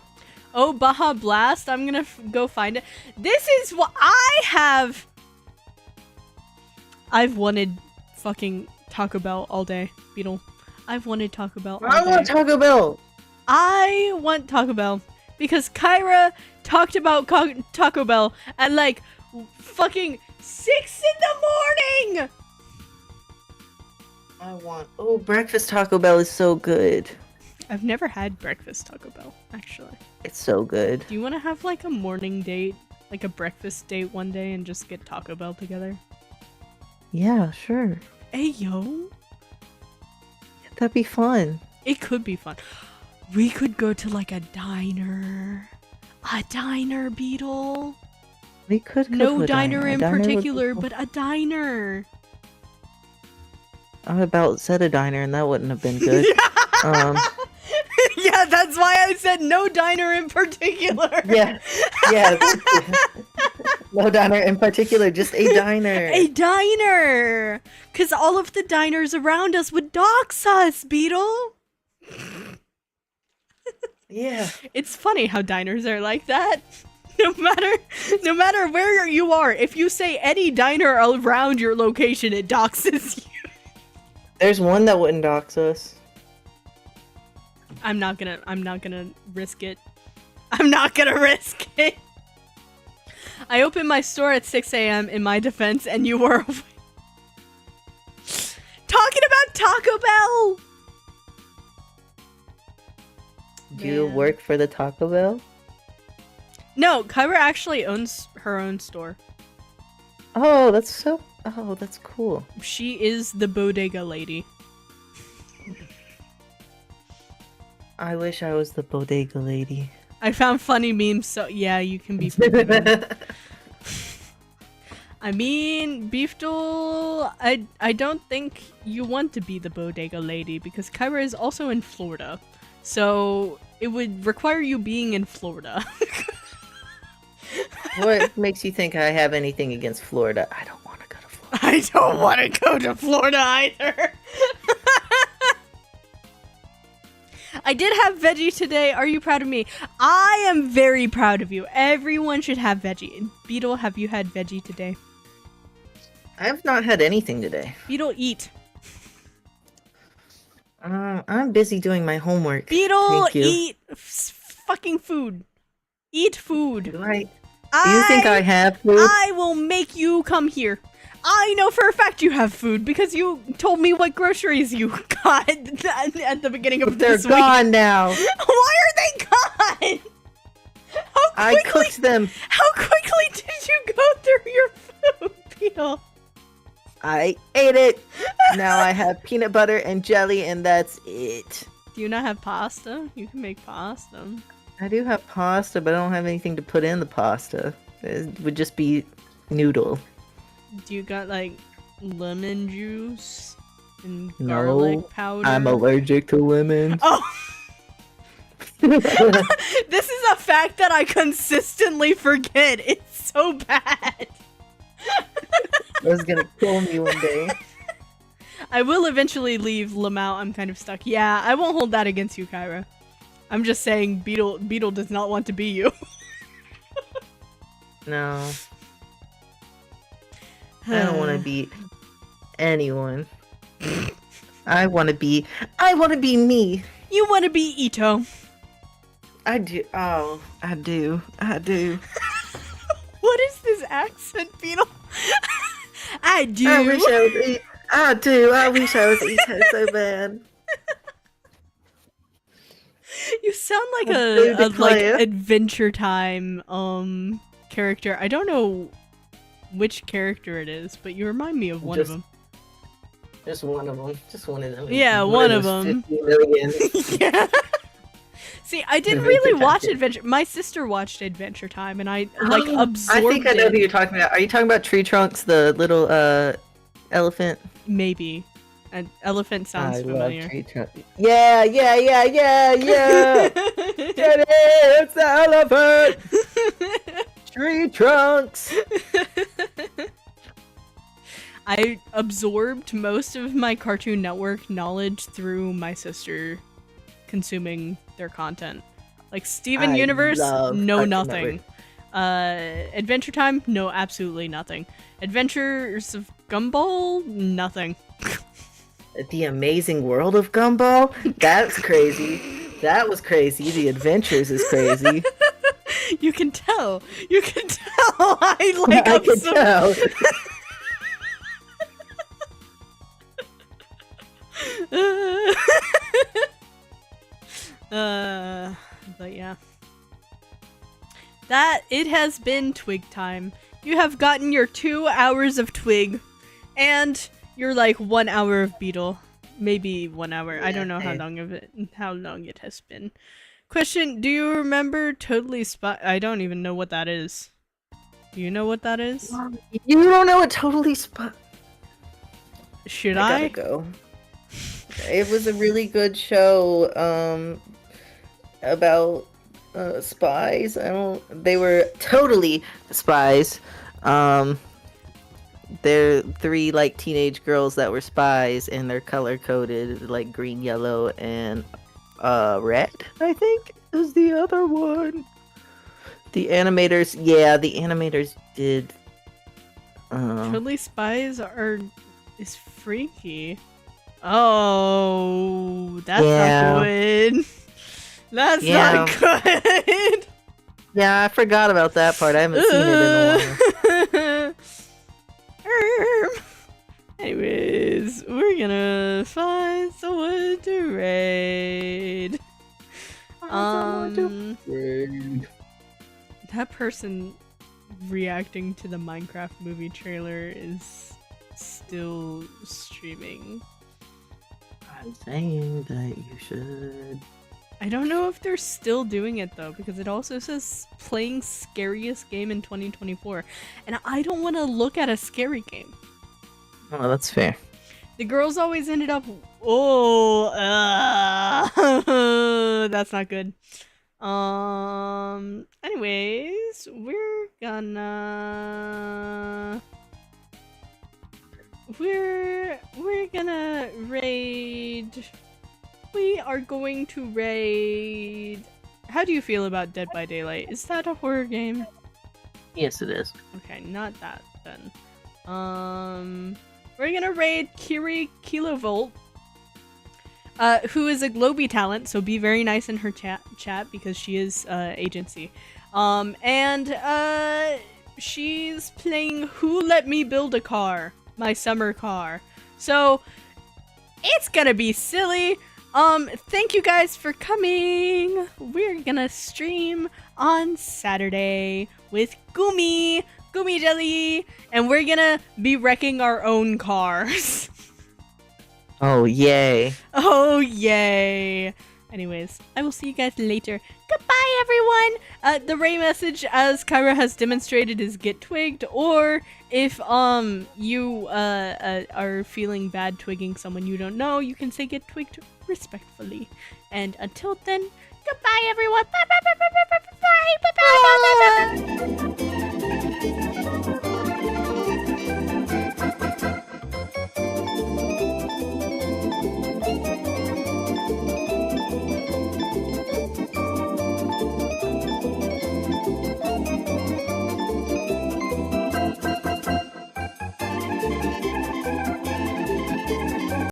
Baja Blast. I'm gonna go find it. This is what I've wanted fucking Taco Bell all day, Beetle. I've wanted Taco Bell all I want day. Taco Bell. I want Taco Bell because Kyra talked about Taco Bell at like fucking 6 in the morning. Oh, breakfast Taco Bell is so good. I've never had breakfast Taco Bell, actually. It's so good. Do you want to have like a morning date, like a breakfast date one day and just get Taco Bell together? Yeah, sure. Hey, yo. That'd be fun. It could be fun. We could go to like a diner. A diner, Beetle. We could go No to a diner in A diner would be particular, cool. but a diner. I about said a diner and that wouldn't have been good. Yeah, that's why I said no diner in particular. Yeah. No diner in particular, just a diner. A diner! Because all of the diners around us would dox us, Beetle! Yeah. It's funny how diners are like that. No matter where you are, if you say any diner around your location, it doxes you. There's one that wouldn't dox us. I'm not gonna risk it. I'm not gonna risk it. I opened my store at 6 a.m. in my defense, and you were awake. Talking about Taco Bell! Do you Man. work for the Taco Bell? No, Kyra actually owns her own store. Oh, that's so Oh, that's cool. She is the bodega lady. I wish I was the bodega lady. I found funny memes, so yeah, you can be forgiven. I mean, Beefdoll, I don't think you want to be the bodega lady because Kyra is also in Florida. So it would require you being in Florida. What makes you think I have anything against Florida? I don't want to go to Florida. I don't want to go to Florida either. I did have veggie today. Are you proud of me? I am very proud of you. Everyone should have veggie. Beetle, have you had veggie today? I have not had anything today. Beetle, eat. I'm busy doing my homework. Beetle, Thank you. eat fucking food. Eat food. Right. Do you think I have food? I will make you come here. I know for a fact you have food because you told me what groceries you got at the beginning of They're this week. gone now. Why are they gone? I cooked them. How quickly did you go through your food, Beetle? I ate it. Now I have peanut butter and jelly, and that's it. Do you not have pasta? You can make pasta. I do have pasta, but I don't have anything to put in the pasta. It would just be noodle. Do you got like lemon juice and No, garlic powder? I'm allergic to lemons. Oh! This is a fact that I consistently forget. It's so bad. It was gonna kill me one day. I will eventually leave Lamau. I'm kind of stuck. Yeah, I won't hold that against you, Kyra. I'm just saying Beetle does not want to be you. No. I don't want to be anyone. I want to be me. You want to be Ito. I do. Oh, I do. What is this accent, Beetle? I do. I wish I was I do. I wish I was Ito so bad. You sound like A a baby like player. Adventure Time character. I don't know which character it is, but you remind me of one of them. Just one of them. Just one of them. Yeah, one of them. 50 million. Yeah. See, I didn't Adventure really Time watch did. Adventure. My sister watched Adventure Time, and I like absorbed I think I know it. who you're talking about. Are you talking about Tree Trunks, the little elephant? Maybe. An elephant sounds I familiar. love Tree Trunks. Yeah. Get it, it's the elephant. Tree Trunks. I absorbed most of my Cartoon Network knowledge through my sister consuming their content. Like Steven I Universe, love no Cartoon nothing. Adventure Time, no absolutely nothing. Adventures of Gumball, nothing. The Amazing World of Gumball? That's crazy. That was crazy. The Adventures is crazy. You can tell. You can tell. I like I can absor- tell. But yeah. That, it has been Twig time. You have gotten your 2 hours of Twig, and you're like 1 hour of Beetle. Maybe 1 hour. I don't know how long it has been. Question, do you remember Totally Spy? I don't even know what that is. Do you know what that is? You don't know what Totally Spy. Should I I? gotta go. It was a really good show about spies. They were totally spies. They're 3 like teenage girls that were spies, and they're color coded like green, yellow, and red, I think is the other one. The animators did Totally Spies is freaky. Oh, that's not good. That's not good. Yeah, I forgot about that part. I haven't seen it in a while. Anyways, we're gonna find someone to raid. That person reacting to the Minecraft movie trailer is still streaming. I'm saying that you should. I don't know if they're still doing it though, because it also says playing scariest game in 2024, and I don't want to look at a scary game. Oh, that's fair. The girls always ended up. Oh, that's not good. Anyways, we're gonna raid. We are going to raid. How do you feel about Dead by Daylight? Is that a horror game? Yes, it is. Okay, not that then. We're gonna raid Kiri Kilovolt, who is a Globy talent, so be very nice in her chat because she is agency. She's playing Who Let Me Build a Car, my summer car. So it's gonna be silly. Thank you guys for coming. We're gonna stream on Saturday with Gumi Jelly, and we're gonna be wrecking our own cars. Oh, yay. Oh, yay. Anyways, I will see you guys later. Goodbye, everyone! The Ray message, as Kyra has demonstrated, is get twigged, or if you are feeling bad twigging someone you don't know, you can say get twigged respectfully. And until then, goodbye, everyone! Bye, bye, bye, bye, bye, bye, bye, bye, bye, bye, bye, bye, bye.